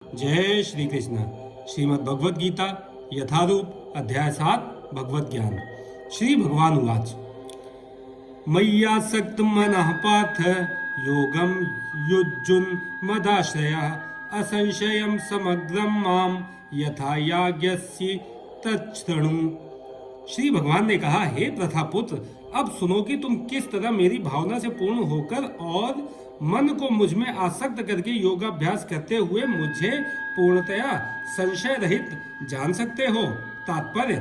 जय श्री कृष्ण। श्रीमद् भगवद गीता यथारूप अध्याय 7 भगवत ज्ञान। श्री भगवान उवाच मय्यासक्त मनः पार्थ योगम युज्युन् मदाश्रयः असंशयं समग्रं माम यथा याज्ञस्य तच्छृणु। श्री भगवान ने कहा, हे प्रथापुत्र, अब सुनो कि तुम किस तरह मेरी भावना से पूर्ण होकर और मन को मुझ में आसक्त करके योगाभ्यास करते हुए मुझे पूर्णतया संशय रहित जान सकते हो। तात्पर्य: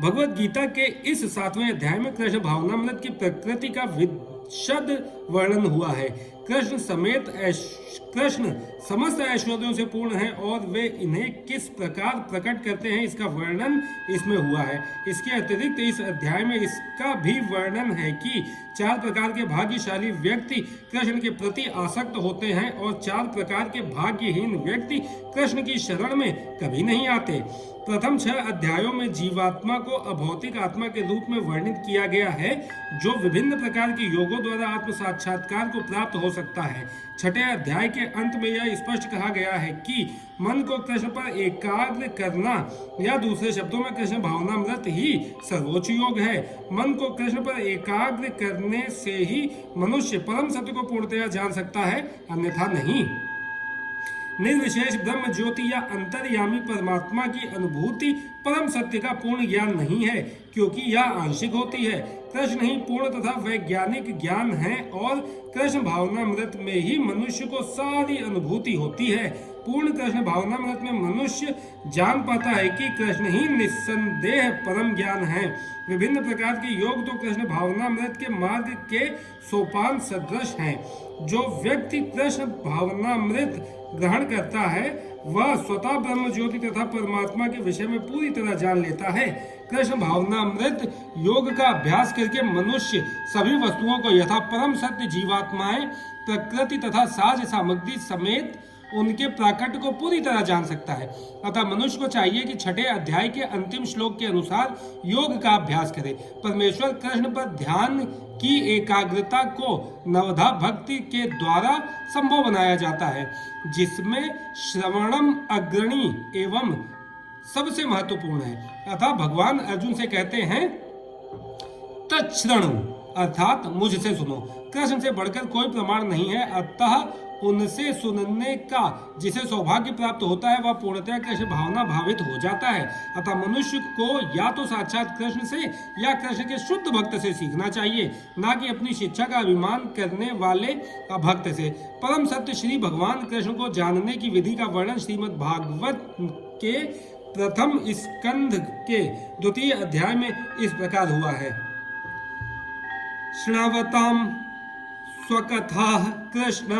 भगवत गीता के इस 7वें अध्याय में कृष्ण भावनामृत की प्रकृति का विशद वर्णन हुआ है। कृष्ण समस्त ऐश्वर्यों से पूर्ण है और वे इन्हें किस प्रकार प्रकट करते हैं इसका वर्णन इसमें हुआ है। इसके अतिरिक्त इस अध्याय में इसका भी वर्णन है कि 4 प्रकार के भाग्यशाली व्यक्ति कृष्ण के प्रति आसक्त होते हैं और 4 प्रकार के भाग्यहीन व्यक्ति कृष्ण की शरण में कभी नहीं आते। प्रथम 6 अध्यायों में जीवात्मा को अभौतिक आत्मा के रूप में वर्णित किया गया है, जो विभिन्न प्रकार के योगों द्वारा आत्म साक्षात्कार को प्राप्त हो सकता है। 6ठे अध्याय के अंत में यह स्पष्ट कहा गया है कि मन को कृष्ण पर एकाग्र करना, या दूसरे शब्दों में कृष्ण भावनामृत ही सर्वोच्च योग है। मन को कृष्ण पर एकाग्र करने से ही मनुष्य परम सत्य को पूर्णतया जान सकता है, अन्यथा नहीं। निर्विशेष ब्रह्म ज्योति या अंतर्यामी परमात्मा की अनुभूति परम सत्य का पूर्ण ज्ञान नहीं है, क्योंकि यह आंशिक होती है। कृष्ण ही पूर्ण तथा वैज्ञानिक ज्ञान है और कृष्ण भावनामृत में ही मनुष्य को सारी अनुभूति होती है। पूर्ण कृष्ण भावनामृत में मनुष्य जान पाता है कि कृष्ण ही निस्संदेह परम ज्ञान है। विभिन्न प्रकार के योग तो कृष्ण भावनामृत के मार्ग के सोपान सदृश हैं। जो व्यक्ति कृष्ण भावनामृत ग्रहण करता है वह स्वतः ब्रह्म ज्योति तथा परमात्मा के विषय में पूरी तरह जान लेता है। कृष्ण भावनामृत योग का अभ्यास करके मनुष्य सभी वस्तुओं को यथा परम सत्य जीवात्माएं, प्रकृति तथा साज सामग्री समेत उनके प्राकट्य को पूरी तरह जान सकता है। अतः मनुष्य को चाहिए कि 6ठे अध्याय के अंतिम श्लोक के अनुसार योग का अभ्यास करे। परमेश्वर कृष्ण पर ध्यान की एकाग्रता को नवधा भक्ति के द्वारा संभव बनाया जाता है, जिसमें श्रवणम अग्रणी एवं सबसे महत्वपूर्ण है। अतः भगवान अर्जुन से कहते हैं, तच्छृणु अर्थात मुझसे सुनो। कृष्ण से बढ़कर कोई प्रमाण नहीं है, अतः उनसे सुनने का जिसे सौभाग्य प्राप्त होता है वह पूर्णतः कृष्ण भावना भावित हो जाता है। अतः मनुष्य को या तो साक्षात कृष्ण से या कृष्ण के शुद्ध भक्त से सीखना चाहिए, ना कि अपनी शिक्षा का अभिमान करने वाले अभक्त से। परम सत्य श्री भगवान कृष्ण को जानने की विधि का वर्णन श्रीमद् भागवत के प्रथम स्कंध के 2 अध्याय में इस प्रकार हुआ है। श्रवताम स्वकथा कृष्ण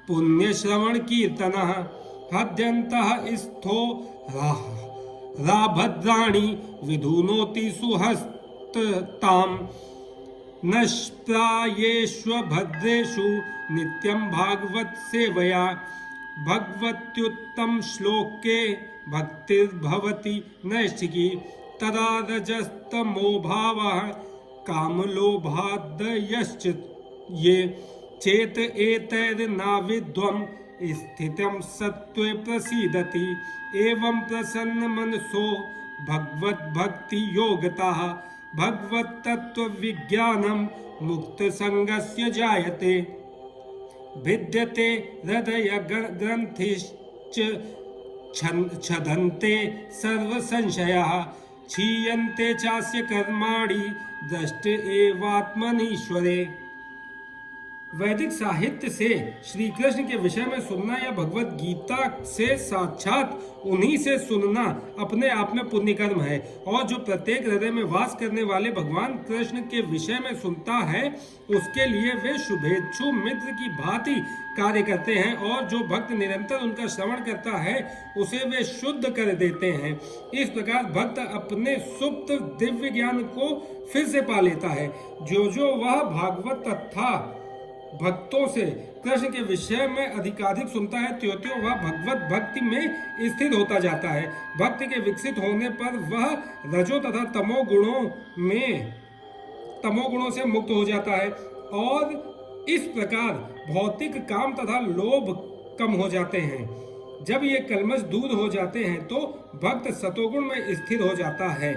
पुण्य श्रवण कीर्तन हद्यन्तः स्थो राभद्राणि विधुनोति सुहस्ताम नष्प्रायेष्व भद्रेषु नित्यं भागवत सेवया भगवत्युत्तम श्लोके भक्तिर्भवति नैष्ठिकी तदा रजस्तमो भावः कामलोभादयश्च ये चेत एतैर्नाविद्वम् स्थितं सत्त्वे प्रसीदति एवं प्रसन्न मनसो भगवत भक्ति योगतः भगवत तत्व विज्ञानम मुक्त संगस्य जायते भिद्यते हृदय ग्रंथिश्च छदन्ते सर्व संशयाः क्षीयन्ते चास्य कर्माणि दृष्ट एवात्मनीश्वरे। वैदिक साहित्य से श्री कृष्ण के विषय में सुनना या भगवत गीता से साक्षात उन्हीं से सुनना अपने आप में पुण्य कर्म है, और जो प्रत्येक हृदय में वास करने वाले भगवान कृष्ण के विषय में सुनता है उसके लिए वे शुभेच्छु मित्र की भांति कार्य करते हैं, और जो भक्त निरंतर उनका श्रवण करता है उसे वे शुद्ध कर देते हैं। इस प्रकार भक्त अपने सुप्त दिव्य ज्ञान को फिर से पा लेता है। जो वह भागवत तथा भक्तों से कृष्ण के विषय में अधिकाधिक सुनता है, त्यों वह भगवत भक्ति में स्थिर होता जाता है। भक्ति के विकसित होने पर वह रजो तथा तमोगुणों से मुक्त हो जाता है, और इस प्रकार भौतिक काम तथा लोभ कम हो जाते हैं। जब ये कल्मश दूर हो जाते हैं तो भक्त सतोगुण में स्थिर हो जाता है।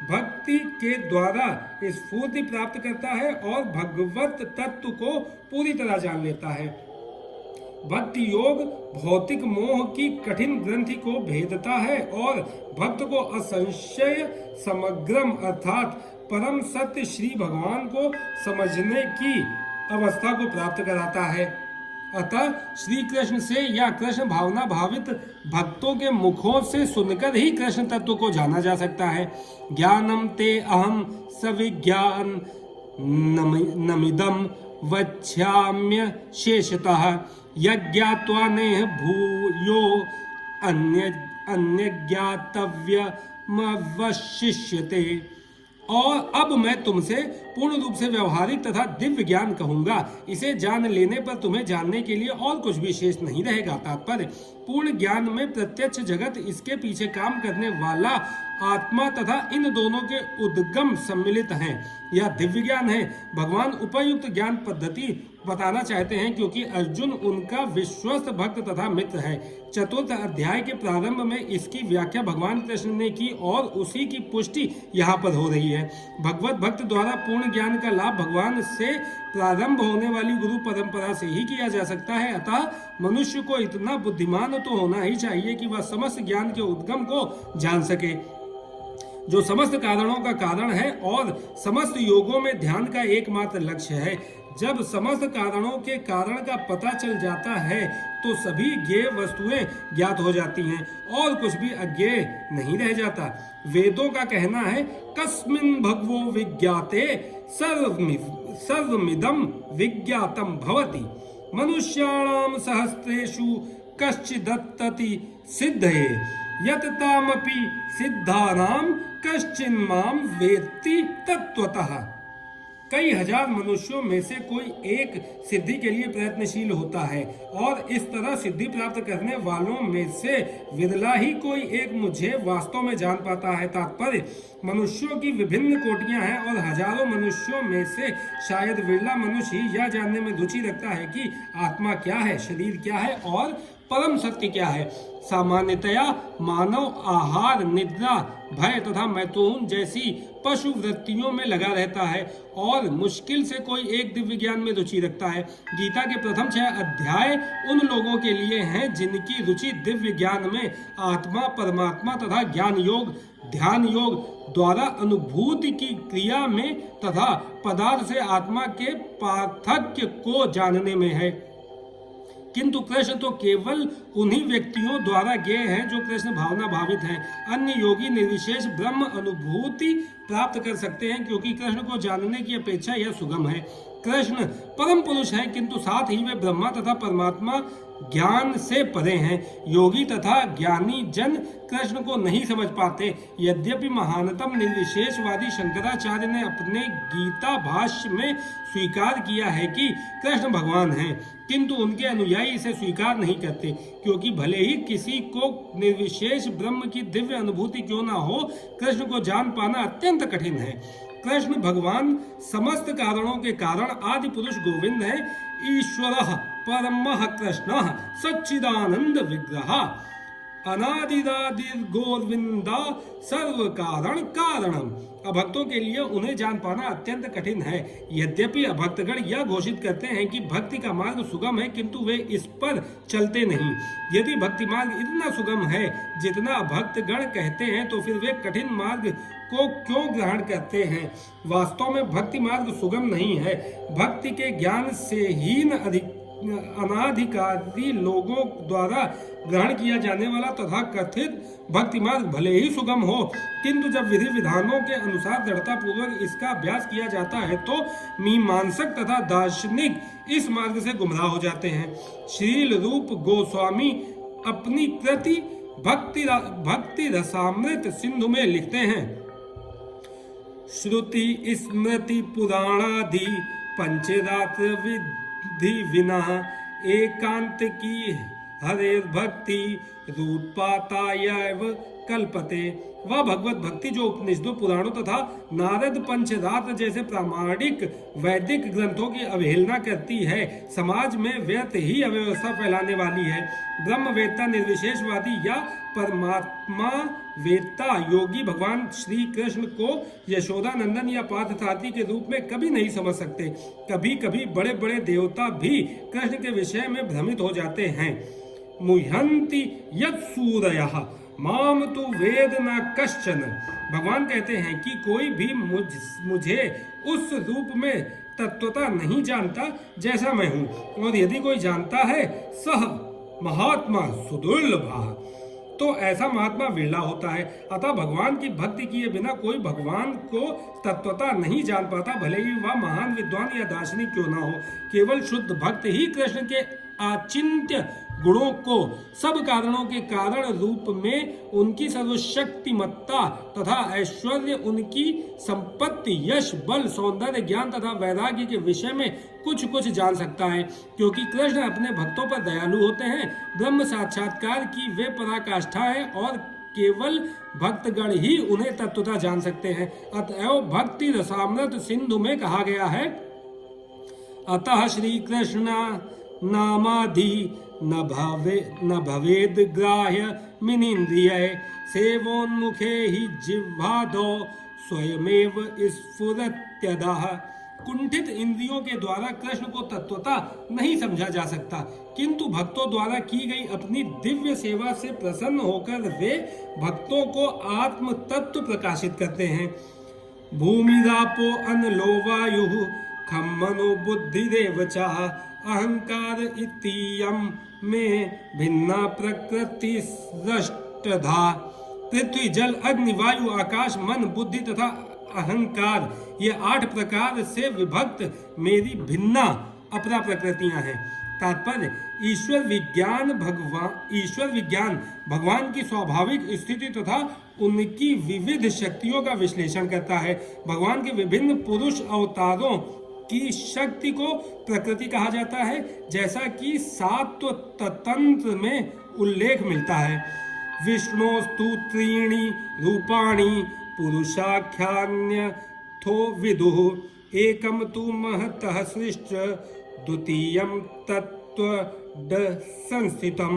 भक्ति के द्वारा स्फूर्ति प्राप्त करता है और भगवत तत्व को पूरी तरह जान लेता है। भक्ति योग भौतिक मोह की कठिन ग्रंथि को भेदता है और भक्त को असंशय समग्रम अर्थात परम सत्य श्री भगवान को समझने की अवस्था को प्राप्त कराता है। अतः श्री कृष्ण से या कृष्ण भावना भावित भक्तों के मुखों से सुनकर ही कृष्ण तत्व को जाना जा सकता है। ज्ञानम ते अहम सविज्ञान नमिदम वक्ष्याम्य शेषतः यज्ञात्वा नेह भूयो अन्य ज्ञातव्यमवशिष्यते। और अब मैं तुमसे पूर्ण रूप से व्यवहारिक तथा दिव्य ज्ञान कहूंगा। इसे जान लेने पर तुम्हें जानने के लिए और कुछ भी शेष नहीं रहेगा। तात्पर्य पूर्ण ज्ञान में प्रत्यक्ष जगत, इसके पीछे काम करने वाला आत्मा तथा इन दोनों के उद्गम सम्मिलित हैं। यह दिव्य ज्ञान है। भगवान उपयुक्त ज्ञान पद्धति बताना चाहते हैं क्योंकि अर्जुन उनका विश्वस्त भक्त तथा मित्र है। चतुर्थ अध्याय के प्रारंभ में इसकी व्याख्या भगवान कृष्ण ने की और उसी की पुष्टि यहाँ पर हो रही है। भगवत भक्त द्वारा पूर्ण ज्ञान का लाभ भगवान से प्रारंभ होने वाली गुरु परंपरा से ही किया जा सकता है। अतः मनुष्य को इतना बुद्धिमान तो होना ही चाहिए कि वह समस्त ज्ञान के उद्गम को जान सके, जो समस्त कारणों का कारण है और समस्त योगों में ध्यान का एकमात्र लक्ष्य है। जब समस्त कारणों के कारण का पता चल जाता है तो सभी ज्ञेय वस्तुएं ज्ञात हो जाती हैं और कुछ भी अज्ञेय नहीं रह जाता। वेदों का कहना है कस्मिन् भगवो विज्ञाते सर्वमिदं विज्ञातम भवति मनुष्याणां सहस्रेषु कश्चिदत्तति सिद्धये यत तामपि सिद्धानां कश्चिन्मां वेत्ति तत्वतः। कई हजार मनुष्यों में से कोई एक सिद्धि के लिए प्रयत्नशील होता है और इस तरह सिद्धि प्राप्त करने वालों में से विरला ही कोई एक मुझे वास्तव में जान पाता है। तात्पर्य मनुष्यों की विभिन्न कोटियां हैं और हजारों मनुष्यों में से शायद विरला मनुष्य ही यह जानने में रुचि रखता है कि आत्मा क्या है, शरीर क्या है और परम सत्य क्या है। सामान्यतया मानव आहार, निद्रा, भय तथा मैथुन जैसी पशु वृत्तियों में लगा रहता है और मुश्किल से कोई एक दिव्य ज्ञान में रुचि रखता है। गीता के प्रथम 6 अध्याय उन लोगों के लिए हैं जिनकी रुचि दिव्य ज्ञान में आत्मा, परमात्मा तथा ज्ञान योग, ध्यान योग द्वारा अनुभूति की क्रिया में तथा पदार्थ से आत्मा के पार्थक्य को जानने में है। किंतु कृष्ण तो केवल उन्हीं व्यक्तियों द्वारा ज्ञेय हैं जो कृष्ण भावना भावित हैं। अन्य योगी निर्विशेष ब्रह्म अनुभूति प्राप्त कर सकते हैं क्योंकि कृष्ण को जानने की अपेक्षा यह सुगम है। कृष्ण परम पुरुष है किंतु साथ ही वे ब्रह्मा तथा परमात्मा ज्ञान से परे हैं। योगी तथा ज्ञानी जन कृष्ण को नहीं समझ पाते। यद्यपि महानतम निर्विशेषवादी शंकराचार्य ने अपने गीता भाष्य में स्वीकार किया है कि कृष्ण भगवान हैं, किंतु उनके अनुयायी इसे स्वीकार नहीं करते क्योंकि भले ही किसी को निर्विशेष ब्रह्म की दिव्य अनुभूति क्यों ना हो, कृष्ण को जान पाना अत्यंत कठिन है। कृष्ण भगवान समस्त कारणों के कारण आदि पुरुष गोविंद है। ईश्वरः परमः कृष्णः सच्चिदानंद विग्रहः अनादिरादिर्गोविंदा सर्व कारण कारणम। अभक्तों के लिए उन्हें जान पाना अत्यंत कठिन है। यद्यपि अभक्तगण यह घोषित करते हैं कि भक्ति का मार्ग सुगम है किंतु वे इस पर चलते नहीं। यदि भक्ति मार्ग इतना सुगम है जितना भक्तगण कहते हैं तो फिर वे कठिन मार्ग को क्यों ग्रहण करते हैं? वास्तव में भक्ति मार्ग सुगम नहीं है। भक्ति के ज्ञान से हीन अनाधिकारी लोगों द्वारा ग्रहण किया जाने वाला तथा कथित भक्ति मार्ग भले ही सुगम हो किंतु जब विधि विधानों के अनुसार दृढ़ता पूर्वक इसका अभ्यास किया जाता है तो मीमांसक तथा दार्शनिक इस मार्ग से गुमराह हो जाते हैं। श्रील रूप गोस्वामी अपनी कृति भक्ति रसामृत सिंधु में लिखते हैं, श्रुति स्मृति पुराणादि पंचरात्र विधि विना एकांत की हरेर्भक्ति रूत्पातायैव कल्पते। वह भगवत भक्ति जो उपनिषदों, पुराणों तथा नारद पंचरात्र जैसे प्रामाणिक वैदिक ग्रंथों की अवहेलना करती है, समाज में व्यर्थ ही अव्यवस्था फैलाने वाली है। ब्रह्मवेत्ता, निर्विशेषवादी या परमात्मा वेत्ता योगी भगवान श्री कृष्ण को यशोदानंदन या पार्थसारथी के रूप में कभी नहीं समझ सकते। कभी कभी बड़े बड़े देवता भी कृष्ण के विषय में भ्रमित हो जाते हैं। मुह्यंति यत्सूरयः माम तो वेद न कश्चन। भगवान कहते हैं कि कोई भी मुझे उस रूप में तत्वता नहीं जानता जैसा मैं हूँ, और यदि कोई जानता है सह महात्मा सुदुर्लभः, तो ऐसा महात्मा विरला होता है। अतः भगवान की भक्ति किए बिना कोई भगवान को तत्वता नहीं जान पाता, भले ही वह महान विद्वान या दार्शनिक क्यों ना हो। केवल शुद्ध भक्त ही कृष्ण के अचिंत्य गुणों को सब कारणों के कारण रूप में, उनकी सर्वशक्तिमत्ता तथा ऐश्वर्य, उनकी संपत्ति, यश, बल, सौंदर्य, ज्ञान तथा वैराग्य के विषय में कुछ कुछ जान सकता है, क्योंकि कृष्ण अपने भक्तों पर दयालु होते हैं। ब्रह्म साक्षात्कार की वे पराकाष्ठा है और केवल भक्तगण ही उन्हें तत्वता जान सकते हैं। अतएव भक्ति रसामृत सिंधु में कहा गया है, अतः श्री कृष्ण नामादि न भवेद ग्राह्य मिनिंद्रिय सेवोन्मुखे ही जिह्वादो स्वयमेव स्फुरत्यदः। कुंठित इंद्रियों के द्वारा कृष्ण को तत्वता नहीं समझा जा सकता, किंतु भक्तों द्वारा की गई अपनी दिव्य सेवा से प्रसन्न होकर वे भक्तों को आत्म तत्व प्रकाशित करते हैं। भूमिरापो अनलो वायुः खम मनो बुद्धिरेव च अहंकार इत्ययं में भिन्ना प्रकृति सृष्टधा। पृथ्वी, जल, अग्नि, वायु, आकाश, मन, बुद्धि तथा अहंकार, ये 8 प्रकार से विभक्त मेरी भिन्ना अपरा प्रकृतियां हैं। तात्पर्य, ईश्वर विज्ञान भगवान की स्वाभाविक स्थिति तथा उनकी विविध शक्तियों का विश्लेषण करता है। भगवान के विभिन्न पुरुष अवतारों की शक्ति को प्रकृति कहा जाता है, जैसा कि सात्व तंत्र में उल्लेख मिलता है। विष्णोस्तु त्रीणि रूपाणि पुरुषाख्यान्यथो विदुः एकम तु महतः सृष्ट द्वितीयं तत्त्वद संस्थितं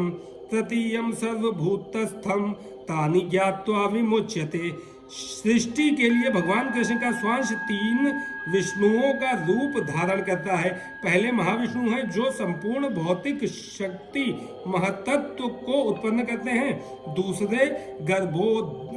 तृतीयं सर्वभूतस्थं तानि ज्ञात्वा विमुच्यते। सृष्टि के लिए भगवान कृष्ण का स्वांश 3 विष्णुओं का रूप धारण करता है। पहले महाविष्णु है जो संपूर्ण भौतिक शक्ति महतत्व को उत्पन्न करते हैं। दूसरे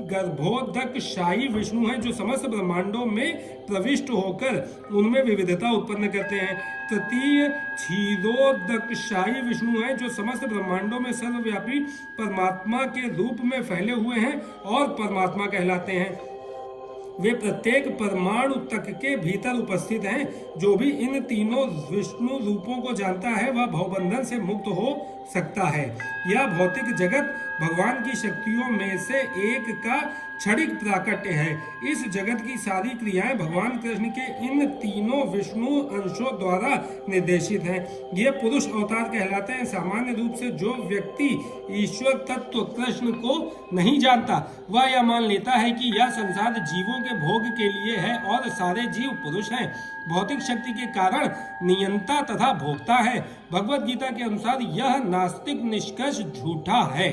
गर्भोदकशाही विष्णु है जो समस्त ब्रह्मांडों में प्रविष्ट होकर उनमें विविधता उत्पन्न करते हैं। तृतीय क्षीरोदकशाही विष्णु है जो समस्त ब्रह्मांडों में सर्वव्यापी परमात्मा के रूप में फैले हुए हैं और परमात्मा कहलाते हैं। वे प्रत्येक परमाणु तक के भीतर उपस्थित हैं। जो भी इन तीनों विष्णु रूपों को जानता है वह भवबंधन से मुक्त हो सकता है। यह भौतिक जगत भगवान की शक्तियों में से एक का क्षणिक प्राकट्य है। इस जगत की सारी क्रियाएं भगवान कृष्ण के इन तीनों विष्णु अंशों द्वारा निर्देशित हैं। ये पुरुष अवतार कहलाते हैं। सामान्य रूप से जो व्यक्ति ईश्वर तत्व कृष्ण को नहीं जानता वह यह मान लेता है कि यह संसार जीवों के भोग के लिए है और सारे जीव पुरुष हैं। भौतिक शक्ति के कारण नियंता तथा भोक्ता है। भगवत गीता के अनुसार यह नास्तिक निष्कर्ष झूठा है।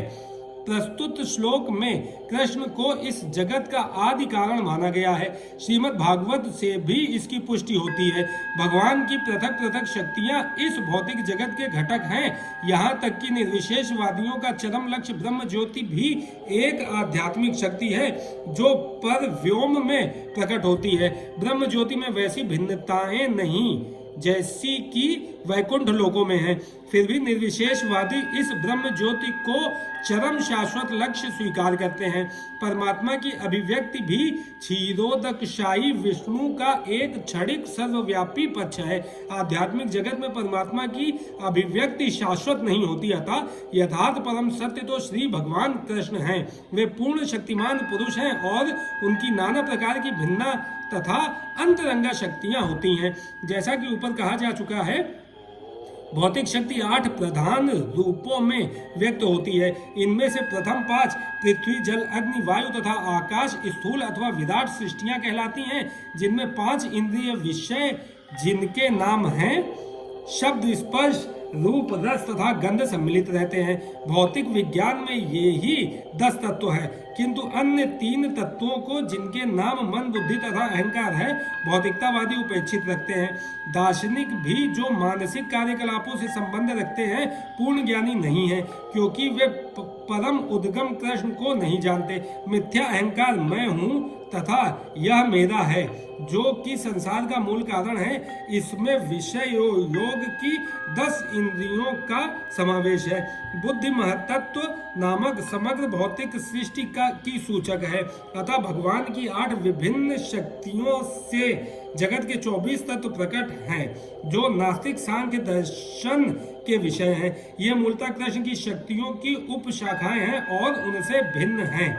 प्रस्तुत श्लोक में कृष्ण को इस जगत का आदि कारण माना गया है। श्रीमद् भागवत से भी इसकी पुष्टि होती है। भगवान की पृथक पृथक शक्तियां इस भौतिक जगत के घटक हैं। यहाँ तक कि निर्विशेषवादियों का चरम लक्ष्य ब्रह्म ज्योति भी एक आध्यात्मिक शक्ति है जो पर व्योम में प्रकट होती है। ब्रह्म ज्योति में वैसी भिन्नताएं नहीं जैसी कि वैकुंठ लोकों में है। फिर भी निर्विशेषवादी इस ब्रह्म ज्योति को चरम शाश्वत लक्ष्य स्वीकार करते हैं। परमात्मा की अभिव्यक्ति भी क्षीरोदकशाही विष्णु का एक क्षणिक सर्वव्यापी पक्ष है। आध्यात्मिक जगत में परमात्मा की अभिव्यक्ति शाश्वत नहीं होती। अतः यथार्थ परम सत्य तो श्री भगवान कृष्ण हैं। वे पूर्ण शक्तिमान पुरुष हैं और उनकी नाना प्रकार की भिन्ना तथा अंतरंगा शक्तियां होती हैं। जैसा कि ऊपर कहा जा चुका है, भौतिक शक्ति 8 प्रधान रूपों में व्यक्त होती है। इनमें से प्रथम 5 पृथ्वी, जल, अग्नि, वायु तथा आकाश स्थूल अथवा विराट सृष्टियां कहलाती हैं, जिनमें 5 इंद्रिय विषय जिनके नाम हैं शब्द, स्पर्श, रूप, रस तथा गंध सम्मिलित रहते हैं। भौतिक विज्ञान में ये ही 10 तत्व है, किंतु अन्य 3 तत्वों को, जिनके नाम मन, बुद्धि तथा अहंकार है, भौतिकतावादी उपेक्षित रखते हैं। दार्शनिक भी जो मानसिक कार्यकलापों से संबंध रखते हैं पूर्ण ज्ञानी नहीं है, क्योंकि वे परम उद्गम कृष्ण को नहीं जानते। मिथ्या अहंकार मैं हूँ तथा यह मेरा है, जो कि संसार का मूल कारण है, इसमें विषय योग की 10 इंद्रियों का समावेश है। बुद्धि महत्त्व नामक समग्र भौतिक सृष्टि की सूचक है। अतः भगवान की 8 विभिन्न शक्तियों से जगत के 24 तत्व प्रकट हैं, जो नास्तिक सांख्य दर्शन के विषय हैं। ये मूलतः कृष्ण की शक्तियों की उपशाखाएं हैं और उनसे भिन्न हैं,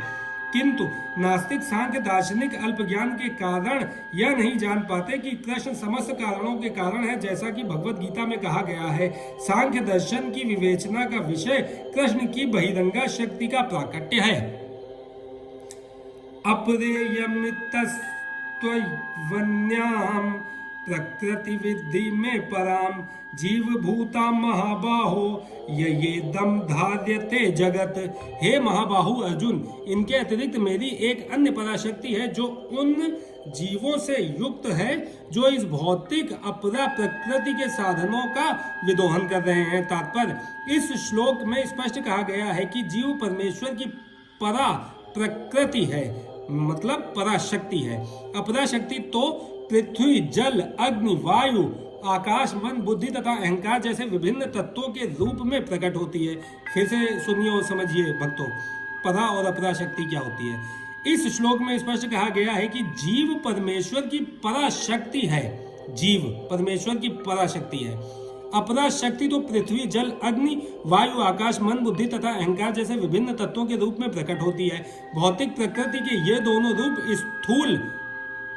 किंतु नास्तिक सांख्य दार्शनिक अल्प ज्ञान के कारण यह नहीं जान पाते कि कृष्ण समस्त कारणों के कारण है, जैसा कि भगवत गीता में कहा गया है। सांख्य दर्शन की विवेचना का विषय कृष्ण की बहिरंगा शक्ति का प्राकट्य है। अपरेयमितस्त्वन्याम प्रकृति विद्धि में पराम जीव भूता महाबाहो ये दम धार्यते जगत। हे महाबाहु अर्जुन, इनके अतिरिक्त मेरी एक अन्य पराशक्ति है, जो उन जीवों से युक्त है जो इस भौतिक अपरा प्रकृति के साधनों का विदोहन कर रहे हैं। तात्पर्य, इस श्लोक में स्पष्ट कहा गया है कि जीव परमेश्वर की परा प्रकृति है, मतलब पराशक्ति है। अपराशक्ति तो पृथ्वी, जल, अग्नि, वायु, आकाश, मन, बुद्धि तथा अहंकार जैसे विभिन्न तत्वों के रूप में प्रकट होती है। फिर से सुनिए और समझिए भक्तों, परा और अपराशक्ति क्या होती है। इस श्लोक में स्पष्ट कहा गया है कि जीव परमेश्वर की पराशक्ति है। जीव परमेश्वर की पराशक्ति है। अपराशक्ति तो पृथ्वी, जल, अग्नि, वायु, आकाश, मन, बुद्धि तथा अहंकार जैसे विभिन्न तत्वों के रूप में प्रकट होती है। भौतिक प्रकृति के ये दोनों रूप स्थूल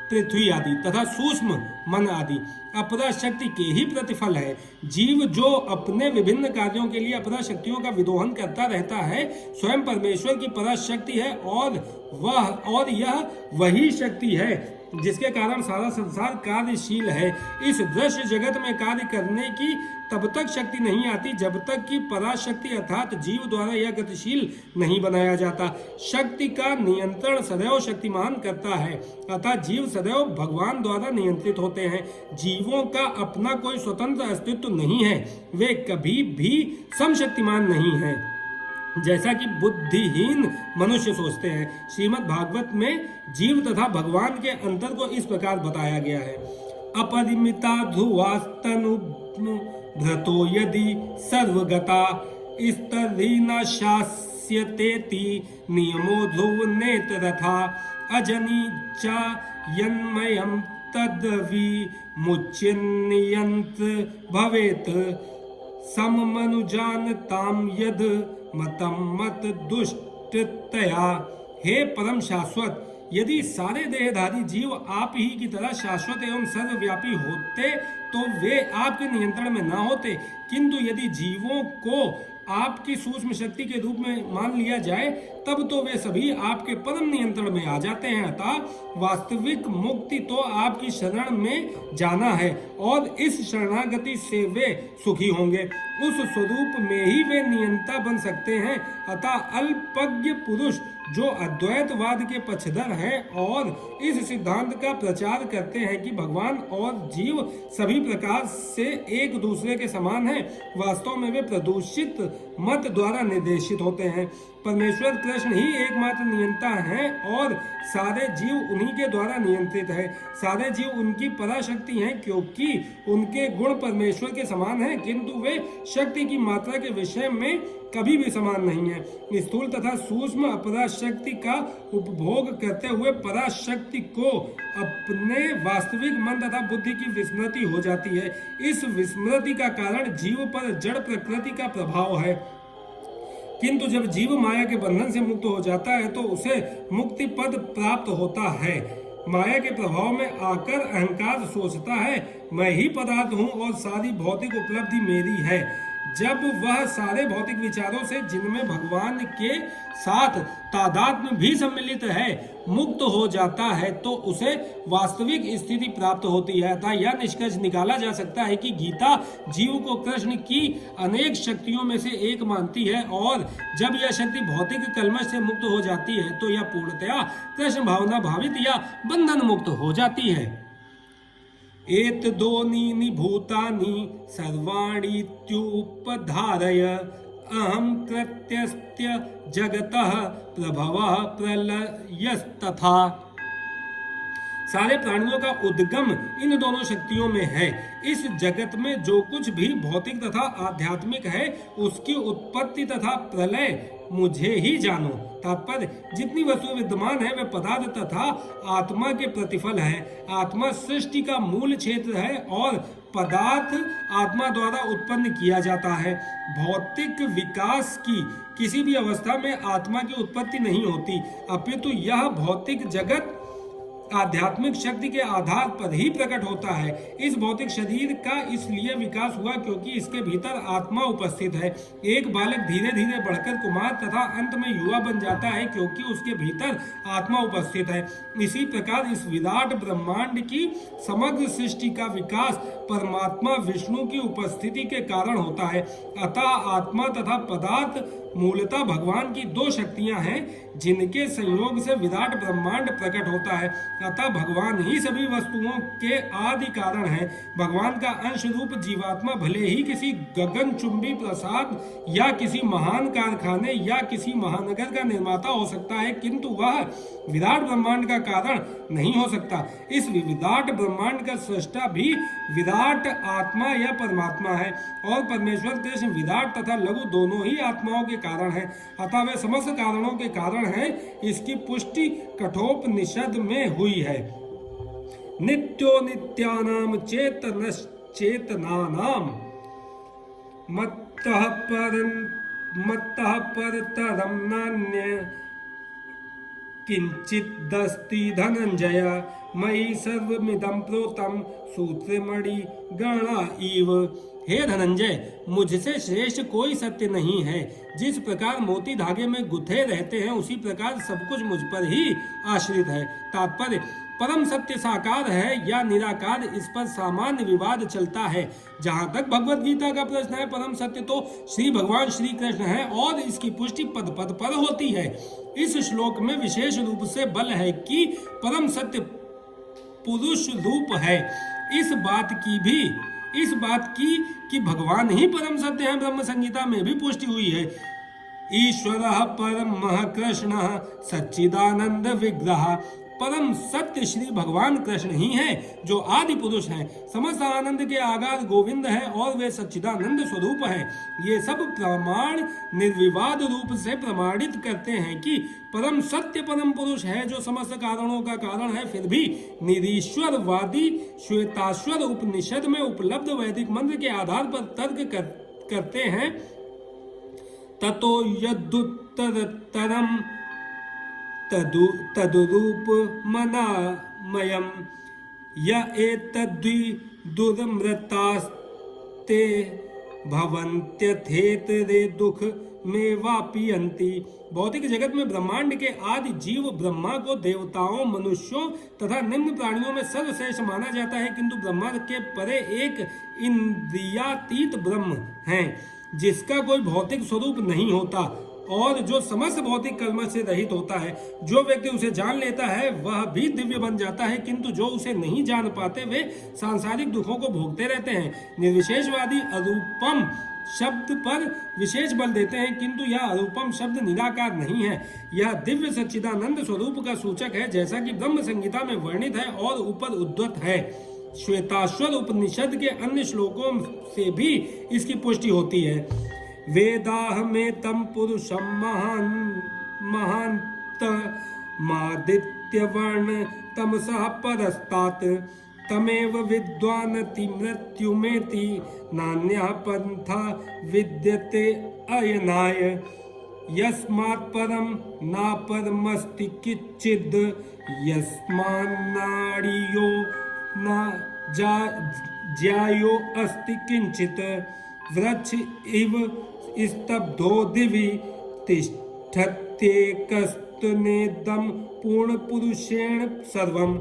पृथ्वी आदि तथा सूक्ष्म मन आदि अपराशक्ति के ही प्रतिफल है। जीव जो अपने विभिन्न कार्यों के लिए अपराशक्तियों का विदोहन करता रहता है, स्वयं परमेश्वर की पराशक्ति है, और यह वही शक्ति है जिसके कारण सारा संसार कार्यशील है। इस दृश्य जगत में कार्य करने की तब तक शक्ति नहीं आती जब तक कि पराशक्ति अर्थात जीव द्वारा यह गतिशील नहीं बनाया जाता। शक्ति का नियंत्रण सदैव शक्तिमान करता है, अतः जीव सदैव भगवान द्वारा नियंत्रित होते हैं। जीवों का अपना कोई स्वतंत्र अस्तित्व नहीं है, वे कभी भी समशक्तिमान नहीं हैं, जैसा कि बुद्धिहीन मनुष्य सोचते हैं। श्रीमद् भागवत में जीव तथा भगवान के अंतर को इस प्रकार बताया गया है। अपरिमिता ध्रुवास्तनु भ्रतो यदि सर्वगता स्तर्हि न शास्यतेति नियमो ध्रुव नेत्रथा अजनी च यन्मयं तद्वि मुच्यन्यंत्र भवेत सममनुजानताम यद मतम मत दुष्टतया। हे परम शाश्वत, यदि सारे देहधारी जीव आप ही की तरह शाश्वत एवं सर्वव्यापी होते तो वे आपके नियंत्रण में ना होते, किंतु यदि जीवों को आपकी सूक्ष्म शक्ति के रूप में मान लिया जाए तब तो वे सभी आपके परम नियंत्रण में आ जाते हैं। अतः वास्तविक मुक्ति तो आपकी शरण में जाना है और इस शरणागति से वे सुखी होंगे। उस स्वरूप में ही वे नियंता बन सकते हैं। अतः अल्पज्ञ पुरुष जो अद्वैतवाद के पक्षधर हैं और इस सिद्धांत का प्रचार करते हैं कि भगवान और जीव सभी प्रकार से एक दूसरे के समान हैं, वास्तव में वे प्रदूषित मत द्वारा निर्देशित होते हैं। परमेश्वर कृष्ण ही एकमात्र नियंता हैं और सारे जीव उन्हीं के द्वारा नियंत्रित है। सारे जीव उनकी पराशक्ति हैं क्योंकि उनके गुण परमेश्वर के समान हैं, किंतु वे शक्ति की मात्रा के विषय में कभी भी समान नहीं है। स्थूल तथा सूक्ष्म अपराशक्ति का उपभोग करते हुए पराशक्ति को अपने वास्तविक मन तथा बुद्धि की विस्मृति हो जाती है। इस विस्मृति का कारण जीव पर जड़ प्रकृति का प्रभाव है, किंतु जब जीव माया के बंधन से मुक्त हो जाता है तो उसे मुक्ति पद प्राप्त होता है। माया के प्रभाव में आकर अहंकार सोचता है मैं ही पदार्थ हूँ और सारी भौतिक उपलब्धि मेरी है। जब वह सारे भौतिक विचारों से, जिनमें भगवान के साथ तादात्म्य भी सम्मिलित है, मुक्त हो जाता है तो उसे वास्तविक स्थिति प्राप्त होती है। अतः यह निष्कर्ष निकाला जा सकता है कि गीता जीव को कृष्ण की अनेक शक्तियों में से एक मानती है और जब यह शक्ति भौतिक कलमश से मुक्त हो जाती है तो यह पूर्णतया कृष्ण भावना भावित या बंधन मुक्त हो जाती है। एतदोनीनि भूतानि सर्वाणीत्युपधारय अहं कृत्यस्य जगतः प्रभवः प्रलयस्तथा। सारे प्राणियों का उद्गम इन दोनों शक्तियों में है। इस जगत में जो कुछ भी भौतिक तथा आध्यात्मिक है उसकी उत्पत्ति तथा प्रलय मुझे ही जानो। तात्पर्य, जितनी वस्तु विद्यमान है वे पदार्थ तथा आत्मा के प्रतिफल है। आत्मा सृष्टि का मूल क्षेत्र है और पदार्थ आत्मा द्वारा उत्पन्न किया जाता है। भौतिक विकास की किसी भी अवस्था में आत्मा की उत्पत्ति नहीं होती, अपितु यह भौतिक जगत आध्यात्मिक शक्ति के आधार पर ही प्रकट होता है। इस भौतिक शरीर का इसलिए विकास हुआ क्योंकि इसके भीतर आत्मा उपस्थित है। एक बालक धीरे धीरे बढ़कर कुमार तथा अंत में युवा बन जाता है क्योंकि उसके भीतर आत्मा उपस्थित है। इसी प्रकार इस विराट ब्रह्मांड की समग्र सृष्टि का विकास परमात्मा विष्णु की उपस्थिति के कारण होता है। अतः आत्मा तथा पदार्थ मूलतः भगवान की दो शक्तियां हैं जिनके संयोग से विराट ब्रह्मांड प्रकट होता है। अतः भगवान ही सभी वस्तुओं के आदि कारण है। भगवान का अंश रूप जीवात्मा भले ही किसी गगनचुंबी प्रसाद या किसी महान कारखाने या किसी महानगर का निर्माता हो सकता है, किंतु वह विराट ब्रह्मांड का कारण नहीं हो सकता। इस विराट ब्रह्मांड का सृष्टा भी विराट आत्मा या परमात्मा है और परमेश्वर कृष्ण विराट तथा लघु दोनों ही आत्माओं के कारण है। अतः वे समस्त कारणों के कारण है। इसकी पुष्टि कठोपनिषद में हुई है। नित्यो नित्यानाम चेतनश्चेतनानाम मत्तः परतरं नान्य किंचिदस्ति धनंजय मयि सर्वमिदं प्रोतं सूत्रमणि गणा इव। हे धनंजय, मुझसे श्रेष्ठ कोई सत्य नहीं है। जिस प्रकार मोती धागे में गुथे रहते हैं उसी प्रकार सब कुछ मुझ पर ही आश्रित है। तात्पर्य, परम सत्य साकार है या निराकार, इस पर सामान्य विवाद चलता है। जहां तक भगवत गीता का प्रश्न है, परम सत्य तो श्री भगवान श्री कृष्ण है और इसकी पुष्टि पद पद पर होती है। इस श्लोक में विशेष रूप से बल है कि परम सत्य पुरुष रूप है। इस बात की कि भगवान ही परम सत्य है ब्रह्म संहिता में भी पुष्टि हुई है। ईश्वरः परमः कृष्णः सच्चिदानंद विग्रह। परम सत्य श्री भगवान कृष्ण ही हैं जो आदि पुरुष हैं। समस्त आनंद के आगार गोविंद है और वे सच्चिदानंद स्वरूप हैं। ये सब प्रमाण निर्विवाद रूप से प्रमाणित करते हैं कि परम सत्य परम पुरुष है जो समस्त कारणों का कारण है। फिर भी निरीश्वरवादी श्वेताश्वर उपनिषद में उपलब्ध वैदिक मंत्र के आधार पर तर्क करते हैं। ततो यदुत्तरतरम तदुरूप मनामयम् य एतद्वि दुर्मृतास्ते भवन्त्यथेतरे दुख में वापियन्ति। भौतिक जगत में ब्रह्मांड के आदि जीव ब्रह्मा को देवताओं, मनुष्यों तथा निम्न प्राणियों में सर्वश्रेष्ठ माना जाता है, किंतु ब्रह्मा के परे एक इंद्रियातीत ब्रह्म है जिसका कोई भौतिक स्वरूप नहीं होता और जो समस्त भौतिक कलमश से रहित होता है। जो व्यक्ति उसे जान लेता है वह भी दिव्य बन जाता है, किंतु जो उसे नहीं जान पाते वे सांसारिक दुखों को भोगते रहते हैं। निर्विशेषवादी अरूपम शब्द पर विशेष बल देते हैं, किंतु यह अरूपम शब्द निराकार नहीं है। यह दिव्य सच्चिदानंद स्वरूप का सूचक है, जैसा कि ब्रह्म संहिता में वर्णित है और ऊपर उद्धृत है। श्वेताश्वर उपनिषद के अन्य श्लोकों से भी इसकी पुष्टि होती है। वेदाहमेतं पुरुषं महान्तमादित्यवर्ण तमसः परस्तात् तमेव विद्वानति मृत्युमेति नान्यः पन्था विद्यते अयनाय। यस्मात् परम ना परमस्ति किच्चिद यस्मान्नाड़ियो ना ज्यायो अस्ति किंचित वृक्ष इव स्तब्धो दिवि तिष्ठत्येकस्तनेदं पूर्ण पुरुषेण सर्वम।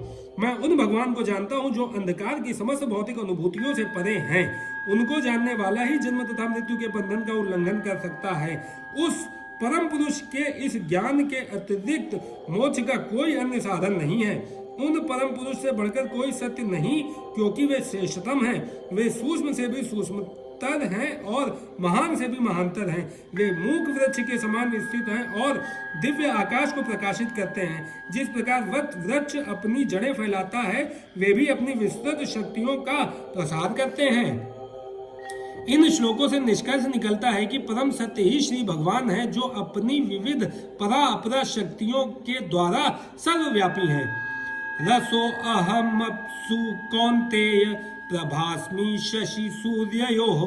मैं उन भगवान को जानता हूँ जो अंधकार की समस्त भौतिक अनुभूतियों से परे हैं। उनको जानने वाला ही जन्म तथा मृत्यु के बंधन का उल्लंघन कर सकता है। उस परम पुरुष के इस ज्ञान के अतिरिक्त मोक्ष का कोई अन्य साधन नहीं है। उन परम पुरुष से बढ़कर कोई सत्य नहीं, क्योंकि वे श्रेष्ठतम हैं। वे सूक्ष्म से भी सूक्ष्मतर हैं और महान से भी महानतर हैं। वे मूक वृक्ष के समान स्थित हैं और दिव्य आकाश को प्रकाशित करते हैं। जिस प्रकार वृक्ष अपनी जड़ें फैलाता है, वे भी अपनी विस्तृत शक्तियों का प्रसार करते हैं। इन श्लोकों से निष्कर्ष निकलता है कि परम सत्य ही श्री भगवान है, जो अपनी विविध परा अपरा शक्तियों के द्वारा सर्वव्यापी हैं। रसो अहमप्सु कौन्तेय प्रभास्मि शशि सूर्ययोः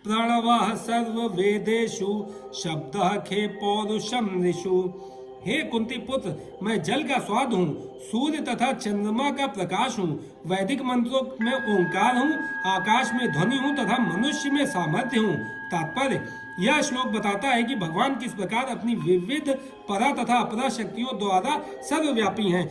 प्रणवः सर्ववेदेषु शब्दः खे पौरुषम ऋषु। हे कुंती पुत्र, मैं जल का स्वाद हूँ, सूर्य तथा चंद्रमा का प्रकाश हूँ, वैदिक मंत्रों में ओंकार हूँ, आकाश में ध्वनि हूँ तथा मनुष्य में सामर्थ्य हूँ। तात्पर्य, यह श्लोक बताता है कि भगवान किस प्रकार अपनी विविध परा तथा अपरा शक्तियों द्वारा सर्वव्यापी हैं।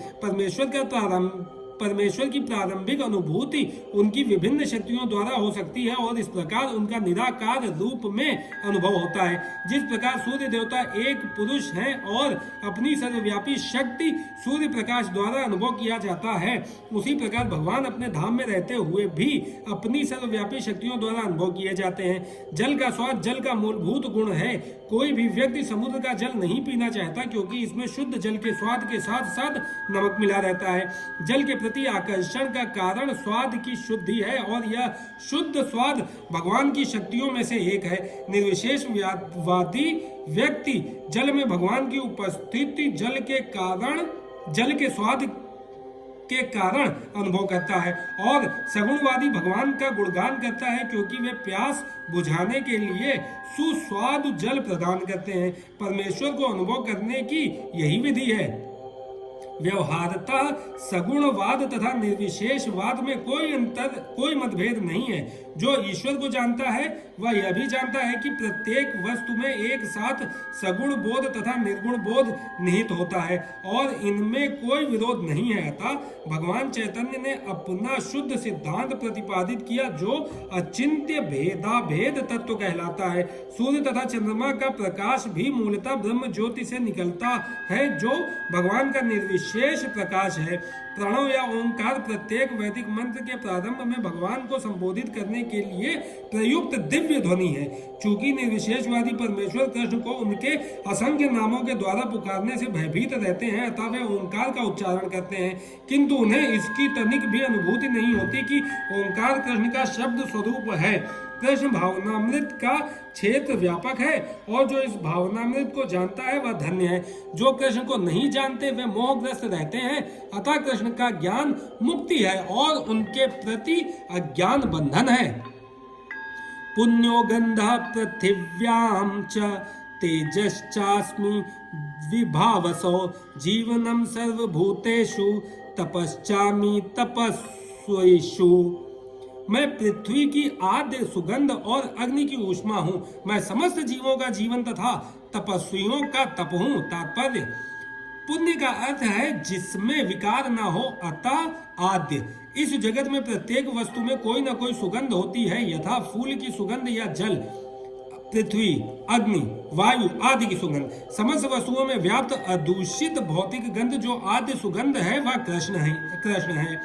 परमेश्वर की प्रारंभिक अनुभूति उनकी विभिन्न शक्तियों द्वारा हो सकती है और इस प्रकार उनका निराकार रूप में अनुभव होता है। जिस प्रकार सूर्य देवता एक पुरुष हैं और अपनी सर्वव्यापी शक्ति सूर्य प्रकाश द्वारा अनुभव किया जाता है, उसी प्रकार भगवान अपने धाम में रहते हुए भी अपनी सर्वव्यापी शक्तियों द्वारा अनुभव किए जाते हैं। जल का स्वाद जल का मूलभूत गुण है। कोई भी व्यक्ति समुद्र का जल नहीं पीना चाहता, क्योंकि इसमें शुद्ध जल के स्वाद के साथ साथ नमक मिला रहता है। जल के प्रति आकर्षण का कारण स्वाद की शुद्धि है और यह शुद्ध स्वाद भगवान की शक्तियों में से एक है। निर्विशेषवादी व्यक्ति जल में भगवान की उपस्थिति जल के स्वाद के कारण अनुभव करता है और सगुणवादी भगवान का गुणगान करता है, क्योंकि वे प्यास बुझाने के लिए सुस्वादु जल प्रदान करते हैं। परमेश्वर को अनुभव करने की यही विधि है। व्यवहारतः सगुणवाद तथा निर्विशेषवाद में कोई मतभेद नहीं है। जो ईश्वर को जानता है वह यह भी जानता है कि प्रत्येक वस्तु में एक साथ सगुण बोध तथा निर्गुण बोध निहित होता है और इनमें कोई विरोध नहीं है। अतः भगवान चैतन्य ने अपना शुद्ध सिद्धांत प्रतिपादित किया, जो अचिंत्य भेदाभेद तत्व कहलाता है। सूर्य तथा चंद्रमा का प्रकाश भी मूलतः ब्रह्म ज्योति से निकलता है, जो भगवान का निर्विशेष प्रकाश है। प्रणव या ओंकार प्रत्येक वैदिक मंत्र के प्रारंभ में भगवान को संबोधित करने के लिए प्रयुक्त दिव्य ध्वनि है। चूंकि निर्विशेषवादी परमेश्वर कृष्ण को उनके असंख्य नामों के द्वारा पुकारने से भयभीत रहते हैं, अतः वे ओंकार का उच्चारण करते हैं, किंतु उन्हें इसकी तनिक भी अनुभूति नहीं होती कि ओंकार कृष्ण का शब्द स्वरूप है। कृष्ण भावनामृत का क्षेत्र व्यापक है और जो इस भावनामृत को जानता है वह धन्य है। जो कृष्ण को नहीं जानते वे मोहग्रस्त रहते हैं। अतः कृष्ण का ज्ञान मुक्ति है और उनके प्रति अज्ञान बंधन है। पुण्यो गंधः पृथिव्यां च तेजश्चास्मि विभावसो जीवनं सर्वभूतेषु तपश्चामि तपस्विषु। मैं पृथ्वी की आद्य सुगंध और अग्नि की ऊष्मा हूँ। मैं समस्त जीवों का जीवन तथा तपस्वियों का तप हूँ। तात्पर्य, पुण्य का अर्थ है जिसमें विकार न हो, अतः आद्य। इस जगत में प्रत्येक वस्तु में कोई न कोई सुगंध होती है, यथा फूल की सुगंध या जल, पृथ्वी, अग्नि, वायु आदि की सुगंध। समस्त वस्तुओं में व्याप्त अदूषित भौतिक गंध जो आद्य सुगंध है वह कृष्ण है।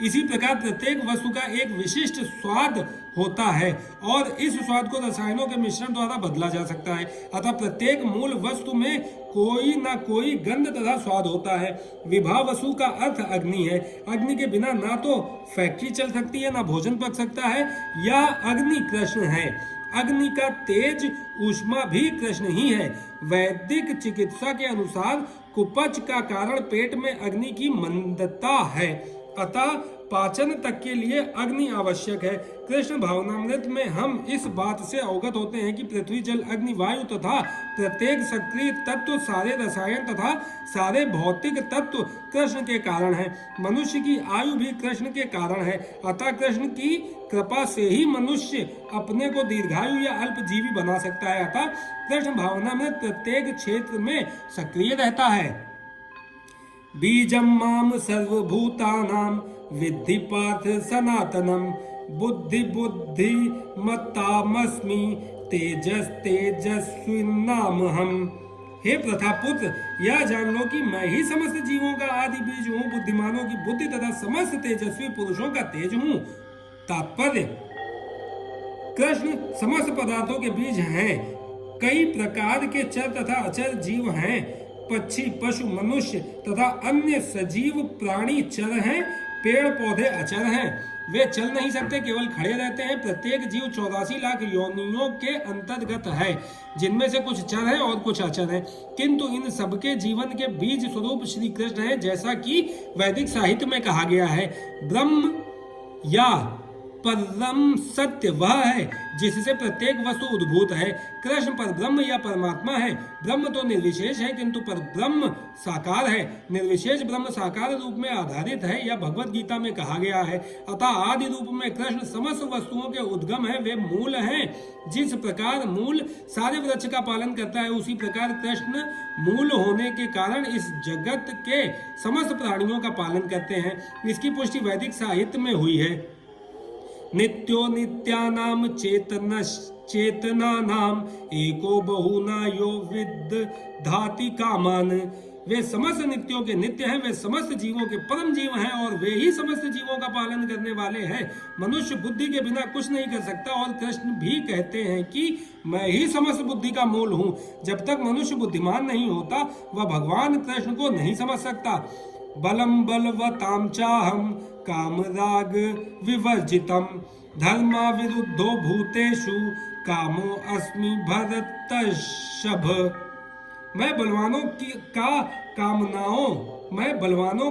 इसी प्रकार प्रत्येक वस्तु का एक विशिष्ट स्वाद होता है और इस स्वाद को रसायनों के मिश्रण द्वारा बदला जा सकता है। अतः प्रत्येक मूल वस्तु में कोई ना कोई गंध तथा स्वाद होता है। विभावसु का अर्थ अग्नि है। अग्नि के बिना ना तो फैक्ट्री चल सकती है, ना भोजन पक सकता है। यह अग्नि कृष्ण है। अग्नि का तेज ऊष्मा भी कृष्ण ही है। वैदिक चिकित्सा के अनुसार कुपच का कारण पेट में अग्नि की मंदता है अतः पाचन तक के लिए अग्नि आवश्यक है। कृष्ण भावनामृत में हम इस बात से अवगत होते हैं कि पृथ्वी, जल, अग्नि, वायु तथा प्रत्येक सक्रिय तत्व, सारे रसायन तथा सारे भौतिक तत्व कृष्ण के कारण हैं। मनुष्य की आयु भी कृष्ण के कारण है। अतः कृष्ण की कृपा से ही मनुष्य अपने को दीर्घायु या अल्पजीवी बना सकता है। अतः कृष्ण भावनामृत प्रत्येक क्षेत्र में सक्रिय रहता है। बीजम माम सर्वभूतानां विद्धि पार्थ सनातनम, बुद्धि बुद्धि मत्तामस्मि, तेजस तेजस्विनाम हम। हे प्रथापुत्र, यह जान लो कि मैं ही समस्त जीवों का आदि बीज हूँ, बुद्धिमानों की बुद्धि तथा समस्त तेजस्वी पुरुषों का तेज हूँ। तात्पर्य, कृष्ण समस्त पदार्थों के बीज हैं। कई प्रकार के चर तथा अचर जीव हैं। पक्षी, पशु, मनुष्य तथा अन्य सजीव प्राणी चर हैं। पेड़ पौधे अचर हैं, वे चल नहीं सकते, केवल खड़े रहते हैं। प्रत्येक जीव 84 लाख योनियों के अंतर्गत है, जिनमें से कुछ चर है और कुछ अचर है। किंतु इन सबके जीवन के बीज स्वरूप श्री कृष्ण है, जैसा कि वैदिक साहित्य में कहा गया है। ब्रह्म या परम सत्य वह है जिससे प्रत्येक वस्तु उद्भूत है। कृष्ण पर ब्रह्म या परमात्मा है। ब्रह्म तो निर्विशेष है, किंतु पर ब्रह्म साकार है। निर्विशेष ब्रह्म साकार रूप में आधारित है, यह भगवत गीता में कहा गया है। अतः आदि रूप में कृष्ण समस्त वस्तुओं के उद्गम है, वे मूल हैं। जिस प्रकार मूल सारे वृक्ष का पालन करता है, उसी प्रकार कृष्ण मूल होने के कारण इस जगत के समस्त प्राणियों का पालन करते हैं। इसकी पुष्टि वैदिक साहित्य में हुई है। नित्यो नित्यानाम चेतनानाम एको बहुना यो विदधाति कामान। वे समस्त नित्यों के नित्य हैं, वे समस्त जीवों के परम जीव हैं और वे ही समस्त जीवों का पालन करने वाले हैं। मनुष्य बुद्धि के बिना कुछ नहीं कर सकता और कृष्ण भी कहते हैं कि मैं ही समस्त बुद्धि का मूल हूँ। जब तक मनुष्य बुद्धिमान नहीं होता, वह भगवान कृष्ण को नहीं समझ सकता। बलम बलवताम चाहम काम राग विवर्जितम, धर्मा विरुद्धो भूतेषु कामो अस्मि भरतर्षभ। मैं बलवानों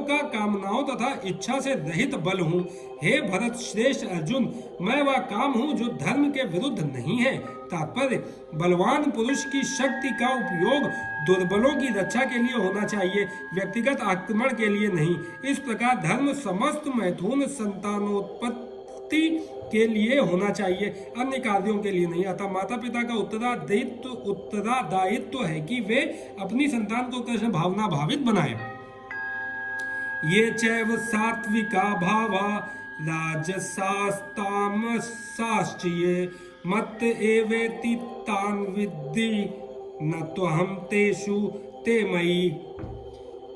का कामनाओं तथा इच्छा से रहित बल हूँ। हे भरत श्रेष्ठ अर्जुन, मैं वह काम हूँ जो धर्म के विरुद्ध नहीं है। तात्पर्य, बलवान पुरुष की शक्ति का उपयोग दुर्बलों की रक्षा के लिए होना चाहिए, व्यक्तिगत आक्रमण के लिए नहीं। इस प्रकार धर्म समस्त मैथुन संतानोत्पत्ति के लिए होना चाहिए, अन्य कार्यों के लिए नहीं। अतः माता पिता का उत्तरदायित्व है कि वे अपनी संतान को कृष्ण भावना भावित बनाएं। ये चैव सात्विका भावा राजसास्तामसाश्च ये, मत एवेति तान विद्धि न तो हम तेषु ते मयि।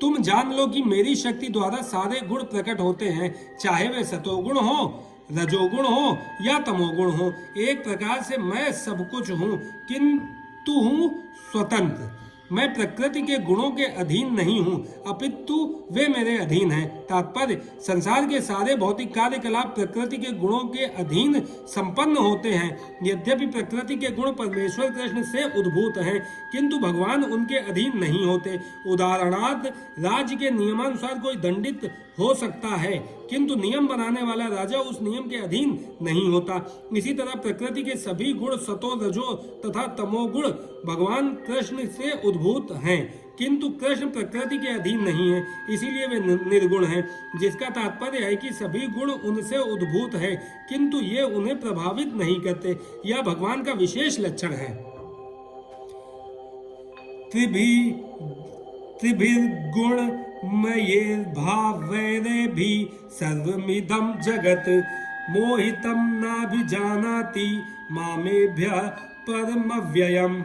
तुम जान लो कि मेरी शक्ति द्वारा सारे गुण प्रकट होते हैं, चाहे वे सतोगुण हो, रजोगुण हो या तमोगुण हो। एक प्रकार से मैं सब कुछ हूँ, किंतु हूँ स्वतंत्र। मैं प्रकृति के गुणों के अधीन नहीं हूँ, अपितु वे मेरे अधीन हैं। तात्पर्य, संसार के सारे भौतिक कार्यकलाप प्रकृति के गुणों के अधीन संपन्न होते हैं। यद्यपि प्रकृति के गुण परमेश्वर कृष्ण से उद्भूत हैं, किंतु भगवान उनके अधीन नहीं होते। उदाहरणार्थ, राज्य के नियमानुसार कोई दंडित हो सकता है, किंतु नियम बनाने वाला राजा उस नियम के अधीन नहीं होता। इसी तरह प्रकृति के सभी गुण सतो, रजो तथा तमोगुण भगवान कृष्ण से उद्भूत हैं, किंतु कृष्ण प्रकृति के अधीन नहीं है, इसीलिए वे निर्गुण हैं। जिसका तात्पर्य है कि सभी गुण उनसे उद्भूत हैं, किंतु ये उन्हें प्रभावित नहीं करते। यह भगवान का विशेष लक्षण है। त्रिभिर्गुण मये भावैरे भी सर्वमिदं जगत, मोहितं नाभिजानाति मामेभ्यः परमव्ययम्।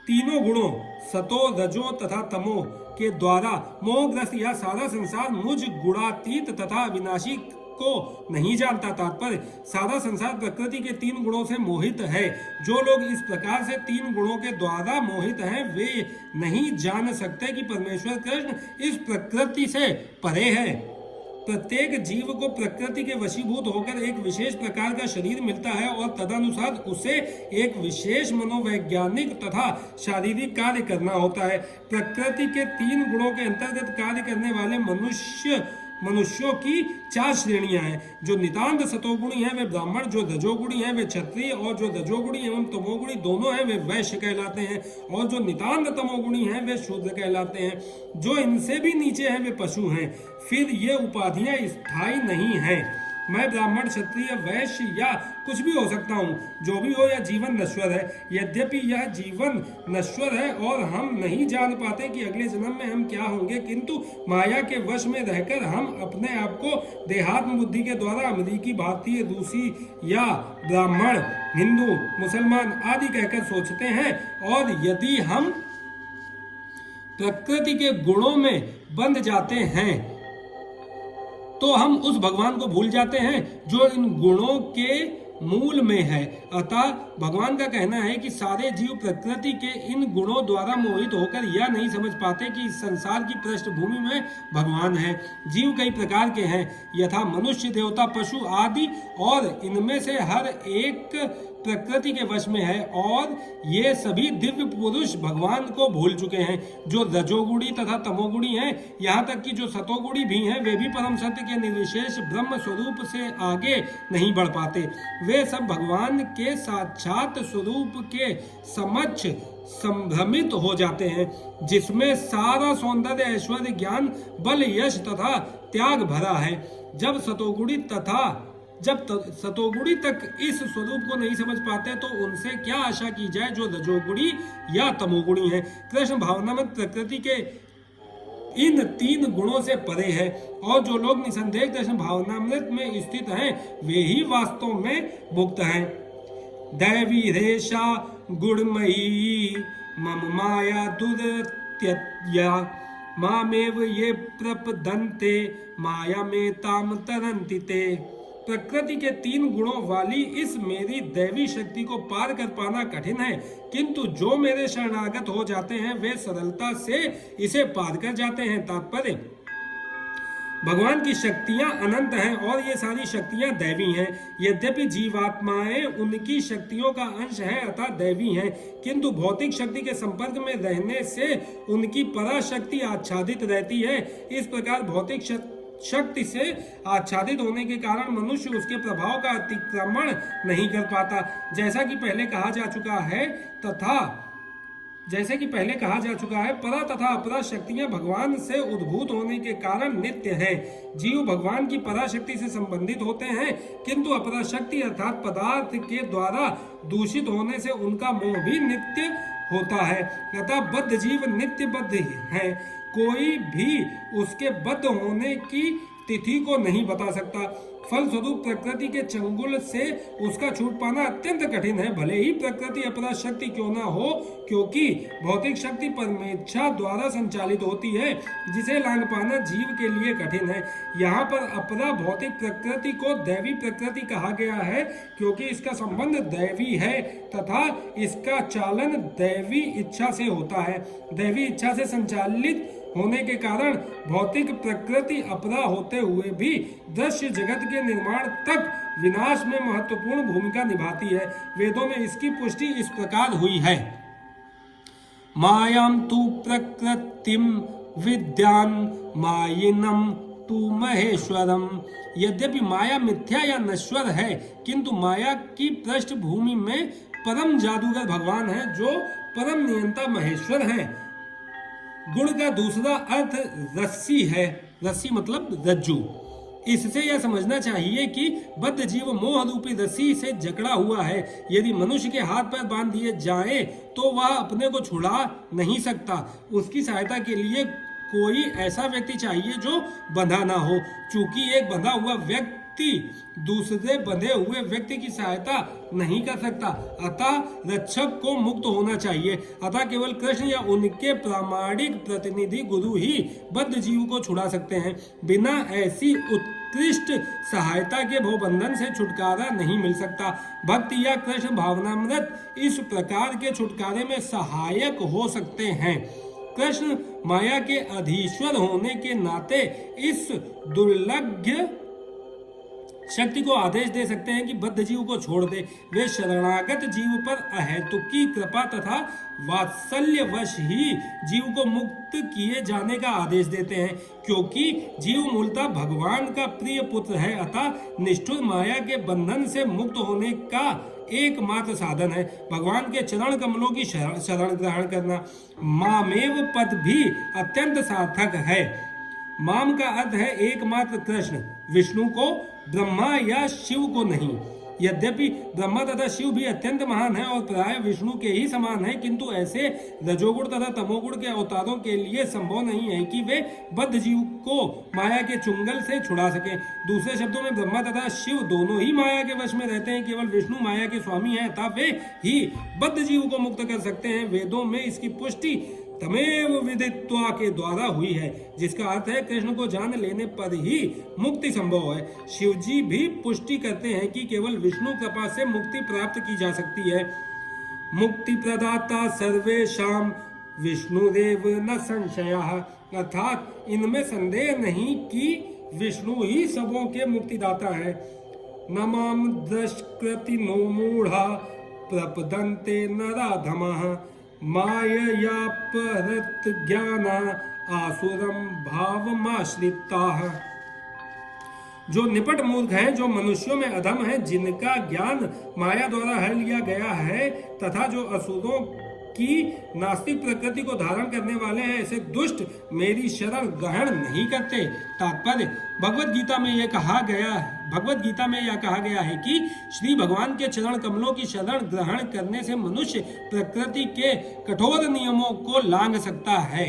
तीनों गुणों सतो, रजो तथा तमो के द्वारा मोहग्रस्त यह सारा संसार मुझ गुणातीत तथा अविनाशी को नहीं जानता। तात्पर्य, सारा संसार प्रकृति के तीन गुणों से मोहित है। जो लोग इस प्रकार से तीन गुणों के द्वारा मोहित हैं, वे नहीं जान सकते कि परमेश्वर कृष्ण इस प्रकृति से परे है। प्रत्येक जीव को प्रकृति के वशीभूत होकर एक विशेष प्रकार का शरीर मिलता है और तदनुसार उसे एक विशेष मनोवैज्ञानिक तथा शारीरिक कार्य करना होता है। प्रकृति के तीन गुणों के अंतर्गत कार्य करने वाले मनुष्य मनुष्यों की 4 श्रेणियां हैं। जो नितांत सतोगुणी हैं वे ब्राह्मण, जो रजोगुणी हैं वे क्षत्रिय, और जो रजोगुणी एवं तमोगुणी दोनों हैं वे वैश्य कहलाते हैं, और जो नितांत तमोगुणी हैं वे शूद्र कहलाते हैं। जो इनसे भी नीचे हैं वे पशु हैं। फिर ये उपाधियां स्थायी नहीं हैं। मैं ब्राह्मण, क्षत्रिय, वैश्य या कुछ भी हो सकता हूँ, जो भी हो, यह जीवन नश्वर है। यद्यपि यह जीवन नश्वर है और हम नहीं जान पाते कि अगले जन्म में हम क्या होंगे, किंतु माया के वश में रहकर हम अपने आप को देहात्म बुद्धि के द्वारा अमेरिकी, भारतीय, रूसी या ब्राह्मण, हिंदू, मुसलमान आदि कहकर सोचते हैं। और यदि हम प्रकृति के गुणों में बंध जाते हैं तो हम उस भगवान को भूल जाते हैं जो इन गुणों के मूल में है। अतः भगवान का कहना है कि सारे जीव प्रकृति के इन गुणों द्वारा मोहित होकर यह नहीं समझ पाते कि इस संसार की पृष्ठभूमि में भगवान है। जीव कई प्रकार के हैं, यथा मनुष्य, देवता, पशु आदि, और इनमें से हर एक प्रकृति के वश में है, और ये सभी दिव्य पुरुष भगवान को भूल चुके हैं। जो रजोगुणी तथा तमोगुणी हैं, यहाँ तक कि जो सतोगुणी भी हैं, वे भी परम सत्य के निर्विशेष ब्रह्म स्वरूप से आगे नहीं बढ़ पाते। वे सब भगवान के साक्षात स्वरूप के समक्ष संभ्रमित हो जाते हैं, जिसमें सारा सौंदर्य, ऐश्वर्य, ज्ञान, बल, यश तथा त्याग भरा है। जब सतोगुणी तक इस स्वरूप को नहीं समझ पाते तो उनसे क्या आशा की जाए जो रजोगुणी या तमोगुणी है। कृष्ण भावनामय प्रकृति के इन 3 गुणों से परे है, और जो लोग निसंदेह कृष्ण भावनामृत में स्थित हैं वे ही वास्तव में मुक्त हैं। दैवी रेषा गुणमयी मम माया दुर्त्यया मामेव ये प्रपदन्ते माया में ताम तरन्ति ते। प्रकृति के 3 गुणों वाली इस मेरी दैवी शक्ति को पार कर पाना कठिन है, किंतु जो मेरे शरणागत हो जाते हैं वे सरलता से इसे पार कर जाते हैं। तात्पर्य, भगवान की शक्तियां अनंत हैं और ये सारी शक्तियां दैवी हैं। यद्यपि जीवात्माएं उनकी शक्तियों का अंश हैं अर्थात दैवी हैं, किंतु भौतिक शक्ति के संपर्क में रहने से उनकी पराशक्ति आच्छादित रहती है। इस प्रकार भौतिक शक्ति से आच्छादित होने के कारण मनुष्य उसके प्रभाव का अतिक्रमण नहीं कर पाता। जैसा कि पहले कहा जा चुका है, परा तथा अपरा शक्तियां भगवान से उद्भूत होने के कारण नित्य हैं। जीव भगवान की पराशक्ति से संबंधित होते हैं, किंतु अपरा शक्ति अर्थात पदार्थ के द्वारा दूषित होने से उनका मोह भी नित्य होता है। अतः बद्ध जीव नित्य बद्ध है, कोई भी उसके बद्ध होने की तिथि को नहीं बता सकता। फलस्वरूप प्रकृति के चंगुल से उसका छूट पाना अत्यंत कठिन है, भले ही प्रकृति अपरा शक्ति क्यों ना हो, क्योंकि भौतिक शक्ति परमेच्छा द्वारा संचालित होती है, जिसे लांघ पाना जीव के लिए कठिन है। यहाँ पर अपरा भौतिक प्रकृति को दैवी प्रकृति कहा गया है, क्योंकि इसका संबंध दैवी है तथा इसका चालन दैवी इच्छा से होता है। दैवी इच्छा से संचालित होने के कारण भौतिक प्रकृति अपरा होते हुए भी दृश्य जगत के निर्माण तक विनाश में महत्वपूर्ण भूमिका निभाती है। वेदों में इसकी पुष्टि इस प्रकार हुई है, मायां तु प्रकृतिम विद्यान मायिनम तु महेश्वरम। यद्यपि माया मिथ्या या नश्वर है, किंतु माया की पृष्ठभूमि में परम जादूगर भगवान है, जो परम नियंता महेश्वर हैं। गुण का दूसरा अर्थ रस्सी है, रस्सी मतलब रज्जू। इससे यह समझना चाहिए कि बद्ध जीव मोह रूपी रस्सी से जकड़ा हुआ है। यदि मनुष्य के हाथ पैर बांध दिए जाए तो वह अपने को छुड़ा नहीं सकता। उसकी सहायता के लिए कोई ऐसा व्यक्ति चाहिए जो बंधा ना हो। चूंकि एक बंधा हुआ व्यक्ति दूसरे बंधे हुए व्यक्ति की सहायता नहीं कर सकता, अतः रक्षक को मुक्त होना चाहिए। अतः केवल कृष्ण या उनके प्रामाणिक प्रतिनिधि गुरु ही बद्ध जीव को छुड़ा सकते हैं। बिना ऐसी उत्कृष्ट सहायता के भवबंधन से छुटकारा नहीं मिल सकता। भक्ति या कृष्ण भावनामृत इस प्रकार के छुटकारे में सहायक हो सकते हैं। कृष्ण माया के अधीश्वर होने के नाते इस दुर्लभ शक्ति को आदेश दे सकते हैं कि बद्ध जीव को छोड़ दे। वे शरणागत जीव पर अहेतुकी कृपा तथा वात्सल्यवश ही जीव को मुक्त किए जाने का आदेश देते हैं, क्योंकि जीव मूलतः भगवान का प्रिय पुत्र है। अतः निष्ठुर माया के बंधन से मुक्त होने का एकमात्र साधन है भगवान के चरण कमलों की शरण ग्रहण करना। मामेव पद भी अत्यंत सार्थक है। माम का अर्थ है एकमात्र कृष्ण, विष्णु को, ब्रह्मा या शिव को नहीं। यद्यपि ब्रह्मा तथा शिव भी अत्यंत महान है और प्राय विष्णु के ही समान है, किंतु ऐसे रजोगुण तथा तमोगुण के अवतारों के लिए संभव नहीं है कि वे बद्ध जीव को माया के चुंगल से छुड़ा सके। दूसरे शब्दों में ब्रह्मा तथा शिव दोनों ही माया के वश में रहते हैं, केवल विष्णु माया के स्वामी हैं, अतः वे ही बद्ध जीव को मुक्त कर सकते हैं। वेदों में इसकी पुष्टि तमेव विदित्वा के द्वारा हुई है, जिसका अर्थ है कृष्ण को जान लेने पर ही मुक्ति संभव है। शिव जी भी पुष्टि करते हैं कि केवल विष्णु कृपा से मुक्ति प्राप्त की जा सकती है। मुक्ति प्रदाता सर्वेशाम विष्णुदेव न संशयः, अर्थात इनमें संदेह नहीं कि विष्णु ही सबों के मुक्तिदाता है। न माम दृष्कृति नो मूढ़ा प्रपदन्ते नराधमः माययापहृत ज्ञाना आसुरम भावमाश्रिताः। जो निपट मूर्ख हैं, जो मनुष्यों में अधम हैं, जिनका ज्ञान माया द्वारा हर लिया गया है, तथा जो असुरों की नास्तिक प्रकृति को धारण करने वाले हैं, ऐसे दुष्ट मेरी शरण ग्रहण नहीं करते। तात्पर्य भगवत गीता में यह कहा गया है कि श्री भगवान के चरण कमलों की शरण ग्रहण करने से मनुष्य प्रकृति के कठोर नियमों को लांघ सकता है।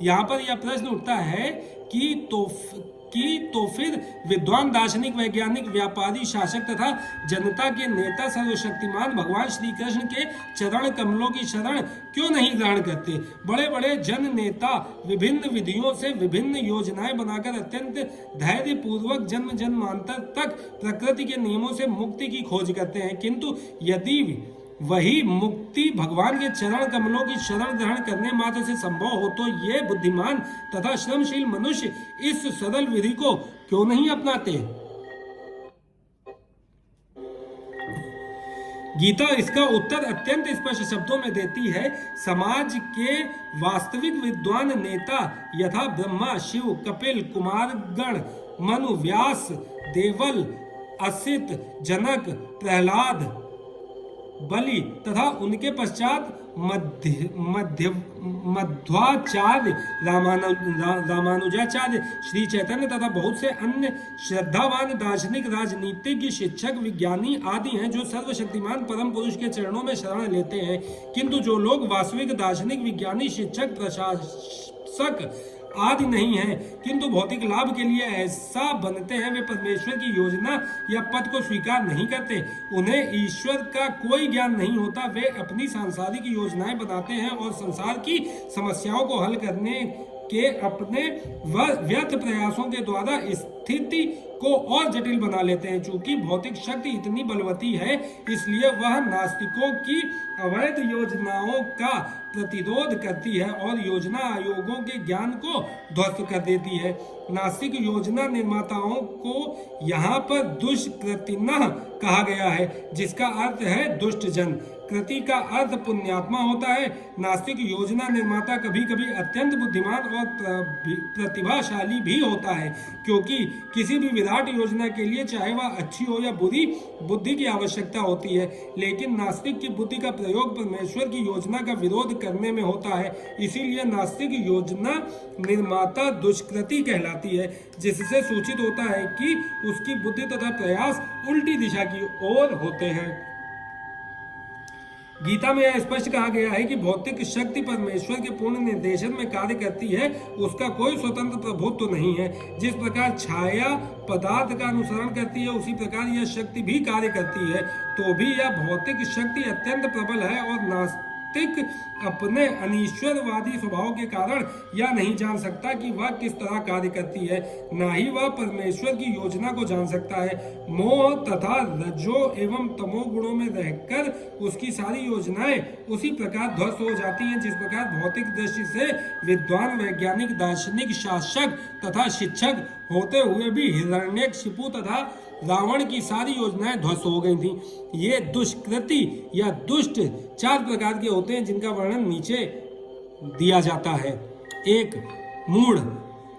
यहाँ पर यह प्रश्न उठता है कि तो फिर विद्वान, दार्शनिक, वैज्ञानिक, व्यापारी, शासक तथा जनता के नेता सर्वशक्तिमान भगवान श्री कृष्ण के चरण कमलों की शरण क्यों नहीं ग्रहण करते? बड़े बड़े जन नेता विभिन्न विधियों से विभिन्न योजनाएं बनाकर अत्यंत धैर्य पूर्वक जन्म जन्मांतर तक प्रकृति के नियमों से मुक्ति की खोज करते हैं, किंतु यदि वही मुक्ति भगवान के चरण कमलों की शरण ग्रहण करने मात्र से संभव हो, तो ये बुद्धिमान तथा श्रमशील मनुष्य इस सरल विधि को क्यों नहीं अपनाते? गीता इसका उत्तर अत्यंत स्पष्ट शब्दों में देती है। समाज के वास्तविक विद्वान नेता यथा ब्रह्मा, शिव, कपिल, कुमारगण, मनु, व्यास, देवल, असित, जनक, प्रहलाद, बलि तथा उनके पश्चात मध्वाचार्य, रामानुजाचार्य, श्री चैतन्य तथा बहुत से अन्य श्रद्धावान दार्शनिक, राजनीतिज्ञ, शिक्षक, विज्ञानी आदि हैं, जो सर्वशक्तिमान परम पुरुष के चरणों में शरण लेते हैं। किंतु जो लोग वास्तविक दार्शनिक, विज्ञानी, शिक्षक, प्रशासक आदि नहीं है, किंतु भौतिक लाभ के लिए ऐसा बनते हैं, वे परमेश्वर की योजना या पद को स्वीकार नहीं करते। उन्हें ईश्वर का कोई ज्ञान नहीं होता। वे अपनी सांसारिक योजनाएं बनाते हैं और संसार की समस्याओं को हल करने के अपने व्यर्थ प्रयासों के द्वारा स्थिति को और जटिल बना लेते हैं। चूंकि भौतिक शक्ति इतनी बलवती है, इसलिए वह नास्तिकों की अवैध योजनाओं का प्रतिरोध करती है और योजना आयोगों के ज्ञान को ध्वस्त कर देती है। नास्तिक योजना निर्माताओं को यहाँ पर दुष्कृतिनः कहा गया है, जिसका अर्थ है दुष्ट जन। कृति का अर्थ पुण्यात्मा होता है। नास्तिक योजना निर्माता कभी कभी अत्यंत बुद्धिमान और प्रतिभाशाली भी होता है, क्योंकि किसी भी विराट योजना के लिए चाहे वह अच्छी हो या बुरी, बुद्धि की आवश्यकता होती है। लेकिन नास्तिक की बुद्धि का प्रयोग परमेश्वर की योजना का विरोध करने में होता है। इसीलिए नास्तिक योजना निर्माता दुष्कृति कहलाती है, जिससे सूचित होता है कि उसकी बुद्धि तथा प्रयास उल्टी दिशा की ओर होते हैं। गीता में यह स्पष्ट कहा गया है कि भौतिक शक्ति परमेश्वर के पूर्ण निर्देशन में कार्य करती है, उसका कोई स्वतंत्र प्रभुत्व नहीं है। जिस प्रकार छाया पदार्थ का अनुसरण करती है, उसी प्रकार यह शक्ति भी कार्य करती है। तो भी यह भौतिक शक्ति अत्यंत प्रबल है और नास्तिक अपने अनीश्वरवादी स्वभाव के कारण यह नहीं जान सकता कि वह किस तरह कार्य करती है, न ही वह परमेश्वर की योजना को जान सकता है। मोह तथा रजो एवं तमो गुणों में रहकर उसकी सारी योजनाएं उसी प्रकार ध्वस्त हो जाती हैं, जिस प्रकार भौतिक दृष्टि से विद्वान, वैज्ञानिक, दार्शनिक, शासक तथा शिक्षक होते हुए भी हिरण्यकशिपु तथा रावण की सारी योजनाएं ध्वस्त हो गई थी। ये दुष्कृति या दुष्ट 4 प्रकार के होते हैं जिनका वर्णन नीचे दिया जाता है। एक, मूढ़,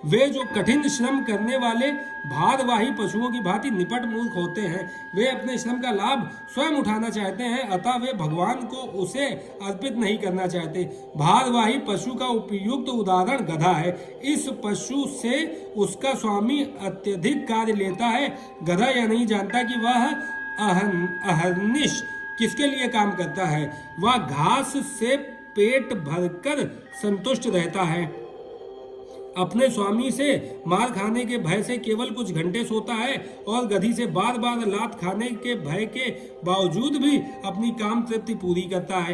वे जो कठिन श्रम करने वाले भारवाही पशुओं की भांति निपट मूर्ख होते हैं। वे अपने श्रम का लाभ स्वयं उठाना चाहते हैं, अतः वे भगवान को उसे अर्पित नहीं करना चाहते। भारवाही पशु का उपयुक्त उदाहरण गधा है। इस पशु से उसका स्वामी अत्यधिक कार्य लेता है। गधा यह नहीं जानता कि वह अहर्निश किसके लिए काम करता है। वह घास से पेट भरकर संतुष्ट रहता है। अपने स्वामी से मार खाने के भय से केवल कुछ घंटे सोता है और गधी से बार बार लात खाने के भय के बावजूद भी अपनी काम तृप्ति पूरी करता है।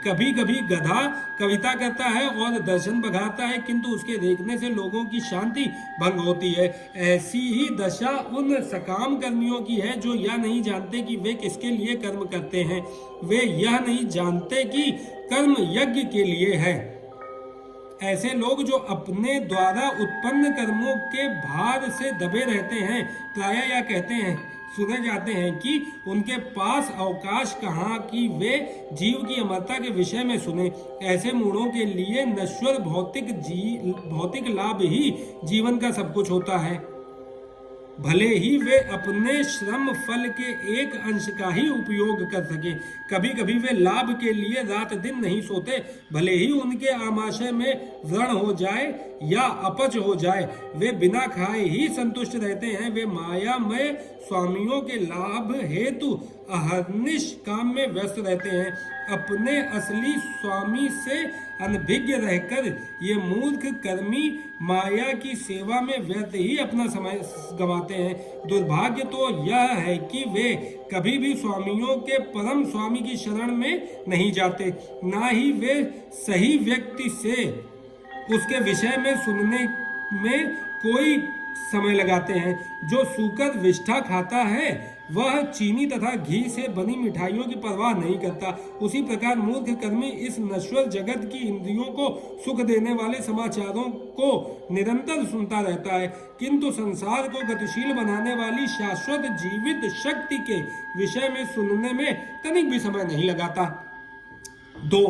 कभी कभी गधा कविता करता है और दर्शन बघाता है, किंतु उसके देखने से लोगों की शांति भंग होती है। ऐसी ही दशा उन सकाम कर्मियों की है जो यह नहीं जानते कि वे किसके लिए कर्म करते हैं। वे यह नहीं जानते कि कर्म यज्ञ के लिए है। ऐसे लोग जो अपने द्वारा उत्पन्न कर्मों के भार से दबे रहते हैं, प्रायः यह कहते हैं, सुने जाते हैं कि उनके पास अवकाश कहाँ कि वे जीव की अमरता के विषय में सुने। ऐसे मूढ़ों के लिए नश्वर भौतिक लाभ ही जीवन का सब कुछ होता है। भले ही वे अपने श्रम फल के एक अंश का ही उपयोग कर सके। कभी कभी वे लाभ के लिए रात दिन नहीं सोते, भले ही उनके आमाशय में व्रण हो जाए या अपच हो जाए, वे बिना खाए ही संतुष्ट रहते हैं। वे मायामय स्वामियों के लाभ हेतु अहर्निश काम में व्यस्त रहते हैं। अपने असली स्वामी से अनभिज्ञ रहकर ये मूर्ख कर्मी माया की सेवा में व्यर्थ ही अपना समय गंवाते हैं। दुर्भाग्य तो यह है कि वे कभी भी स्वामियों के परम स्वामी की शरण में नहीं जाते, ना ही वे सही व्यक्ति से उसके विषय में सुनने में कोई समय लगाते हैं। जो सूकर विष्ठा खाता है वह चीनी तथा घी से बनी मिठाइयों की परवाह नहीं करता। उसी प्रकार मूर्ख कर्मी इस नश्वर जगत की इंद्रियों को सुख देने वाले समाचारों को निरंतर सुनता रहता है, किंतु संसार को गतिशील बनाने वाली शाश्वत जीवित शक्ति के विषय में सुनने में तनिक भी समय नहीं लगाता। 2.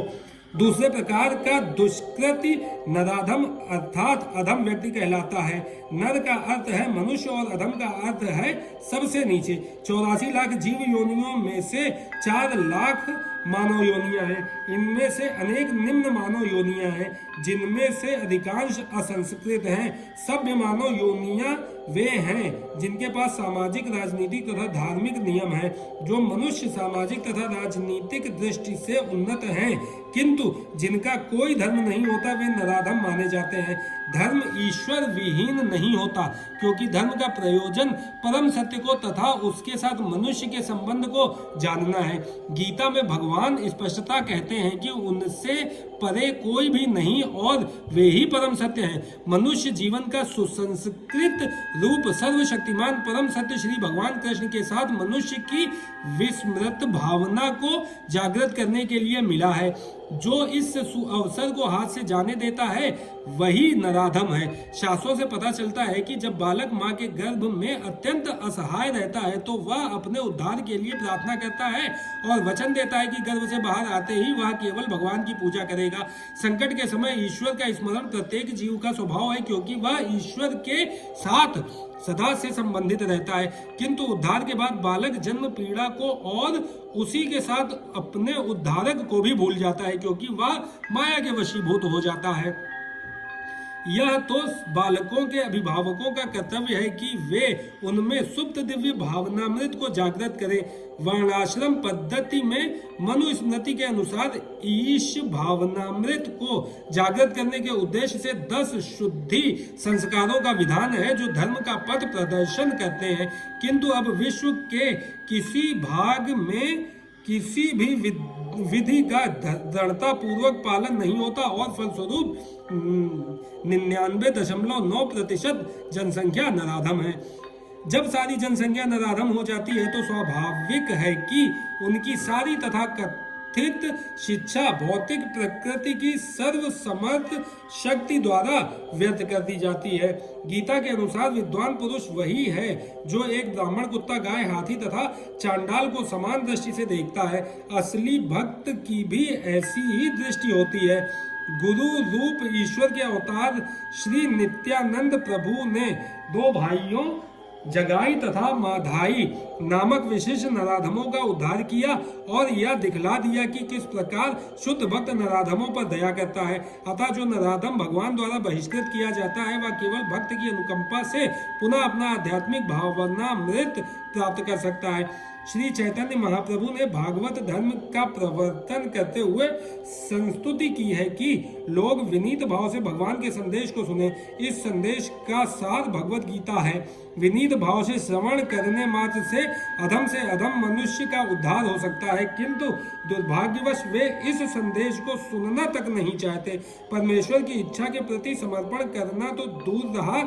दूसरे प्रकार का दुष्कृति नराधम अर्थात अधम व्यक्ति कहलाता है। नर का अर्थ है मनुष्य और अधम का अर्थ है सबसे नीचे। 84 लाख जीव योनियों में से 4 लाख मानव योनियां हैं। इनमें से अनेक निम्न मानव योनियां हैं, जिनमें से अधिकांश असंस्कृत हैं। सभ्य मानव योनियां वे हैं जिनके पास सामाजिक, राजनीतिक तथा धार्मिक नियम हैं। जो मनुष्य सामाजिक तथा राजनीतिक दृष्टि से उन्नत हैं, किंतु जिनका कोई धर्म नहीं होता, वे नराधम माने जाते हैं। धर्म ईश्वर विहीन नहीं होता, क्योंकि धर्म का प्रयोजन परम सत्य को तथा उसके साथ मनुष्य के संबंध को जानना है। गीता में भगवान स्पष्टता कहते हैं कि उनसे परे कोई भी नहीं और वे ही परम सत्य हैं। मनुष्य जीवन का सुसंस्कृत रूप सर्वशक्तिमान परम सत्य श्री भगवान कृष्ण के साथ मनुष्य की विस्मृत भावना को जागृत करने के लिए मिला है। जो इस अवसर को हाथ से जाने देता है वही नराधम है। शास्त्रों से पता चलता है कि जब बालक माँ के गर्भ में अत्यंत असहाय रहता है तो वह अपने उद्धार के लिए प्रार्थना करता है और वचन देता है कि गर्भ से बाहर आते ही वह केवल भगवान की पूजा करेगा। संकट के समय ईश्वर का स्मरण प्रत्येक जीव का स्वभाव है, क्योंकि वह ईश्वर के साथ सदा से संबंधित रहता है। किंतु उद्धार के बाद बालक जन्म पीड़ा को और उसी के साथ अपने उद्धारक को भी भूल जाता है, क्योंकि वह माया के वशीभूत हो जाता है। यह तो बालकों के अभिभावकों का कर्तव्य है कि वे उनमें सुप्त दिव्य भावनामृत को जागृत करें। वर्णाश्रम पद्धति में मनुस्मृति के अनुसार ईश भावनामृत को जागृत करने के उद्देश्य से 10 शुद्धि संस्कारों का विधान है, जो धर्म का पथ प्रदर्शन करते हैं। किंतु अब विश्व के किसी भाग में किसी भी विधि का दृढ़ता पूर्वक पालन नहीं होता और फलस्वरूप 99.9% जनसंख्या नराधम है। जब सारी जनसंख्या नराधम हो जाती है तो स्वाभाविक है कि उनकी सारी स्थित शिक्षा भौतिक प्रकृति की सर्वसमर्थ शक्ति द्वारा व्यक्त कर दी जाती है। गीता के अनुसार विद्वान पुरुष वही है जो एक ब्राह्मण, कुत्ता, गाय, हाथी तथा चांडाल को समान दृष्टि से देखता है। असली भक्त की भी ऐसी ही दृष्टि होती है। गुरु रूप ईश्वर के अवतार श्री नित्यानंद प्रभु ने दो भाइयों जगाई तथा माधाई नामक विशिष्ट नराधमों का उद्धार किया और यह दिखला दिया कि किस प्रकार शुद्ध भक्त नराधमों पर दया करता है। अतः जो नराधम भगवान द्वारा बहिष्कृत किया जाता है वह केवल भक्त की अनुकंपा से पुनः अपना आध्यात्मिक भावनामृत प्राप्त कर सकता है। श्री चैतन्य महाप्रभु ने भागवत धर्म का प्रवर्तन करते हुए संस्तुति की है कि लोग विनीत भाव से भगवान के संदेश को सुने। इस संदेश का सार भगवत गीता है। विनीत भाव से श्रवण करने मात्र से अधम मनुष्य का उद्धार हो सकता है, किंतु दुर्भाग्यवश वे इस संदेश को सुनना तक नहीं चाहते। परमेश्वर की इच्छा के प्रति समर्पण करना तो दूर रहा,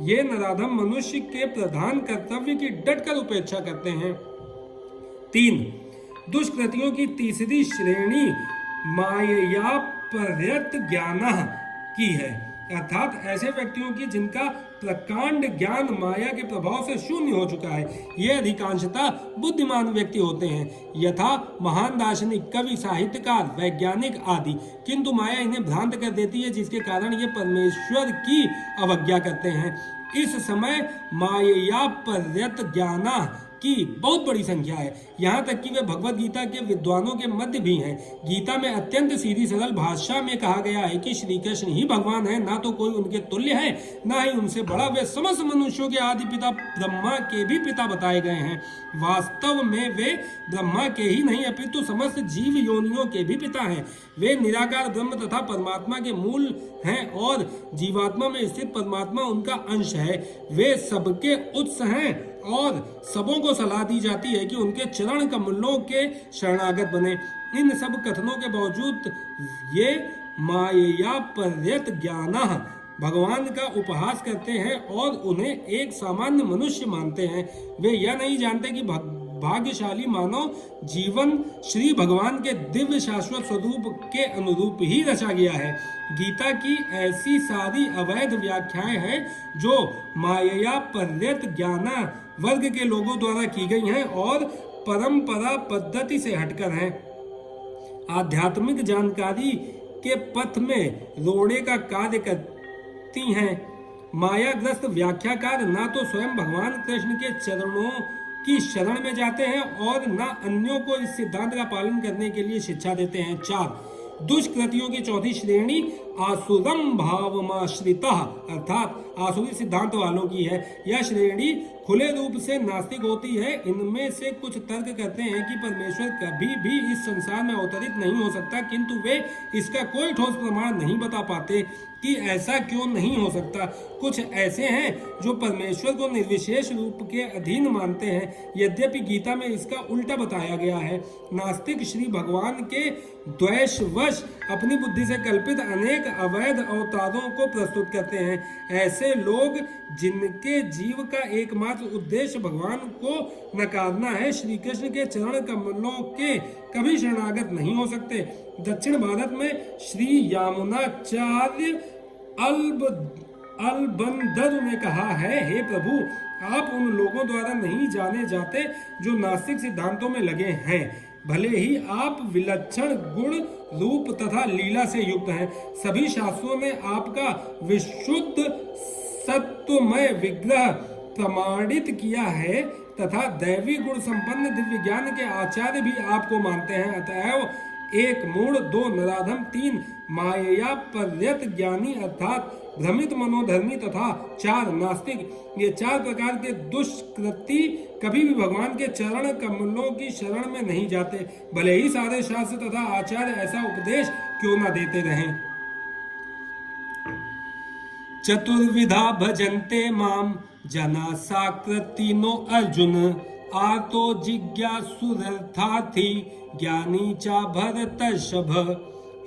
ये नराधम मनुष्य के प्रधान कर्तव्य की डटकर उपेक्षा करते हैं। 3. दुष्कृतियों की तीसरी श्रेणी माययापहृत ज्ञानः की है, अर्थात ऐसे व्यक्तियों की जिनका प्रकांड ज्ञान माया के प्रभाव से शून्य हो चुका है। ये अधिकांशतः बुद्धिमान व्यक्ति होते हैं, यथा महान दार्शनिक, कवि, साहित्यकार, वैज्ञानिक आदि, किंतु माया इन्हें भ्रांत कर देती है, जिसके कारण ये परमेश्वर की अवज्ञा करते हैं। इस समय माययापहृत ज्ञानः की बहुत बड़ी संख्या है, यहाँ तक कि वे भगवत गीता के विद्वानों के मध्य भी हैं। गीता में अत्यंत सीधी सरल भाषा में कहा गया है कि श्री कृष्ण ही भगवान है, ना तो कोई उनके तुल्य है, ना ही उनसे बड़ा। वे समस्त मनुष्यों के आदि पिता, ब्रह्मा के भी पिता बताए गए हैं। वास्तव में वे ब्रह्मा के ही नहीं अपितु समस्त जीव योनियों के भी पिता हैं। वे निराकार ब्रह्म तथा परमात्मा के मूल हैं और जीवात्मा में स्थित परमात्मा उनका अंश है। वे सबके उत्स हैं और सबों को सलाह दी जाती है कि उनके चरण कमलों के शरणागत बने। इन सब कथनों के बावजूद ये माययापहृत ज्ञानः भगवान का उपहास करते हैं और उन्हें एक सामान्य मनुष्य मानते हैं। वे यह नहीं जानते कि भाग्यशाली मानव जीवन श्री भगवान के दिव्य शाश्वत स्वरूप के अनुरूप ही रचा गया है। गीता की ऐसी सारी अवैध व्याख्याएं हैं जो माययापहृत ज्ञान वर्ग के लोगों द्वारा की गई हैं और परंपरा पद्धति से हटकर हैं। आध्यात्मिक जानकारी के पथ में रोड़े का कार्य करती हैं। मायाग्रस्त व्याख्याकार ना तो स्वयं भगवान कृष्ण के चरणों की शरण में जाते हैं और न अन्यों को इस सिद्धांत का पालन करने के लिए शिक्षा देते हैं। 4. दुष्कृतियों की चौथी श्रेणी आसुरम भावमाश्रितः अर्थात आसुरी सिद्धांत वालों की है। यह श्रेणी खुले रूप से नास्तिक होती है। इनमें से कुछ तर्क करते हैं कि परमेश्वर कभी भी इस संसार में अवतरित नहीं हो सकता, किंतु वे इसका कोई ठोस प्रमाण नहीं बता पाते कि ऐसा क्यों नहीं हो सकता। कुछ ऐसे हैं जो परमेश्वर को निर्विशेष रूप के अधीन मानते हैं, यद्यपि गीता में इसका उल्टा बताया गया है। नास्तिक श्री भगवान के द्वेषवश अपनी बुद्धि से कल्पित अनेक अवैध अवतारों को प्रस्तुत करते हैं। ऐसे लोग जिनके जीव का एकमात्र उद्देश्य भगवान को नकारना है, श्री कृष्ण के चरण कमलों के कभी शरणागत नहीं हो सकते। दक्षिण भारत में श्री यामुनाचार्य अलबंदर ने कहा है, हे प्रभु, आप उन लोगों द्वारा नहीं जाने जाते जो नास्तिक सिद्धांतों में लगे हैं, भले ही आप विलक्षण गुण, रूप तथा लीला से युक्त हैं। सभी शास्त्रों ने आपका विशुद्ध सत्वमय विग्रह प्रमाणित किया है तथा दैवी गुण संपन्न दिव्य ज्ञान के आचार्य भी आपको मानते हैं। अतएव 1 मूढ़, 2 नराधम, 3 माययापहृत ज्ञानी अर्थात भ्रमित मनोधर्मी तथा 4 नास्तिक, ये 4 प्रकार के दुष्कृति कभी भी भगवान के चरण कमलों की शरण में नहीं जाते, भले ही सारे शास्त्र तथा आचार्य ऐसा उपदेश क्यों न देते रहें। चतुर्विधा भजन्ते माम जना साकृतिनो अर्जुन, आर्तो जिज्ञासुरर्थार्थी ज्ञानी चा भरतर्षभ।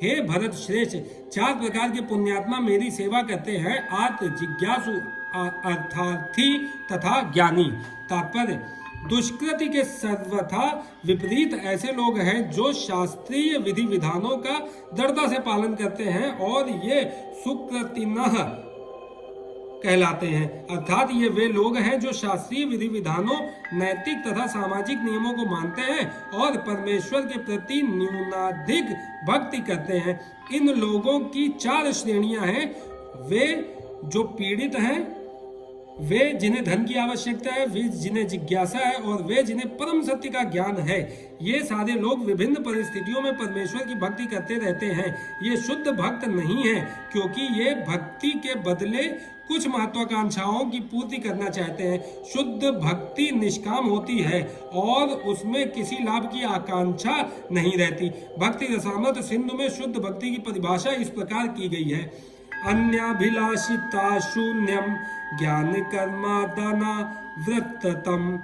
हे भरत श्रेष्ठ, 4 प्रकार के पुण्यात्मा मेरी सेवा करते हैं, आर्त, जिज्ञासु, अर्थार्थी तथा ज्ञानी। तात्पर्य, दुष्कृति के सर्वथा विपरीत ऐसे लोग हैं जो शास्त्रीय विधि विधानों का दृढ़ता से पालन करते हैं और ये सुकृतिनः कहलाते हैं। अर्थात ये वे लोग हैं जो शास्त्रीय विधि विधानों, नैतिक तथा सामाजिक नियमों को मानते हैं और परमेश्वर के प्रति न्यूनाधिक भक्ति करते हैं। इन लोगों की 4 श्रेणियां हैं। वे जो पीड़ित हैं, वे जिन्हें धन की आवश्यकता है, वे जिन्हें जिज्ञासा है और वे जिन्हें परम सत्य का ज्ञान है। ये सारे लोग विभिन्न परिस्थितियों में परमेश्वर की भक्ति करते रहते हैं। ये शुद्ध भक्त नहीं है क्योंकि ये भक्ति के बदले कुछ महत्वाकांक्षाओं की पूर्ति करना चाहते हैं। शुद्ध भक्ति निष्काम होती है और उसमें किसी लाभ की आकांक्षा नहीं रहती। भक्ति रसामृत सिंधु में शुद्ध भक्ति की परिभाषा इस प्रकार की गई है। अन्याभिलाषिता शून्यम ज्ञान कर्मादना वृत्ततम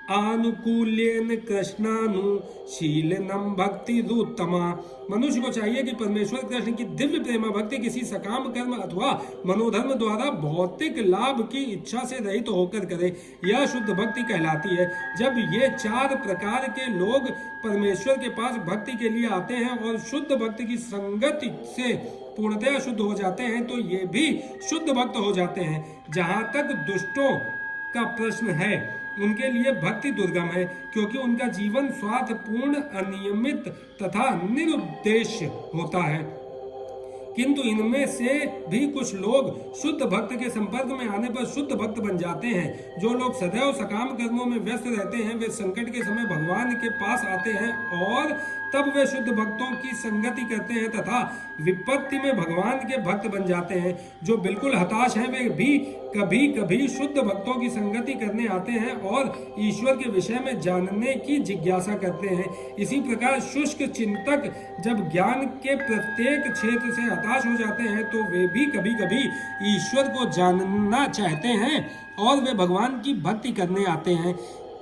आनुकूल्येन कृष्णानुशीलनम भक्ति रूत्तमा। मनुष्य को चाहिए कि परमेश्वर कृष्ण की दिव्य प्रेमा भक्ति किसी सकाम कर्म अथवा मनोधर्म द्वारा भौतिक लाभ की इच्छा से रहित होकर करे। यह शुद्ध भक्ति कहलाती है। जब ये 4 प्रकार के लोग परमेश्वर के पास भक्ति के लिए आते हैं और शुद्ध भक्ति की संगति से पूर्णतया शुद्ध हो जाते हैं तो ये भी शुद्ध भक्त हो जाते हैं। जहाँ तक दुष्टों का प्रश्न है, उनके लिए भक्ति दुर्गम है क्योंकि उनका जीवन स्वार्थपूर्ण, अनियमित तथा निरुद्देश्य होता है। किंतु इनमें से भी कुछ लोग शुद्ध भक्त के संपर्क में आने पर शुद्ध भक्त बन जाते हैं। जो लोग सदैव सकाम कर्मों में व्यस्त रहते हैं, वे संकट के समय भगवान के पास आते हैं और तब वे शुद्ध भक्तों की संगति करते हैं तथा विपत्ति में भगवान के भक्त बन जाते हैं। जो बिल्कुल हताश हैं, वे भी कभी कभी शुद्ध भक्तों की संगति करने आते हैं और ईश्वर के विषय में जानने की जिज्ञासा करते हैं। इसी प्रकार शुष्क चिंतक जब ज्ञान के प्रत्येक क्षेत्र से हताश हो जाते हैं तो वे भी कभी कभी ईश्वर को जानना चाहते हैं और वे भगवान की भक्ति करने आते हैं।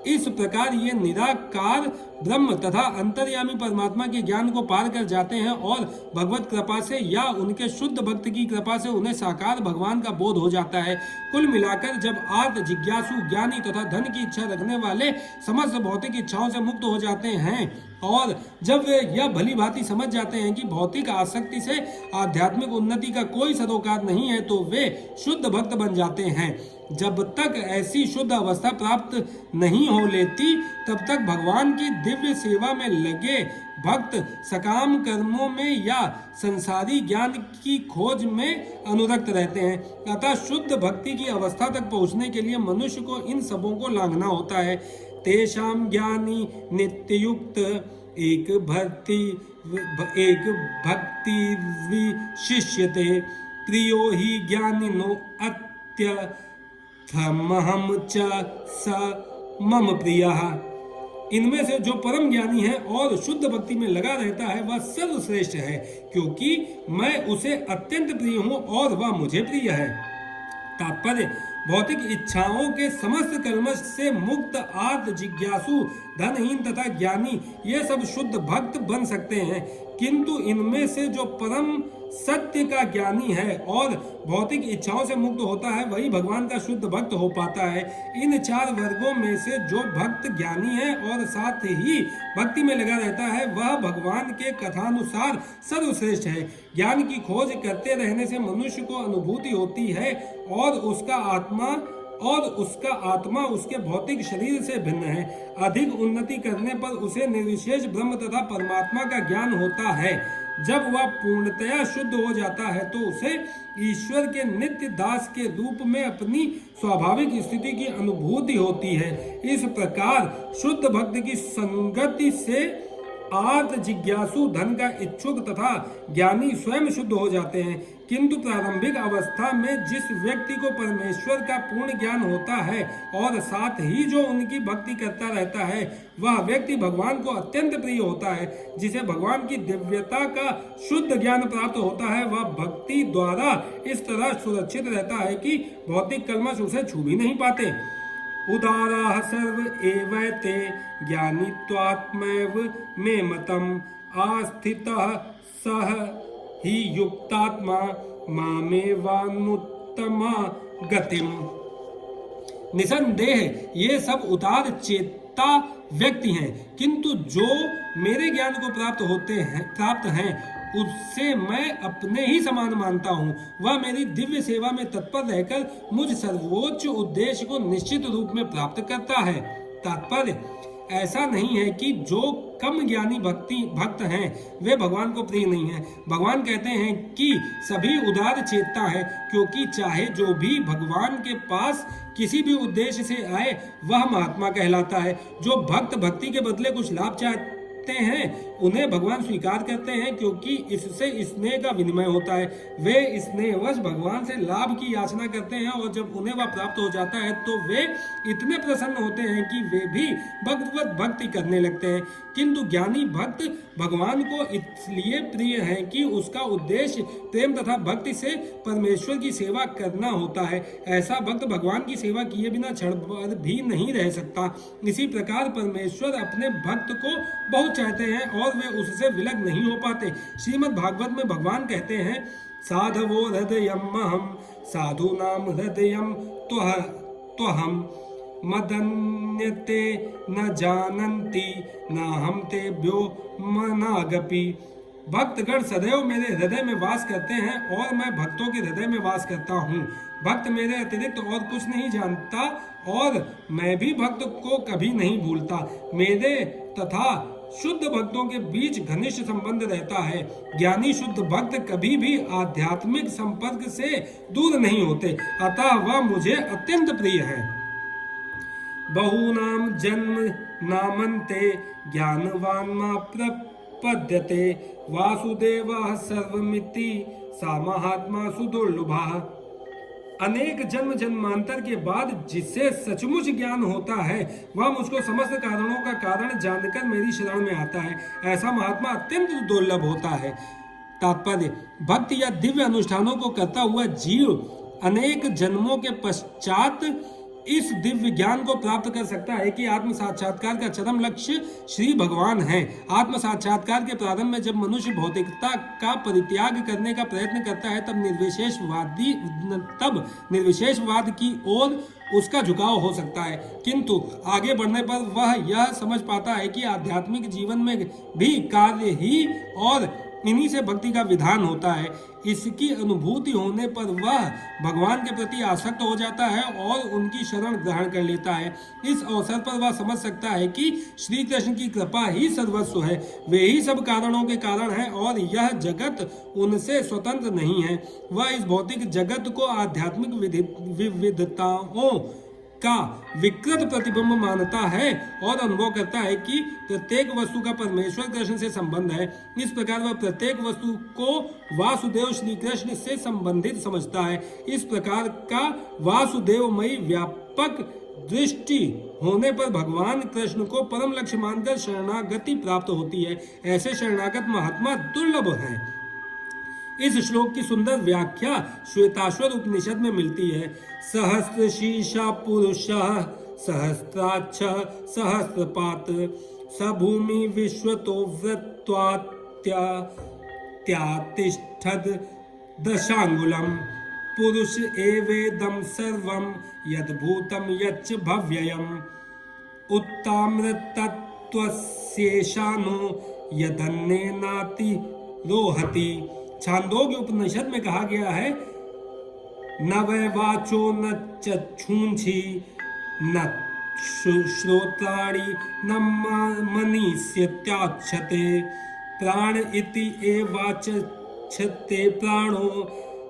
इस प्रकार ये निराकार ब्रह्म तथा अंतर्यामी परमात्मा के ज्ञान को पार कर जाते हैं और भगवत कृपा से या उनके शुद्ध भक्त की कृपा से उन्हें साकार भगवान का बोध हो जाता है। कुल मिलाकर जब आर्त, जिज्ञासु, ज्ञानी तथा धन की इच्छा रखने वाले समस्त भौतिक इच्छाओं से मुक्त हो जाते हैं और जब वे यह भली भांति समझ जाते हैं कि भौतिक आसक्ति से आध्यात्मिक उन्नति का कोई सरोकार नहीं है, तो वे शुद्ध भक्त बन जाते हैं। जब तक ऐसी शुद्ध अवस्था प्राप्त नहीं हो लेती, तब तक भगवान की दिव्य सेवा में लगे भक्त सकाम कर्मों में या संसारी ज्ञान की खोज में अनुरक्त रहते हैं। अतः शुद्ध भक्ति की अवस्था तक पहुंचने के लिए मनुष्य को इन सबों को लांघना होता है। तेषाम ज्ञानी नित्ययुक्त एक भक्ति विशिष्यते प्रियो ही ज्ञानिनो अत्यथमहम च स मम प्रियः। इनमें से जो परम ज्ञानी है और शुद्ध भक्ति में लगा रहता है वह सर्वश्रेष्ठ है, क्योंकि मैं उसे अत्यंत प्रिय हूँ और वह मुझे प्रिय है। तात्पर्य: भौतिक इच्छाओं के समस्त कल्मश से मुक्त आर्त, जिज्ञासु, धनहीन तथा ज्ञानी ये सब शुद्ध भक्त बन सकते हैं, किंतु इनमें से जो परम सत्य का ज्ञानी है और भौतिक इच्छाओं से मुक्त होता है वही भगवान का शुद्ध भक्त हो पाता है। इन 4 वर्गों में से जो भक्त ज्ञानी है और साथ ही भक्ति में लगा रहता है वह भगवान के कथानुसार सर्वश्रेष्ठ है। ज्ञान की खोज करते रहने से मनुष्य को अनुभूति होती है और उसका आत्मा उसके भौतिक शरीर से भिन्न है। अधिक उन्नति करने पर उसे निर्विशेष ब्रह्म तथा परमात्मा का ज्ञान होता है। जब वह पूर्णतया शुद्ध हो जाता है तो उसे ईश्वर के नित्य दास के रूप में अपनी स्वाभाविक स्थिति की अनुभूति होती है। इस प्रकार शुद्ध भक्त की संगति से आर्त, जिज्ञासु, धन का इच्छुक तथा ज्ञानी स्वयं शुद्ध हो जाते हैं। किंतु प्रारंभिक अवस्था में जिस व्यक्ति को परमेश्वर का पूर्ण ज्ञान होता है और साथ ही जो उनकी भक्ति करता रहता है, वह व्यक्ति भगवान को अत्यंत प्रिय होता है। जिसे भगवान की दिव्यता का शुद्ध ज्ञान प्राप्त होता है वह भक्ति द्वारा इस तरह सुरक्षित रहता है कि भौतिक कल्मश उसे छू भी नहीं पाते। उदाराः सर्व एवैते ज्ञानित्वात्मैव मे मतम् आस्थितः सः हि युक्तात्मा मामेवानुत्तमा गतिम्। निसंदेह ये सब उदार चेता व्यक्ति हैं, किंतु जो मेरे ज्ञान को प्राप्त हैं उससे मैं अपने ही समान मानता हूँ। वह मेरी दिव्य सेवा में तत्पर रहकर मुझ सर्वोच्च उद्देश्य को निश्चित रूप में प्राप्त करता है। तात्पर्य ऐसा नहीं है कि जो कम ज्ञानी भक्त हैं वे भगवान को प्रिय नहीं हैं। भगवान कहते हैं कि सभी उदार चेता है, क्योंकि चाहे जो भी भगवान के पास किसी भी उद्देश्य से आए वह महात्मा कहलाता है। जो भक्त भक्ति के बदले कुछ लाभ चाहते हैं उन्हें भगवान स्वीकार करते हैं, क्योंकि इससे स्नेह का विनिमय होता है। वे स्नेहवश भगवान से लाभ की याचना करते हैं और जब उन्हें वह प्राप्त हो जाता है तो वे इतने प्रसन्न होते हैं कि वे भी भगवत भक्ति करने लगते हैं। किंतु ज्ञानी भक्त भगवान को इसलिए प्रिय है कि उसका उद्देश्य प्रेम तथा भक्ति से परमेश्वर की सेवा करना होता है। ऐसा भक्त भगवान की सेवा किए बिना क्षण भर भी नहीं रह सकता। इसी प्रकार परमेश्वर अपने भक्त को बहुत चाहते हैं और वे उससे विलग नहीं हो पाते। श्रीमद् भागवत में भगवान कहते हैं, साधवो हृदयमहं साधूनां हृदयं त्वहं मदन्यते न जानन्ति न हम तेभ्यो मनागपि। भक्तगण सदैव मेरे हृदय में वास करते हैं और मैं भक्तों के हृदय में वास करता हूँ। भक्त मेरे अतिरिक्त और कुछ नहीं जानता और मैं भी भक्त को कभी नहीं भूलता। मेरे तथा शुद्ध भक्तों के बीच घनिष्ठ संबंध रहता है। ज्ञानी शुद्ध भक्त कभी भी आध्यात्मिक संपर्क से दूर नहीं होते, अतः वह मुझे अत्यंत प्रिय है। बहूनां जन्म नामन्ते ज्ञानवान् मां प्रपद्यते वासुदेवः सर्वमिति सा महात्मा सुदुर्लभः। अनेक जन्म जन्मांतर के बाद जिसे सचमुच ज्ञान होता है वह मुझको समस्त कारणों का कारण जानकर मेरी शरण में आता है। ऐसा महात्मा अत्यंत दुर्लभ होता है। तात्पर्य, भक्ति या दिव्य अनुष्ठानों को करता हुआ जीव अनेक जन्मों के पश्चात इस दिव्य ज्ञान को प्राप्त कर सकता है कि आत्म साक्षात्कार का चरम लक्ष्य श्री भगवान है। आत्म साक्षात्कार के प्रारंभ में जब मनुष्य भौतिकता का परित्याग करने का प्रयत्न करता है तब निर्विशेषवाद की ओर उसका झुकाव हो सकता है, किंतु आगे बढ़ने पर वह यह समझ पाता है कि आध्यात्मिक जीवन में भी कार्य ही और इन्हीं से भक्ति का विधान होता है। इसकी अनुभूति होने पर वह भगवान के प्रति आसक्त हो जाता है और उनकी शरण ग्रहण कर लेता है। इस अवसर पर वह समझ सकता है कि श्री कृष्ण की कृपा ही सर्वस्व है, वे ही सब कारणों के कारण हैं और यह जगत उनसे स्वतंत्र नहीं है। वह इस भौतिक जगत को आध्यात्मिक विविधताओं का विकृत प्रतिबिंब मानता है और अनुभव करता है कि प्रत्येक वस्तु का परमेश्वर कृष्ण से संबंध है। इस प्रकार वह प्रत्येक वस्तु को वासुदेव श्री कृष्ण से संबंधित समझता है। इस प्रकार का वासुदेवमयी व्यापक दृष्टि होने पर भगवान कृष्ण को परम लक्ष्य मानकर शरणागति प्राप्त होती है। ऐसे शरणागत महात्मा दुर्लभ हैं। इस श्लोक की सुंदर व्याख्या श्वेताश्वर उपनिषद में मिलती है। सहस्त्र शीर्षा पुरुषः सहस्त्राक्ष सहस्रपात सभूमि विश्वतो वृत्वात्यातिष्ठद् दशांगुलम पुरुष एवेदं सर्वं यद्भूतं यच्च भव्ययम् उत्ताम्रतत्त्वस्येषानो यदन्नेनाति रोहति। छांदोग्य उपनिषद में कहा गया है, न वै वाचो न चक्षुंषि न श्रोत्राणि न मनीष्यत्याक्षते प्राण इति एवाचक्षते प्राणो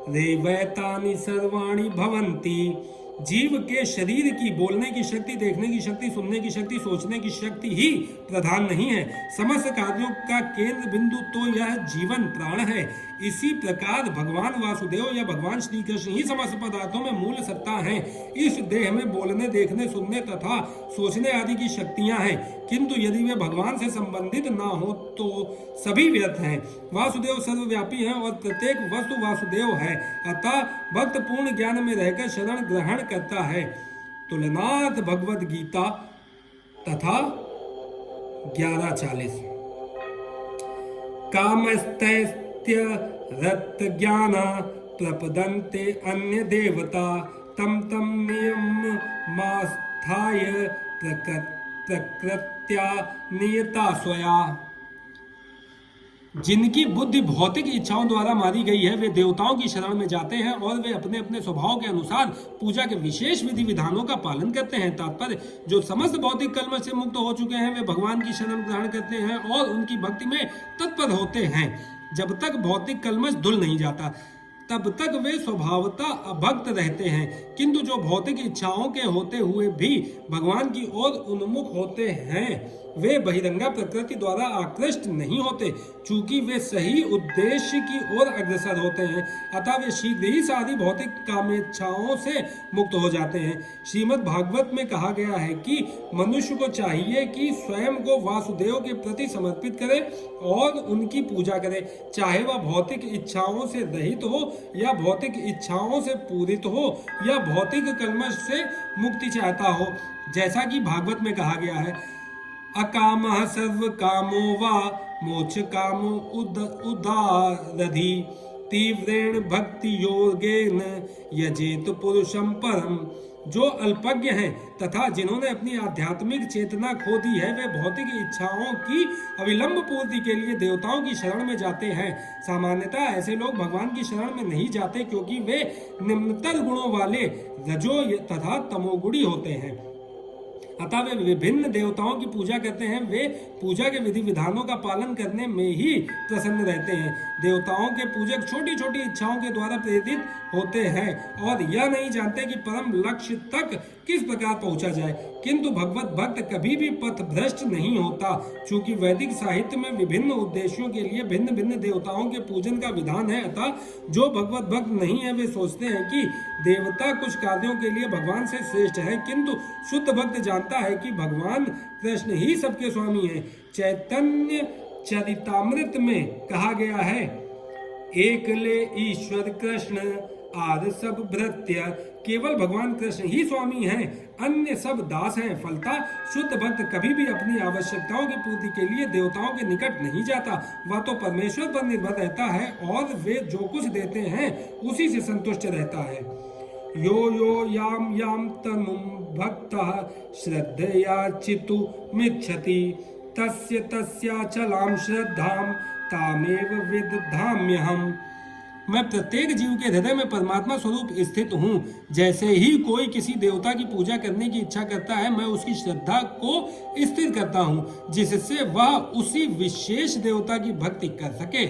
रेवैतानि सर्वाणि भवन्ति। जीव के शरीर की बोलने की शक्ति, देखने की शक्ति, सुनने की शक्ति, सोचने की शक्ति ही प्रधान नहीं है। समस्त कार्यों का केंद्र बिंदु तो यह जीवन प्राण है। इसी प्रकार भगवान वासुदेव या भगवान श्री कृष्ण ही समस्त पदार्थों में मूल सत्ता हैं। इस देह में बोलने, देखने, सुनने तथा सोचने आदि की शक्तियां हैं, किंतु यदि वे भगवान से संबंधित ना हो तो सभी व्यर्थ हैं। वासुदेव सर्वव्यापी हैं और प्रत्येक वस्तु वासुदेव है। अतः भक्त पूर्ण ज्ञान में रहकर शरण ग्रहण करता है। तुलनार्थ भगवद गीता तथा 11:40। कामस्तैस्त्य रत ज्ञान प्रपदन्ते अन्य देवता तम तम नियममास्थाय प्रकृत्या नियता स्वया। जिनकी बुद्धि भौतिक इच्छाओं द्वारा मारी गई है वे देवताओं की शरण में जाते हैं और वे अपने अपने स्वभाव के अनुसार पूजा के विशेष विधि विधानों का पालन करते हैं। तात्पर्य, जो समस्त भौतिक कलमश से मुक्त हो चुके हैं वे भगवान की शरण ग्रहण करते हैं और उनकी भक्ति में तत्पर होते हैं। जब तक भौतिक कलमश धुल नहीं जाता तब तक वे स्वभावतः अभक्त रहते हैं, किंतु जो भौतिक इच्छाओं के होते हुए भी भगवान की ओर उन्मुख होते हैं वे बहिरंगा प्रकृति द्वारा आकृष्ट नहीं होते, चूंकि वे सही उद्देश्य की ओर अग्रसर होते हैं, अतः वे शीघ्र ही सारी भौतिक कामेच्छाओं से मुक्त हो जाते हैं। श्रीमद् भागवत में कहा गया है कि मनुष्य को चाहिए कि स्वयं को वासुदेव के प्रति समर्पित करे और उनकी पूजा करे, चाहे वह भौतिक इच्छाओं से रहित हो या भौतिक इच्छाओं से पूरित हो या भौतिक कलमश से मुक्ति चाहता हो। जैसा कि भागवत में कहा गया है, अकामः सर्व कामो वा मोक्ष कामो उदारधि तीव्रेण भक्ति योगेन यजेत पुरुषम परम। जो अल्पज्ञ हैं तथा जिन्होंने अपनी आध्यात्मिक चेतना खो दी है वे भौतिक इच्छाओं की अविलंब पूर्ति के लिए देवताओं की शरण में जाते हैं। सामान्यतः ऐसे लोग भगवान की शरण में नहीं जाते क्योंकि वे निम्नतर गुणों वाले रजो तथा तमोगुणी होते हैं, अतः वे विभिन्न देवताओं की पूजा करते हैं। वे पूजा के विधि विधानों का पालन करने में ही प्रसन्न रहते हैं। देवताओं के पूजक छोटी छोटी इच्छाओं के द्वारा प्रेरित होते हैं और यह नहीं जानते कि परम लक्ष्य तक किस प्रकार पहुंचा जाए, किंतु भगवत भक्त कभी भी पथ भ्रष्ट नहीं होता। चूंकि वैदिक साहित्य में विभिन्न उद्देश्यों के लिए भिन्न भिन्न देवताओं के पूजन का विधान है, अतः जो भगवत भक्त नहीं है वे सोचते हैं कि देवता कुछ कार्यों के लिए भगवान से श्रेष्ठ है, किंतु शुद्ध भक्त जानता है कि भगवान कृष्ण ही सबके स्वामी हैं। चैतन्य चरितामृत में कहा गया है, एक ले ईश्वर कृष्ण आद सब भृत्य। केवल भगवान कृष्ण ही स्वामी हैं, अन्य सब दास हैं। फलता शुद्ध भक्त कभी भी अपनी आवश्यकताओं की पूर्ति के लिए देवताओं के निकट नहीं जाता, वह तो परमेश्वर पर निर्भर रहता है और वे जो कुछ देते हैं उसी से संतुष्ट रहता है। यो यो याम याम तनुम भक्तः श्रद्धया चितुमिच्छति तस्य तस्याचलां श्रद्धां तामेव विदधाम्यहम्। मैं प्रत्येक जीव के हृदय में परमात्मा स्वरूप स्थित हूँ। जैसे ही कोई किसी देवता की पूजा करने की इच्छा करता है मैं उसकी श्रद्धा को स्थिर करता हूँ जिससे वह उसी विशेष देवता की भक्ति कर सके।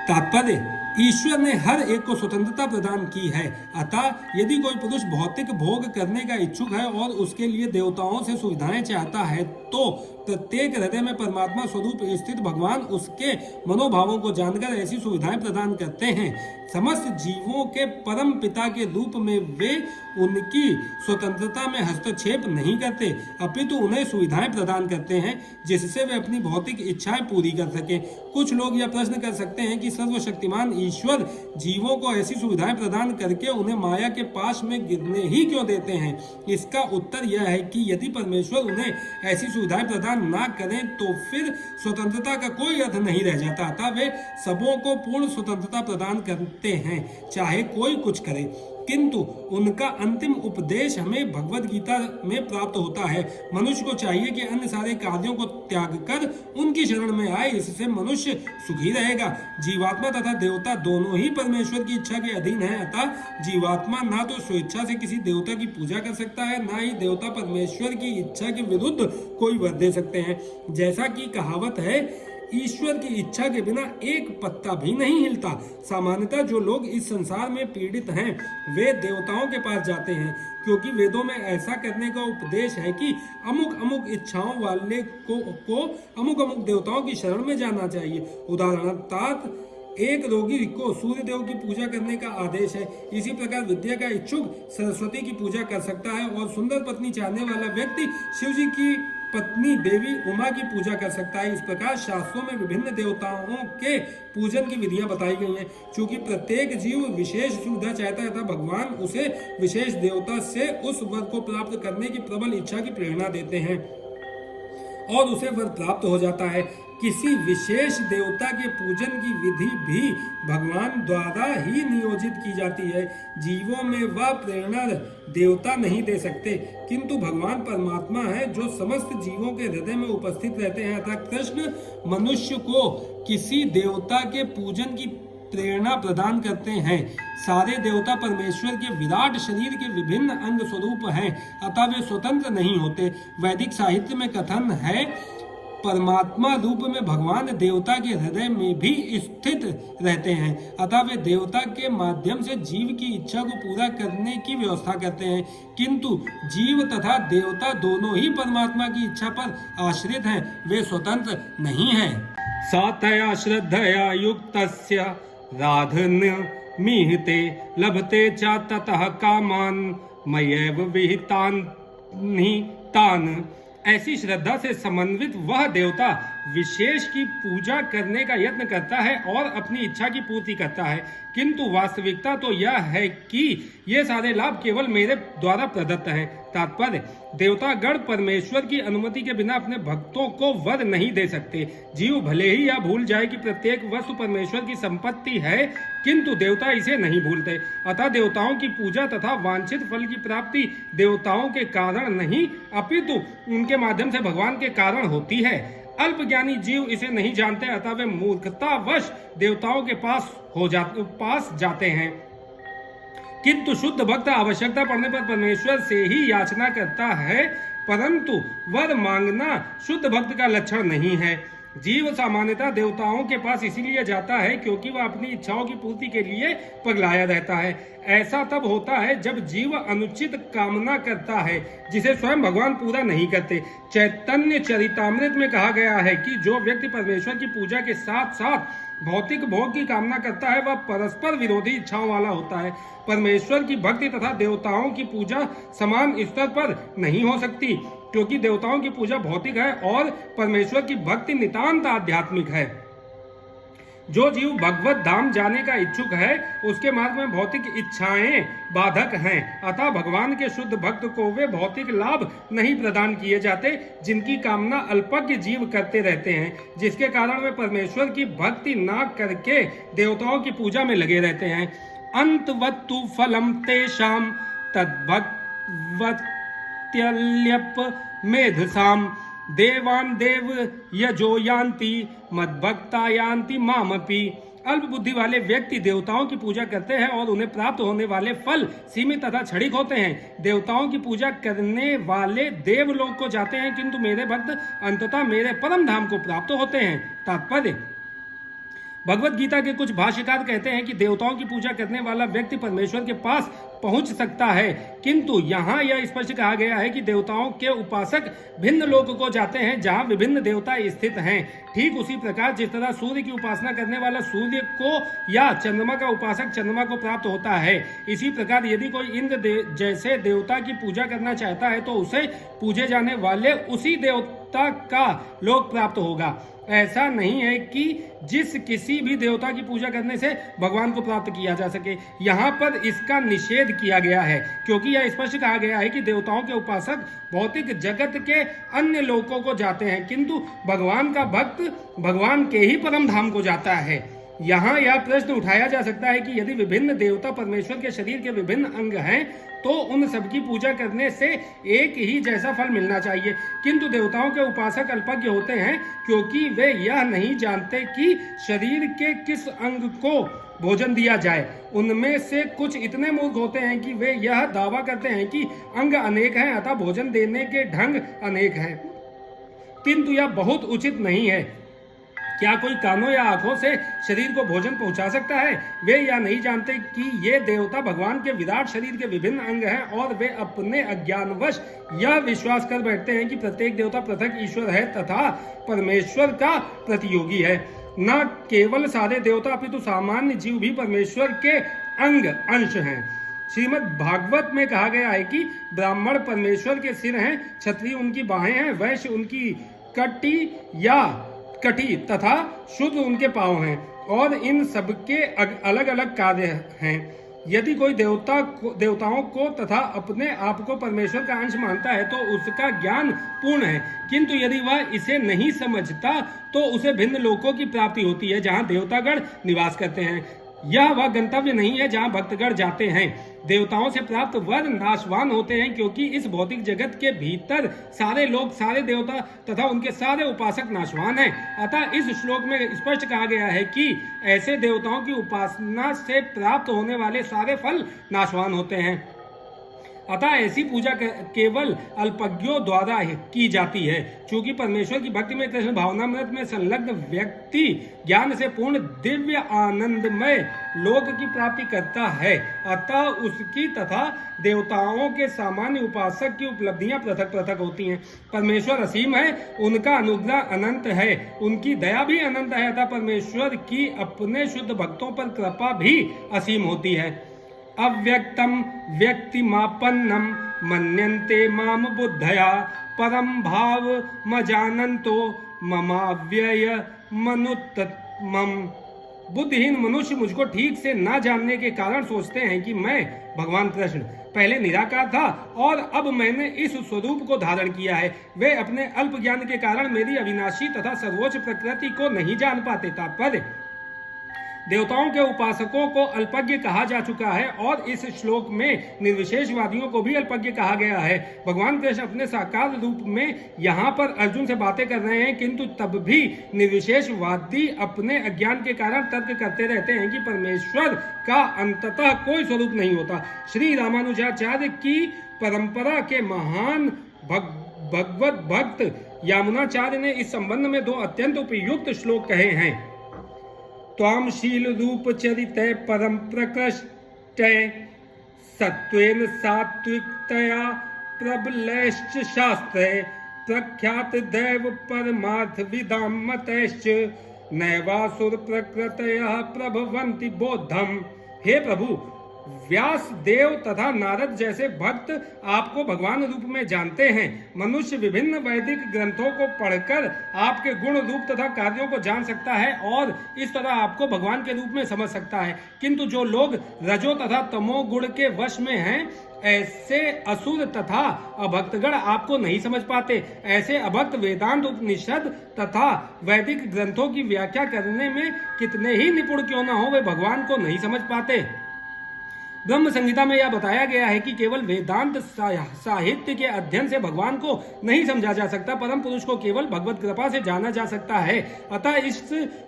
तात्पर्य, ईश्वर ने हर एक को स्वतंत्रता प्रदान की है, अतः यदि कोई पुरुष भौतिक भोग करने का इच्छुक है और उसके लिए देवताओं से सुविधाएं चाहता है तो प्रत्येक हृदय में परमात्मा स्वरूप स्थित भगवान उसके मनोभावों को जानकर ऐसी सुविधाएं प्रदान करते हैं। समस्त जीवों के परम पिता के रूप में वे उनकी स्वतंत्रता में हस्तक्षेप नहीं करते, अपितु उन्हें सुविधाएं प्रदान करते हैं जिससे वे अपनी भौतिक इच्छाएं पूरी कर सकें। कुछ लोग यह प्रश्न कर सकते हैं कि सर्वशक्तिमान ईश्वर जीवों को ऐसी सुविधाएं प्रदान करके उन्हें माया के पास में गिरने ही क्यों देते हैं। इसका उत्तर यह है कि यदि परमेश्वर उन्हें ऐसी सुविधाएं प्रदान ना करें तो फिर स्वतंत्रता का कोई अर्थ नहीं रह जाता, अतः वे सबों को पूर्ण स्वतंत्रता प्रदान करते हैं चाहे कोई कुछ करे। किंतु उनका अंतिम उपदेश हमें भगवत गीता में प्राप्त होता है। मनुष्य को चाहिए कि अन्य सारे कार्यों को त्याग कर उनकी शरण में आए, इससे मनुष्य सुखी रहेगा। जीवात्मा तथा देवता दोनों ही परमेश्वर की इच्छा के अधीन है, अतः जीवात्मा ना तो स्वेच्छा से किसी देवता की पूजा कर सकता है, ना ही देवता परमेश्वर की इच्छा के विरुद्ध कोई वर दे सकते हैं। जैसा कि कहावत है, ईश्वर की इच्छा के बिना एक पत्ता भी नहीं हिलता। सामान्यतः जो लोग इस संसार में पीड़ित हैं वे देवताओं के पास जाते हैं, क्योंकि वेदों में ऐसा करने का उपदेश है कि अमुक अमुक इच्छाओं वाले को अमुक अमुक देवताओं की शरण में जाना चाहिए। उदाहरणार्थ, एक रोगी को सूर्य देव की पूजा करने का आदेश है। इसी प्रकार विद्या का इच्छुक सरस्वती की पूजा कर सकता है और सुंदर पत्नी चाहने वाला व्यक्ति शिव जी की पत्नी देवी उमा की पूजा कर सकता है। इस प्रकार शास्त्रों में विभिन्न देवताओं के पूजन की विधियां बताई गई हैं। चूंकि प्रत्येक जीव विशेष सुविधा चाहता है तथा भगवान उसे विशेष देवता से उस वर को प्राप्त करने की प्रबल इच्छा की प्रेरणा देते हैं और उसे वर प्राप्त हो जाता है। किसी विशेष देवता के पूजन की विधि भी भगवान द्वारा ही नियोजित की जाती है। जीवों में वह प्रेरणा देवता नहीं दे सकते, किंतु भगवान परमात्मा है जो समस्त जीवों के हृदय में उपस्थित रहते हैं। अतः कृष्ण मनुष्य को किसी देवता के पूजन की प्रेरणा प्रदान करते हैं। सारे देवता परमेश्वर के विराट शरीर के विभिन्न अंग स्वरूप हैं, अतः वे स्वतंत्र नहीं होते। वैदिक साहित्य में कथन है, परमात्मा रूप में भगवान देवता के हृदय में भी स्थित रहते हैं, अतः वे देवता के माध्यम से जीव की इच्छा को पूरा करने की व्यवस्था करते हैं। किंतु जीव तथा देवता दोनों ही परमात्मा की इच्छा पर आश्रित हैं, वे स्वतंत्र नहीं हैं। सातया श्रद्धया युक्तस्य राधन्यमीहते लभते च ततः कामान मयैव विहितानि तान्। ऐसी श्रद्धा से समन्वित वह देवता विशेष की पूजा करने का यत्न करता है और अपनी इच्छा की पूर्ति करता है, किंतु वास्तविकता तो यह है कि ये सारे लाभ केवल मेरे द्वारा प्रदत्त हैं। तात्पर्य, देवतागण परमेश्वर की अनुमति के बिना अपने भक्तों को वर नहीं दे सकते। जीव भले ही यह भूल जाए कि प्रत्येक वस्तु परमेश्वर की संपत्ति है, किंतु देवता इसे नहीं भूलते। अतः देवताओं की पूजा तथा वांछित फल की प्राप्ति देवताओं के कारण नहीं, अपितु उनके माध्यम से भगवान के कारण होती है। अल्पज्ञानी जीव इसे नहीं जानते, अतः वे मूर्खतावश देवताओं के पास जाते हैं। किंतु शुद्ध भक्त आवश्यकता पड़ने पर परमेश्वर से ही याचना करता है, परंतु वर मांगना शुद्ध भक्त का लक्षण नहीं है। जीव सामान्यतः देवताओं के पास इसीलिए जाता है क्योंकि वह अपनी इच्छाओं की पूर्ति के लिए पगलाया रहता है। ऐसा तब होता है जब जीव अनुचित कामना करता है जिसे स्वयं भगवान पूरा नहीं करते। चैतन्य चरितामृत में कहा गया है कि जो व्यक्ति परमेश्वर की पूजा के साथ साथ भौतिक भोग की कामना करता है वह परस्पर विरोधी इच्छाओं वाला होता है। परमेश्वर की भक्ति तथा देवताओं की पूजा समान स्तर पर नहीं हो सकती, क्योंकि देवताओं की पूजा भौतिक है और परमेश्वर की भक्ति नितांत आध्यात्मिक है। जो जीव भगवत धाम जाने का इच्छुक है उसके मार्ग में भौतिक इच्छाएं बाधक हैं, अतः भगवान के शुद्ध भक्त को वे भौतिक लाभ नहीं प्रदान किए जाते जिनकी कामना अल्पज्ञ जीव करते रहते हैं, जिसके कारण वे परमेश्वर की भक्ति न करके देवताओं की पूजा में लगे रहते हैं। अंतवत्तु फलम तेषाम तद्भक्त्यल्यप मेधसाम देवान देव यजो यान्ति मद्भक्ता यान्ति मामपि। अल्प बुद्धि वाले व्यक्ति देवताओं की पूजा करते हैं और उन्हें प्राप्त होने वाले फल सीमित तथा क्षणिक होते हैं। देवताओं की पूजा करने वाले देवलोक को जाते हैं, किंतु मेरे भक्त अंततः मेरे परम धाम को प्राप्त होते हैं। तात्पर्य, भगवत गीता के कुछ भाष्यकार कहते हैं कि देवताओं की पूजा करने वाला व्यक्ति परमेश्वर के पास पहुंच सकता है, किंतु यहाँ यह स्पष्ट कहा गया है कि देवताओं के उपासक भिन्न लोक को जाते हैं जहाँ विभिन्न देवता स्थित हैं। ठीक उसी प्रकार जिस तरह सूर्य की उपासना करने वाला सूर्य को या चंद्रमा का उपासक चंद्रमा को प्राप्त होता है, इसी प्रकार यदि कोई इंद्र जैसे देवता की पूजा करना चाहता है तो उसे पूजे जाने वाले उसी देवता का लोक प्राप्त होगा। ऐसा नहीं है कि जिस किसी भी देवता की पूजा करने से भगवान को प्राप्त किया जा सके। यहाँ पर इसका निषेध किया गया है, क्योंकि यह स्पष्ट कहा गया है कि देवताओं के उपासक भौतिक जगत के अन्य लोकों को जाते हैं, किंतु भगवान का भक्त भगवान के ही परम धाम को जाता है। यहाँ यह प्रश्न उठाया जा सकता है कि यदि विभिन्न देवता परमेश्वर के शरीर के विभिन्न अंग हैं तो उन सबकी पूजा करने से एक ही जैसा फल मिलना चाहिए, किंतु देवताओं के उपासक अल्पज्ञ होते हैं क्योंकि वे यह नहीं जानते कि शरीर के किस अंग को भोजन दिया जाए। उनमें से कुछ इतने मूर्ख होते हैं कि वे यह दावा करते हैं कि अंग अनेक हैं अतः भोजन देने के ढंग अनेक हैं, किंतु यह बहुत उचित नहीं है। क्या कोई कानों या आंखों से शरीर को भोजन पहुंचा सकता है? वे यह नहीं जानते कि ये देवता भगवान के विराट शरीर के विभिन्न अंग हैं और वे अपने अज्ञानवश यह विश्वास कर बैठते हैं कि प्रत्येक देवता पृथक ईश्वर है तथा परमेश्वर का प्रतियोगी है। न केवल सारे देवता अपितु सामान्य जीव भी परमेश्वर के अंग अंश हैं। श्रीमद् भागवत में कहा गया है कि ब्राह्मण परमेश्वर के सिर हैं, क्षत्रिय उनकी बाहें हैं, वैश्य उनकी कटी तथा शूद्र उनके पांव हैं, और इन सबके अलग अलग कार्य हैं। यदि कोई देवताओं को तथा अपने आप को परमेश्वर का अंश मानता है तो उसका ज्ञान पूर्ण है, किंतु यदि वह इसे नहीं समझता तो उसे भिन्न लोकों की प्राप्ति होती है जहां देवतागण निवास करते हैं। यह वह गंतव्य नहीं है जहां भक्तगण जाते हैं। देवताओं से प्राप्त वर नाशवान होते हैं, क्योंकि इस भौतिक जगत के भीतर सारे लोग, सारे देवता तथा उनके सारे उपासक नाशवान हैं। अतः इस श्लोक में स्पष्ट कहा गया है कि ऐसे देवताओं की उपासना से प्राप्त होने वाले सारे फल नाशवान होते हैं। अतः ऐसी पूजा केवल अल्पज्ञों द्वारा की जाती है। चूंकि परमेश्वर की भक्ति में कृष्ण भावनामृत में संलग्न व्यक्ति ज्ञान से पूर्ण दिव्य आनंदमय लोक की प्राप्ति करता है, अतः उसकी तथा देवताओं के सामान्य उपासक की उपलब्धियां पृथक पृथक होती हैं। परमेश्वर असीम है, उनका अनुग्रह अनंत है, उनकी दया भी अनंत है। अतः परमेश्वर की अपने शुद्ध भक्तों पर कृपा भी असीम होती है। अव्यक्तम व्यक्तिमापन्नम मन्यन्ते माम बुद्धया परम भाव मजानन्तो ममाव्यय मनुत्तमम। बुद्धिहीन मनुष्य मुझको ठीक से ना जानने के कारण सोचते हैं कि मैं भगवान कृष्ण पहले निराकार था और अब मैंने इस स्वरूप को धारण किया है। वे अपने अल्प ज्ञान के कारण मेरी अविनाशी तथा सर्वोच्च प्रकृति को नहीं जान पाते। तात्पर्य, देवताओं के उपासकों को अल्पज्ञ कहा जा चुका है और इस श्लोक में निर्विशेषवादियों को भी अल्पज्ञ कहा गया है। भगवान कृष्ण अपने साकार रूप में यहाँ पर अर्जुन से बातें कर रहे हैं, किंतु तब भी निर्विशेषवादी अपने अज्ञान के कारण तर्क करते रहते हैं कि परमेश्वर का अंततः कोई स्वरूप नहीं होता। श्री रामानुजाचार्य की परंपरा के महान भगवत भक्त यामुनाचार्य ने इस संबंध में 2 अत्यंत उपयुक्त श्लोक कहे हैं। त्वाम शील रूप चरिते परम प्रकृष्टे सत्वेन सात्विकतया प्रबलैश्च शास्त्रे प्रख्यात दैव परमार्थ विदाम मतैश्च नैवासुर प्रकृतयः प्रभवन्ति बोधम। हे प्रभु, व्यास देव तथा नारद जैसे भक्त आपको भगवान रूप में जानते हैं। मनुष्य विभिन्न वैदिक ग्रंथों को पढ़कर आपके गुण रूप तथा कार्यों को जान सकता है और इस तरह आपको भगवान के रूप में समझ सकता है, किंतु जो लोग रजो तथा तमो गुण के वश में हैं, ऐसे असुर तथा अभक्तगण आपको नहीं समझ पाते। ऐसे अभक्त वेदांत, उपनिषद तथा वैदिक ग्रंथों की व्याख्या करने में कितने ही निपुण क्यों न हो, वे भगवान को नहीं समझ पाते। ब्रह्म संहिता में यह बताया गया है कि केवल वेदांत साहित्य के अध्ययन से भगवान को नहीं समझा जा सकता, परम पुरुष को केवल भगवत कृपा से जाना जा सकता है। अतः इस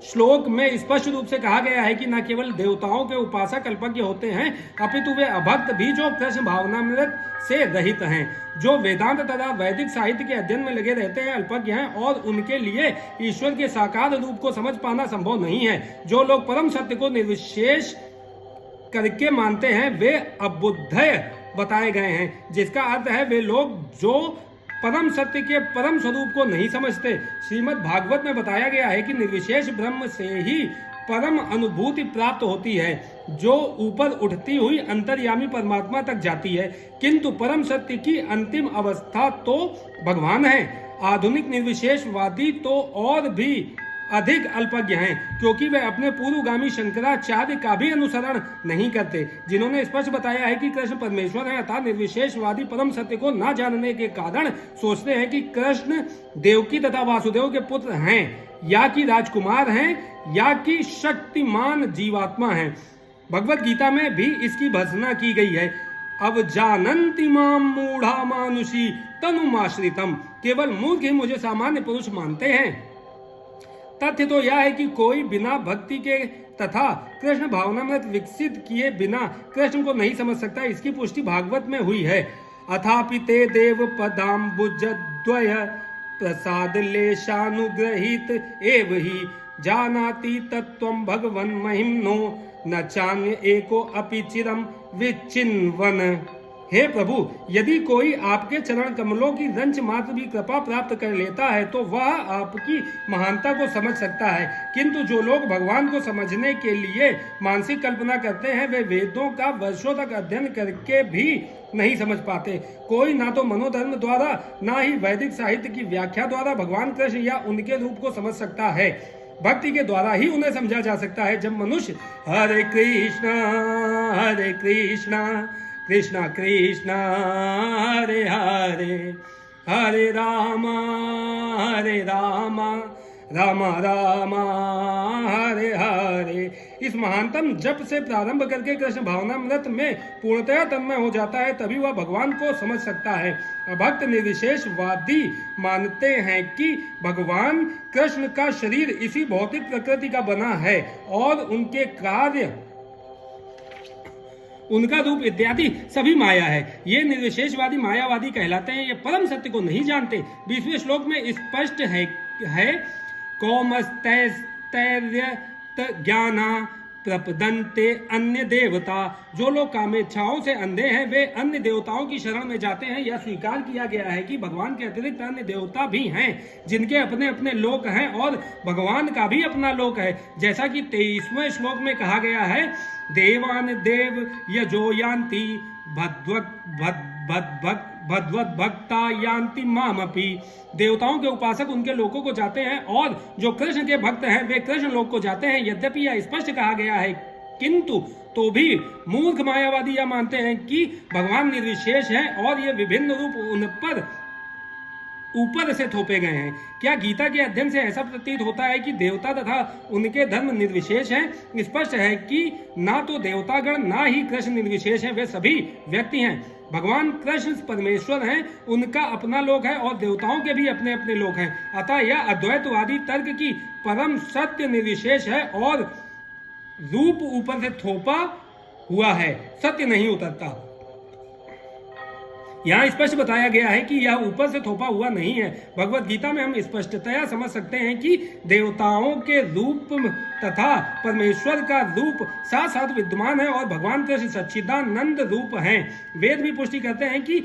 श्लोक में स्पष्ट रूप से कहा गया है कि न केवल देवताओं के उपासक अल्पज्ञ होते हैं, अपितु वे अभक्त भी जो कृष्ण भावनामृत से रहित हैं, जो वेदांत तथा वैदिक साहित्य के अध्ययन में लगे रहते हैं, अल्पज्ञ हैं और उनके लिए ईश्वर के साकार रूप को समझ पाना संभव नहीं है। जो लोग परम सत्य को निर्विशेष करके मानते हैं, वे अबुद्धय बताए गए हैं, जिसका अर्थ है वे लोग जो परम सत्य के परम स्वरूप को नहीं समझते। श्रीमद् भागवत में बताया गया है कि निर्विशेष ब्रह्म से ही परम अनुभूति प्राप्त होती है, जो ऊपर उठती हुई अंतर्यामी परमात्मा तक जाती है, किंतु परम सत्य की अंतिम अवस्था तो भगवान है। आधुनिक निर्विशेषवादी तो और भी अधिक अल्पज्ञ हैं, क्योंकि वे अपने पूर्वगामी शंकराचार्य का भी अनुसरण नहीं करते, जिन्होंने स्पष्ट बताया है कि कृष्ण परमेश्वर है। अर्थात निर्विशेषवादी परम सत्य को न जानने के कारण सोचते हैं कि कृष्ण देवकी तथा वासुदेव के पुत्र हैं, या कि राजकुमार हैं, या कि शक्तिमान जीवात्मा हैं। भगवत गीता में भी इसकी भर्त्सना की गई है। अब जानन्ति माम मूढ़ा मानुषी तनुमाश्रितम। केवल मूर्ख ही मुझे सामान्य पुरुष मानते हैं। तथ्य तो यह है कि कोई बिना भक्ति के तथा कृष्ण भावनामृत विकसित किए बिना कृष्ण को नहीं समझ सकता। इसकी पुष्टि भागवत में हुई है। अथापि ते देव पदाम्बुजद्वय प्रसाद लेशानुग्रहित एव ही जानाति तत्त्वं भगवन् महिम्नो न चान्य एको अपि चिरम विचिन्वन। हे प्रभु, यदि कोई आपके चरण कमलों की रंच मात्र भी कृपा प्राप्त कर लेता है तो वह आपकी महानता को समझ सकता है, किंतु जो लोग भगवान को समझने के लिए मानसिक कल्पना करते हैं, वे वेदों का वर्षों तक अध्ययन करके भी नहीं समझ पाते। कोई ना तो मनोधर्म द्वारा ना ही वैदिक साहित्य की व्याख्या द्वारा भगवान कृष्ण या उनके रूप को समझ सकता है। भक्ति के द्वारा ही उन्हें समझा जा सकता है। जब मनुष्य हरे कृष्णा कृष्णा कृष्णा हरे हरे हरे रामा रामा रामा हरे हरे इस महानतम जप से प्रारंभ करके कृष्ण भावनामृत में पूर्णतया तन्मय हो जाता है, तभी वह भगवान को समझ सकता है। भक्त निर्विशेषवादी मानते हैं कि भगवान कृष्ण का शरीर इसी भौतिक प्रकृति का बना है और उनके कार्य, उनका रूप इत्यादि सभी माया है। ये निर्विशेषवादी मायावादी कहलाते हैं। ये परम सत्य को नहीं जानते। 20वें श्लोक में स्पष्ट है कौमस्तैर्य ज्ञाना प्रपदन्ते अन्य देवता। जो लोग कामेच्छाओं से अंधे हैं वे अन्य देवताओं की शरण में जाते हैं। यह स्वीकार किया गया है कि भगवान के अतिरिक्त अन्य देवता भी हैं जिनके अपने अपने लोक हैं और भगवान का भी अपना लोक है। जैसा कि 23वें श्लोक में कहा गया है, देवान देव यजो यान्ति भद्वत भक्ता यान्ति मामपि। देवताओं के उपासक उनके लोकों को जाते हैं और जो कृष्ण के भक्त हैं वे कृष्ण लोक को जाते हैं। यद्यपि यह स्पष्ट कहा गया है, किंतु तो भी मूर्ख मायावादी यह मानते हैं कि भगवान निर्विशेष हैं और ये विभिन्न रूप उन पर ऊपर से थोपे गए हैं। क्या गीता के अध्ययन से ऐसा प्रतीत होता है कि देवता तथा उनके धर्म निर्विशेष हैं? स्पष्ट है कि ना तो देवतागण ना ही कृष्ण निर्विशेष हैं, वे सभी व्यक्ति हैं। भगवान कृष्ण परमेश्वर हैं, उनका अपना लोक है और देवताओं के भी अपने अपने लोक हैं। अतः यह अद्वैतवादी तर्क की परम सत्य निर्विशेष है और रूप ऊपर से थोपा हुआ है, सत्य नहीं उतरता। यहाँ स्पष्ट बताया गया है कि यह ऊपर से थोपा हुआ नहीं है। भगवत गीता में हम स्पष्टतया समझ सकते हैं कि देवताओं के रूप तथा परमेश्वर का रूप साथ साथ विद्यमान है और भगवान कृष्ण सच्चिदानंद रूप हैं। वेद भी पुष्टि करते हैं कि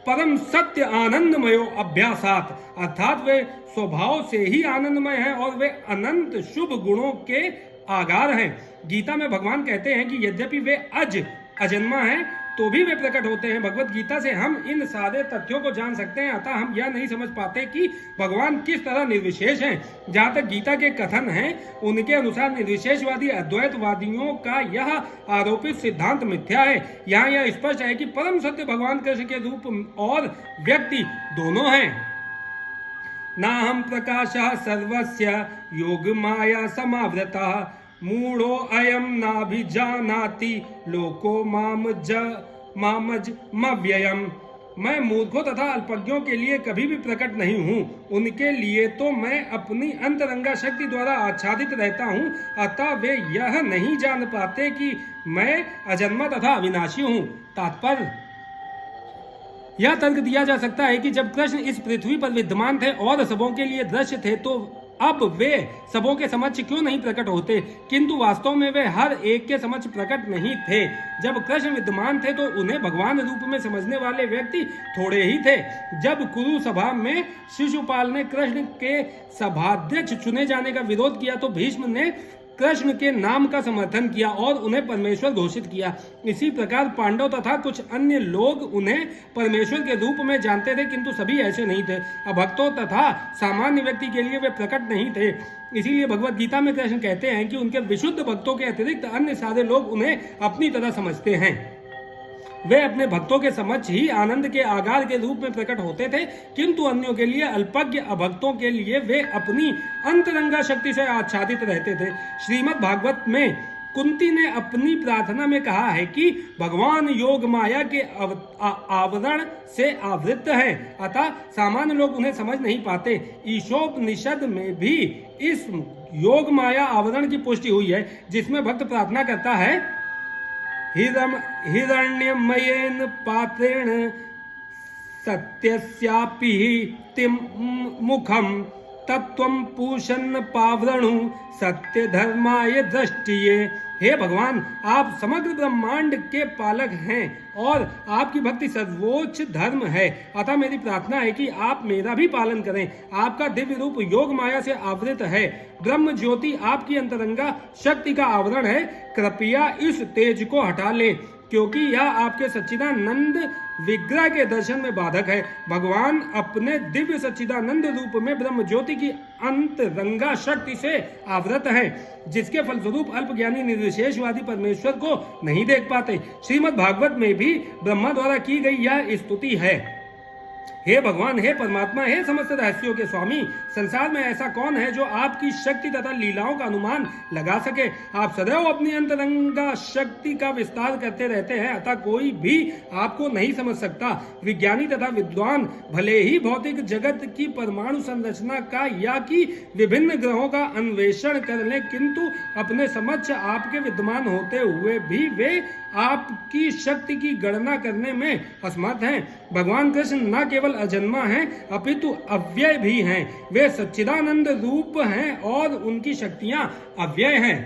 परम सत्य आनंदमयो अभ्यासात, अर्थात वे स्वभाव से ही आनंदमय हैं और वे अनंत शुभ गुणों के आगार हैं। गीता में भगवान कहते हैं कि यद्यपि वे अजन्मा हैं तो भी वे प्रकट होते हैं। भगवत गीता से हम इन सारे तथ्यों को जान सकते हैं। अतः हम यह नहीं समझ पाते कि भगवान किस तरह निर्विशेष हैं। जहाँ तक गीता के कथन हैं, उनके अनुसार निर्विशेषवादी अद्वैतवादियों का यह आरोपित सिद्धांत मिथ्या है। यहाँ यह स्पष्ट है कि परम सत्य भगवान कृष्ण के रूप और व्यक्ति दोनों हैं। नाहं प्रकाशः सर्वस्य योग माया समावृतः मूढ़ो अयम नाभिजानाति लोको मामजमव्ययम्। मैं मूर्खों तथा अल्पज्ञों के लिए कभी भी प्रकट नहीं हूँ, उनके लिए तो मैं अपनी अंतरंगा शक्ति द्वारा आच्छादित रहता हूँ। अतः वे यह नहीं जान पाते कि मैं अजन्मा तथा अविनाशी हूँ। तात्पर्य यह तर्क दिया जा सकता है कि जब कृष्ण इस पृथ्वी पर विद्यमान थे और सबों के लिए दृश्य थे तो अब वे सबों के समक्ष क्यों नहीं प्रकट होते, किंतु वास्तव में वे हर एक के समक्ष प्रकट नहीं थे। जब कृष्ण विद्यमान थे तो उन्हें भगवान रूप में समझने वाले व्यक्ति थोड़े ही थे। जब कुरु सभा में शिशुपाल ने कृष्ण के सभाध्यक्ष चुने जाने का विरोध किया तो भीष्म ने कृष्ण के नाम का समर्थन किया और उन्हें परमेश्वर घोषित किया। इसी प्रकार पांडव तथा कुछ अन्य लोग उन्हें परमेश्वर के रूप में जानते थे, किंतु सभी ऐसे नहीं थे। अभक्तों तथा सामान्य व्यक्ति के लिए वे प्रकट नहीं थे। इसीलिए भगवत गीता में कृष्ण कहते हैं कि उनके विशुद्ध भक्तों के अतिरिक्त अन्य सारे लोग उन्हें अपनी तरह समझते हैं। वे अपने भक्तों के समक्ष ही आनंद के आगार के रूप में प्रकट होते थे, किंतु अन्यों के लिए, अल्पज्ञ अभक्तों के लिए वे अपनी अंतरंगा शक्ति से आच्छादित रहते थे। श्रीमद् भागवत में कुंती ने अपनी प्रार्थना में कहा है कि भगवान योग माया के आवरण से आवृत हैं, अतः सामान्य लोग उन्हें समझ नहीं पाते। ईशोपनिषद में भी इस योग माया आवरण की पुष्टि हुई है, जिसमें भक्त प्रार्थना करता है, हिरण्यमयेन पात्रेण सत्यस्यापि तिम मुखम तत्वं पूषन्न पावरणु सत्य धर्माय दृष्टिये हे भगवान, आप समग्र ब्रह्मांड के पालक हैं और आपकी भक्ति सर्वोच्च धर्म है, अतः मेरी प्रार्थना है कि आप मेरा भी पालन करें। आपका दिव्य रूप योग माया से आवृत है, ब्रह्म ज्योति आपकी अंतरंगा शक्ति का आवरण है। कृपया इस तेज को हटा लें, क्योंकि यह आपके सच्चिदानंद विग्रह के दर्शन में बाधक है। भगवान अपने दिव्य सच्चिदानंद रूप में ब्रह्म ज्योति की अंतरंगा शक्ति से आवृत है, जिसके फलस्वरूप अल्पज्ञानी निर्विशेषवादी परमेश्वर को नहीं देख पाते। श्रीमद् भागवत में भी ब्रह्मा द्वारा की गई यह स्तुति है। हे भगवान, हे परमात्मा, हे समस्त रहस्यों के स्वामी, संसार में ऐसा कौन है जो आपकी शक्ति तथा लीलाओं का अनुमान लगा सके। आप सदैव अपनी अंतरंगा शक्ति का विस्तार करते रहते हैं, अतः कोई भी आपको नहीं समझ सकता। विज्ञानी तथा विद्वान भले ही भौतिक जगत की परमाणु संरचना का या कि विभिन्न ग्रहों का अन्वेषण कर लें, किंतु अपने समक्ष आपके विद्यमान होते हुए भी वे आपकी शक्ति की गणना करने में असमर्थ हैं। भगवान कृष्ण न केवल अजन्मा हैं, अपितु अव्यय भी हैं। वे सच्चिदानंद रूप हैं और उनकी शक्तियां अव्यय हैं।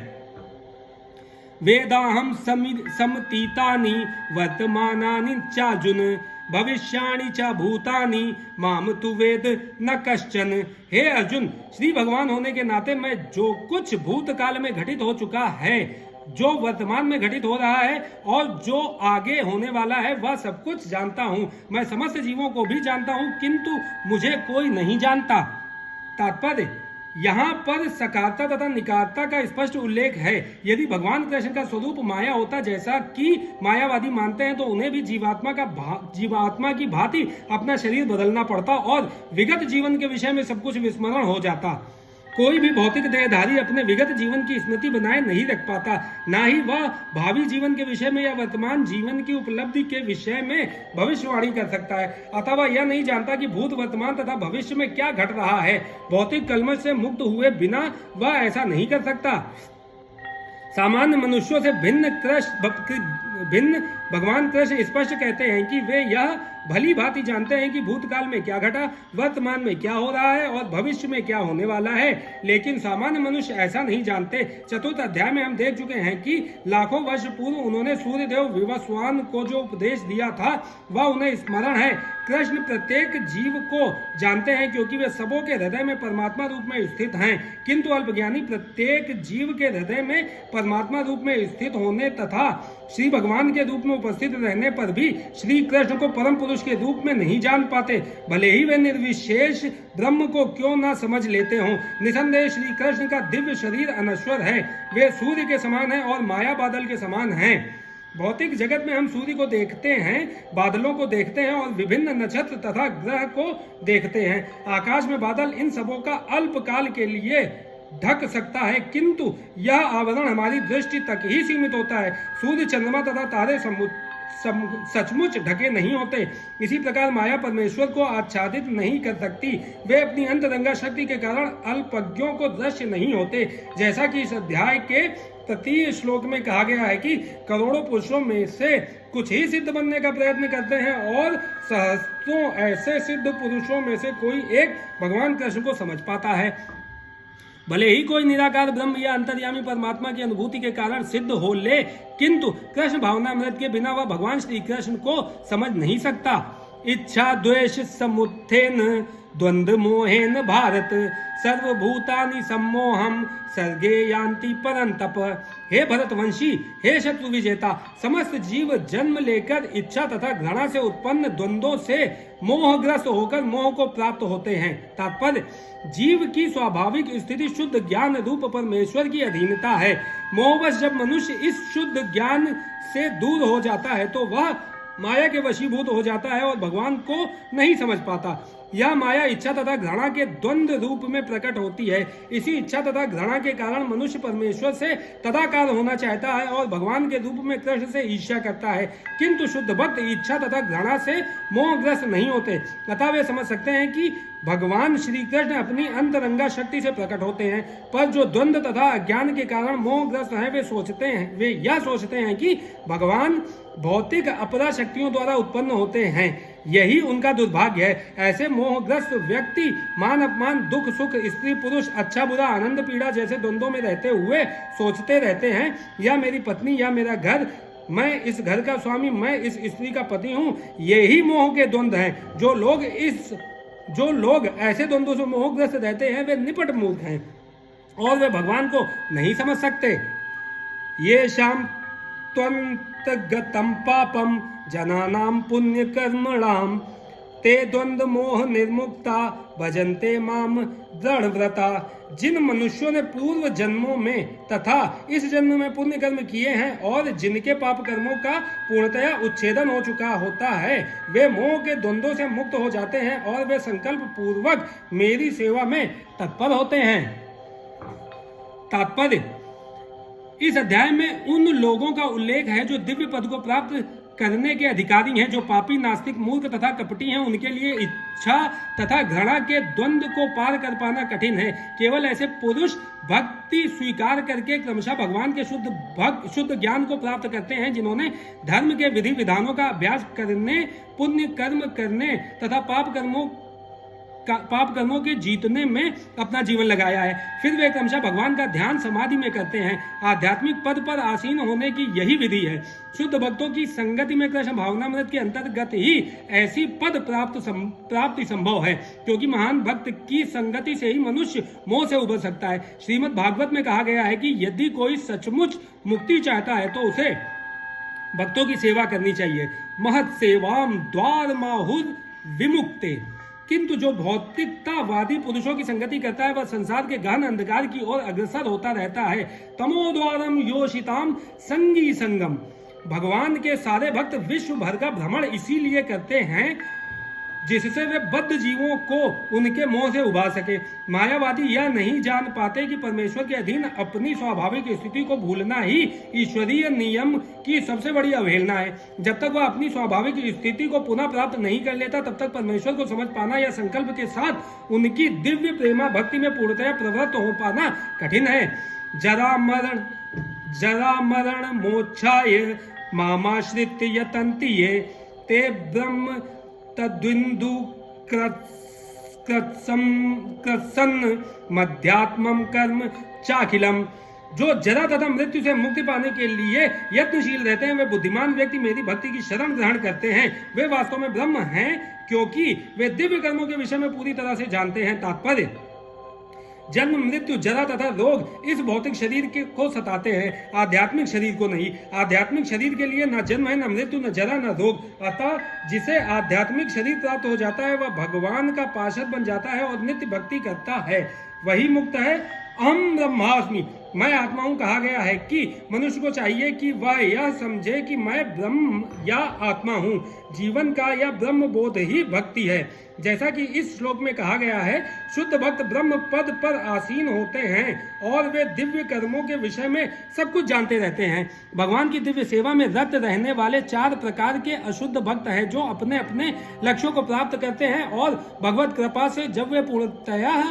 वेदाहम समतीतानि वर्तमानानि चार्जुन, भविष्याणि च भूतानि माम तु वेद न कश्चन। हे अर्जुन, श्री भगवान होने के नाते मैं जो कुछ भूतकाल में घटित हो चुका है, जो वर्तमान में घटित हो रहा है और जो आगे होने वाला है, वह सब कुछ जानता हूँ। मैं समस्त जीवों को भी जानता हूँ, किंतु मुझे कोई नहीं जानता। तात्पर्य, यहाँ पर सकारता तथा निकारता का स्पष्ट उल्लेख है। यदि भगवान कृष्ण का स्वरूप माया होता, जैसा कि मायावादी मानते हैं, तो उन्हें भी जीवात्मा की भांति अपना शरीर बदलना पड़ता और विगत जीवन के विषय में सब कुछ विस्मरण हो जाता। कोई भी भौतिक देहधारी अपने विगत जीवन की स्मृति बनाए नहीं रख पाता, ना ही वह भावी जीवन के विषय में या वर्तमान जीवन की उपलब्धि के विषय में भविष्यवाणी कर सकता है। अतः वह यह नहीं जानता कि भूत, वर्तमान तथा भविष्य में क्या घट रहा है। भौतिक कलमश से मुक्त हुए बिना वह ऐसा नहीं कर सकता। सामान्य मनुष्यों से भिन्न भगवान कृष्ण स्पष्ट कहते हैं कि वे यह भली भांति जानते हैं कि भूतकाल में क्या घटा, वर्तमान में क्या हो रहा है और भविष्य में क्या होने वाला है, लेकिन सामान्य मनुष्य ऐसा नहीं जानते। चतुर्थ अध्याय में हम देख चुके हैं कि लाखों वर्ष पूर्व उन्होंने सूर्यदेव विवस्वान को जो उपदेश दिया था, वह उन्हें स्मरण है। कृष्ण प्रत्येक जीव को जानते हैं, क्योंकि वे सबों के हृदय में परमात्मा रूप में स्थित हैं, किंतु अल्पज्ञानी प्रत्येक जीव के हृदय में परमात्मा रूप में स्थित होने तथा श्री भगवान के रूप में उपस्थित रहने पर भी श्री कृष्ण को परम पुरुष के रूप में नहीं जान पाते, भले ही वे निर्विशेष ब्रह्म को क्यों ना समझ लेते हों। निसंदेह श्री कृष्ण का दिव्य शरीर अनश्वर है, वे सूर्य के समान हैं और माया बादल के समान हैं। भौतिक जगत में हम सूर्य को देखते हैं, बादलों को देखते हैं और विभिन्न नक्षत्र तथा ग्रह को देखते हैं। आकाश में बादल इन सबों का अल्पकाल के लिए ढक सकता है, किंतु यह आवरण हमारी दृष्टि तक ही सीमित होता है। सूर्य, चंद्रमा तथा तारे सचमुच ढके नहीं होते। इसी प्रकार माया परमेश्वर को आच्छादित नहीं कर सकती। वे अपनी अंतरंगा शक्ति के कारण अल्पज्ञों को दृश्य नहीं होते। जैसा कि इस अध्याय के तृतीय श्लोक में कहा गया है कि करोड़ों पुरुषों में से कुछ ही सिद्ध बनने का प्रयत्न करते हैं और सहस्त्रों ऐसे सिद्ध पुरुषों में से कोई एक भगवान कृष्ण को समझ पाता है। भले ही कोई निराकार ब्रह्म या अंतर्यामी परमात्मा की अनुभूति के कारण सिद्ध हो ले, किंतु कृष्ण भावनामृत के बिना वह भगवान श्री कृष्ण को समझ नहीं सकता। इच्छा द्वेष समुत्थेन द्वंद्व मोहेन भारत, सर्वभूतानि सम्मोहम सर्गे यान्ति परंतप। हे भरतवंशी, हे शत्रु विजेता, समस्त जीव जन्म लेकर इच्छा तथा घृणा से उत्पन्न द्वंद्वों से मोहग्रस्त होकर मोह को प्राप्त होते हैं। तात्पर्य, जीव की स्वाभाविक स्थिति शुद्ध ज्ञान रूप परमेश्वर की अधीनता है। मोहवश जब मनुष्य इस शुद्ध ज्ञान से दूर हो जाता है, तो वह माया के वशीभूत हो जाता है और भगवान को नहीं समझ पाता। यह माया इच्छा तथा घृणा के द्वंद्व रूप में प्रकट होती है। इसी इच्छा तथा घृणा के कारण मनुष्य परमेश्वर से तदाकार होना चाहता है और भगवान के रूप में कृष्ण से ईर्ष्या करता है, किंतु शुद्ध भक्त इच्छा तथा घृणा से मोहग्रस्त नहीं होते। अतः वे समझ सकते हैं कि भगवान श्री कृष्ण अपनी अंतरंगा शक्ति से प्रकट होते हैं, पर जो द्वंद्व तथा अज्ञान के कारण मोहग्रस्त हैं वे यह सोचते हैं कि भगवान भौतिक अपरा शक्तियों द्वारा उत्पन्न होते हैं। यही उनका दुर्भाग्य है। ऐसे मोहग्रस्त व्यक्ति मान अपमान, दुख सुख, स्त्री पुरुष, अच्छा बुरा, आनंद पीड़ा जैसे द्वंद्वों में रहते हुए सोचते रहते हैं, या मेरी पत्नी या मेरा घर, मैं इस घर का स्वामी, मैं इस स्त्री का पति हूँ। यही मोह के द्वंद्व हैं। जो लोग ऐसे द्वंद्वों से मोहग्रस्त रहते हैं वे निपट मूर्ख हैं और वे भगवान को नहीं समझ सकते। ये शाम त्वन्तगतं पापम जनानां पुण्य कर्मणाम ते द्वंद्व मोह निर्मुक्ता भजन्ते माम दृढ़व्रता। जिन मनुष्यों ने पूर्व जन्मों में तथा इस जन्म में पुण्य कर्म किए हैं और जिनके पाप कर्मों का पूर्णतया उच्छेदन हो चुका होता है, वे मोह के द्वंद्वों से मुक्त हो जाते हैं और वे संकल्प पूर्वक मेरी सेवा में तत्पर होते हैं। तात्पर्य: इस अध्याय में उन लोगों का उल्लेख है जो दिव्य पद को प्राप्त करने के अधिकारी हैं। जो पापी, नास्तिक, मूर्ख तथा कपटी हैं, उनके लिए इच्छा तथा घृणा के द्वंद्व को पार कर पाना कठिन है। केवल ऐसे पुरुष भक्ति स्वीकार करके क्रमशः भगवान के शुद्ध ज्ञान को प्राप्त करते हैं, जिन्होंने धर्म के विधि विधानों का अभ्यास करने, पुण्य कर्म करने तथा पाप कर्मों के जीतने में अपना जीवन लगाया है। फिर वे क्रमशः भगवान का ध्यान समाधि में करते हैं। आध्यात्मिक पद पर आसीन होने की यही विधि है। शुद्ध भक्तों की संगति में कृष्ण भावनामृत के अंतर्गत ही ऐसी पद प्राप्ति संभव है, क्योंकि महान भक्त की संगति से ही मनुष्य मोह से उबर सकता है। श्रीमद् भागवत में कहा गया है कि यदि कोई सचमुच मुक्ति चाहता है तो उसे भक्तों की सेवा करनी चाहिए। महत् सेवाम द्वार माहुर विमुक्ते। किंतु जो भौतिकतावादी पुरुषों की संगति करता है वह संसार के गहन अंधकार की ओर अग्रसर होता रहता है। तमोद्वारम योषिताम संगी संगम। भगवान के सारे भक्त विश्व भर का भ्रमण इसीलिए करते हैं जिससे वे बद्ध जीवों को उनके मोह से उबार सके। मायावादी यह नहीं जान पाते कि परमेश्वर के अधीन अपनी स्वाभाविक स्थिति को भूलना ही ईश्वरीय नियम की सबसे बड़ी अवहेलना है। जब तक वह अपनी स्वाभाविक स्थिति को पुनः प्राप्त नहीं कर लेता, तब तक परमेश्वर को समझ पाना या संकल्प के साथ उनकी दिव्य प्रेमा भक्ति में पूर्णतया प्रवृत्त हो पाना कठिन है। जरा मरण मोक्षाय मामाश्रित्य यतन्ति ये ते ब्रह्म तद्विन्दु कृत्सन्न मध्यात्मम कर्म चाखिलम। जो जरा तथा मृत्यु से मुक्ति पाने के लिए यत्नशील रहते हैं, वे बुद्धिमान व्यक्ति मेरी भक्ति की शरण ग्रहण करते हैं। वे वास्तव में ब्रह्म हैं, क्योंकि वे दिव्य कर्मों के विषय में पूरी तरह से जानते हैं। तात्पर्य: जन्म, मृत्यु, जरा तथा रोग इस भौतिक शरीर को सताते हैं, आध्यात्मिक शरीर को नहीं। आध्यात्मिक शरीर के लिए न जन्म है, न मृत्यु, न जरा, न रोग। अतः जिसे आध्यात्मिक शरीर प्राप्त हो जाता है वह भगवान का पार्षद बन जाता है और नित्य भक्ति करता है। वही मुक्त है। अहम ब्रह्मास्मि, मैं आत्मा हूं कहा गया है कि मनुष्य को चाहिए कि वह यह समझे कि मैं ब्रह्म या आत्मा हूं। जीवन का यह ब्रह्म बोध ही भक्ति है। जैसा कि इस श्लोक में कहा गया है, शुद्ध भक्त ब्रह्म पद पर आसीन होते हैं और वे दिव्य कर्मों के विषय में सब कुछ जानते रहते हैं। भगवान की दिव्य सेवा में रत रहने वाले 4 प्रकार के अशुद्ध भक्त हैं, जो अपने अपने लक्ष्यों को प्राप्त करते हैं और भगवत कृपा से जब वे पूर्णतया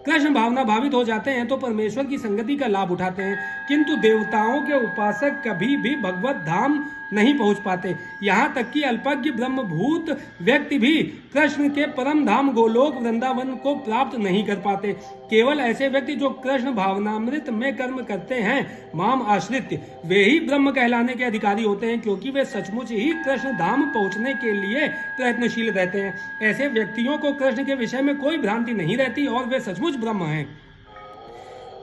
कृष्ण भावना भावित हो जाते हैं तो परमेश्वर की संगति का लाभ उठाते हैं। किंतु देवताओं के उपासक कभी भी भगवत धाम नहीं पहुंच पाते। यहाँ तक कि अल्पज्ञ ब्रह्मभूत व्यक्ति भी कृष्ण के परम धाम गोलोक वृंदावन को प्राप्त नहीं कर पाते। केवल ऐसे व्यक्ति जो कृष्ण भावनामृत में कर्म करते हैं, माम आश्रित्य, वे ही ब्रह्म कहलाने के अधिकारी होते हैं, क्योंकि वे सचमुच ही कृष्ण धाम पहुंचने के लिए प्रयत्नशील रहते हैं। ऐसे व्यक्तियों को कृष्ण के विषय में कोई भ्रांति नहीं रहती और वे सचमुच ब्रह्म हैं।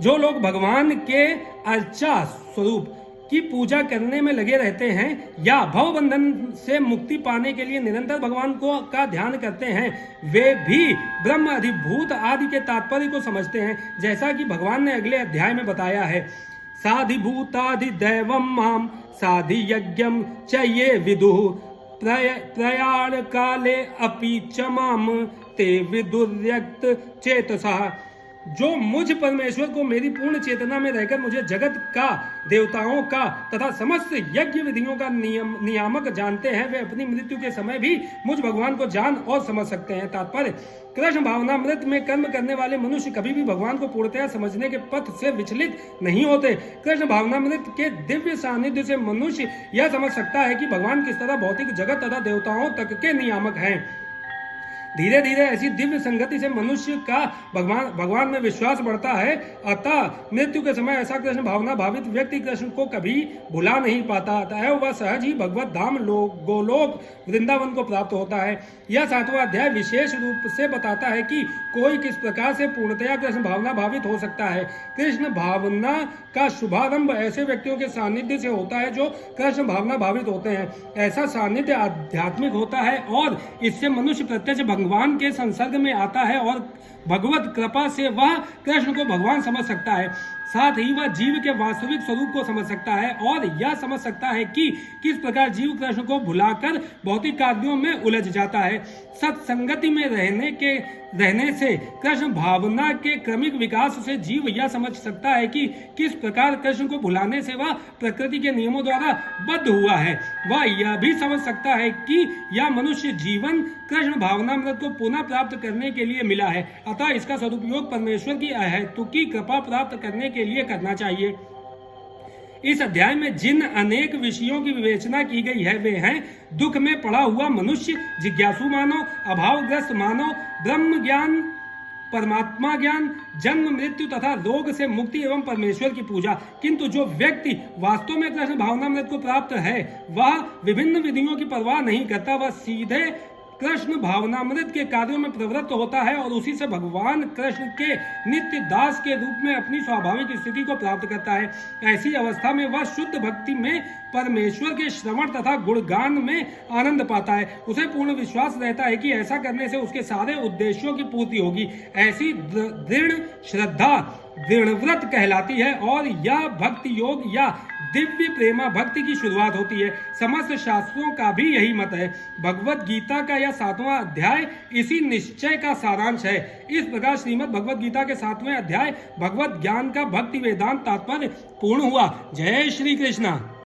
जो लोग भगवान के अर्चा स्वरूप की पूजा करने में लगे रहते हैं या भव बंधन से मुक्ति पाने के लिए निरंतर भगवान का ध्यान करते हैं, वे भी ब्रह्म अधिभूत आदि के तात्पर्य को समझते हैं। जैसा कि भगवान ने अगले अध्याय में बताया है, साधिभूतादि दैवम माम साधि यज्ञम च ये विदुः प्रयाण काले अपि च माम ते विदुर्यक्त चेतसा। जो मुझ परमेश्वर को मेरी पूर्ण चेतना में रहकर मुझे जगत का, देवताओं का तथा समस्त यज्ञ विधियों का नियामक जानते हैं, वे अपनी मृत्यु के समय भी मुझ भगवान को जान और समझ सकते हैं। तात्पर्य, कृष्ण भावनामृत में कर्म करने वाले मनुष्य कभी भी भगवान को पूर्णतया समझने के पथ से विचलित नहीं होते। कृष्ण भावनामृत के दिव्य सानिध्य से मनुष्य यह समझ सकता है कि भगवान किस तरह भौतिक जगत तथा देवताओं तक के नियामक हैं। धीरे धीरे ऐसी दिव्य संगति से मनुष्य का भगवान में विश्वास बढ़ता है। अतः मृत्यु के समय ऐसा कृष्ण भावना भावित व्यक्ति कृष्ण को कभी भुला नहीं पाता, अतः वह सहज ही भगवत धाम गोलोक वृंदावन को प्राप्त होता है। यह 7वां अध्याय विशेष रूप से बताता है कि कोई किस प्रकार से पूर्णतया कृष्ण भावना भावित हो सकता है। कृष्ण भावना का शुभारंभ ऐसे व्यक्तियों के सानिध्य से होता है जो कृष्ण भावना भावित होते हैं। ऐसा सानिध्य आध्यात्मिक होता है और इससे मनुष्य प्रत्यक्ष भगवान के संसर्ग में आता है और भगवत कृपा से वह कृष्ण को भगवान समझ सकता है। साथ ही वह जीव के वास्तविक स्वरूप को समझ सकता है और यह समझ सकता है कि किस प्रकार जीव कृष्ण को भुलाकर भौतिक कार्यों में उलझ जाता है। सत्संगति में रहने से कृष्ण भावना के क्रमिक विकास से जीव यह समझ सकता है कि किस प्रकार कृष्ण को भुलाने से वह प्रकृति के नियमों द्वारा बद्ध हुआ है। वह यह भी समझ सकता है कि यह मनुष्य जीवन कृष्ण भावनामृत को पुनः प्राप्त करने के लिए मिला है, अतः इसका सदुपयोग परमेश्वर की अहेतुकी कृपा प्राप्त करने के लिए करना चाहिए। इस अध्याय में जिन अनेक विषयों की विवेचना की गई है वे हैं दुख में पड़ा हुआ मनुष्य, जिज्ञासु मानव, अभावग्रस्त मानव, ब्रह्म ज्ञान, परमात्मा ज्ञान, जन्म मृत्यु तथा रोग से मुक्ति एवं परमेश्वर की पूजा। किंतु जो व्यक्ति वास्तव में कृष्ण भावनामृत को प्राप्त है वह विभिन्न विधियों की परवाह नहीं करता, वह सीधे कृष्ण भावनामृत के कार्यों में प्रवृत्त होता है और उसी से भगवान कृष्ण के नित्य दास के रूप में अपनी स्वाभाविक स्थिति को प्राप्त करता है। ऐसी अवस्था में वह शुद्ध भक्ति में परमेश्वर के श्रवण तथा गुणगान में आनंद पाता है। उसे पूर्ण विश्वास रहता है कि ऐसा करने से उसके सारे उद्देश्यों की पूर्ति होगी। ऐसी दृढ़ श्रद्धा दृढ़व्रत कहलाती है और यह भक्ति योग या दिव्य प्रेमा भक्ति की शुरुआत होती है। समस्त शास्त्रों का भी यही मत है। भगवत गीता का यह 7वां अध्याय इसी निश्चय का सारांश है। इस प्रकार श्रीमद् भगवत गीता के 7वें अध्याय भगवत ज्ञान का भक्ति वेदांत तात्पर्य पूर्ण हुआ। जय श्री कृष्णा।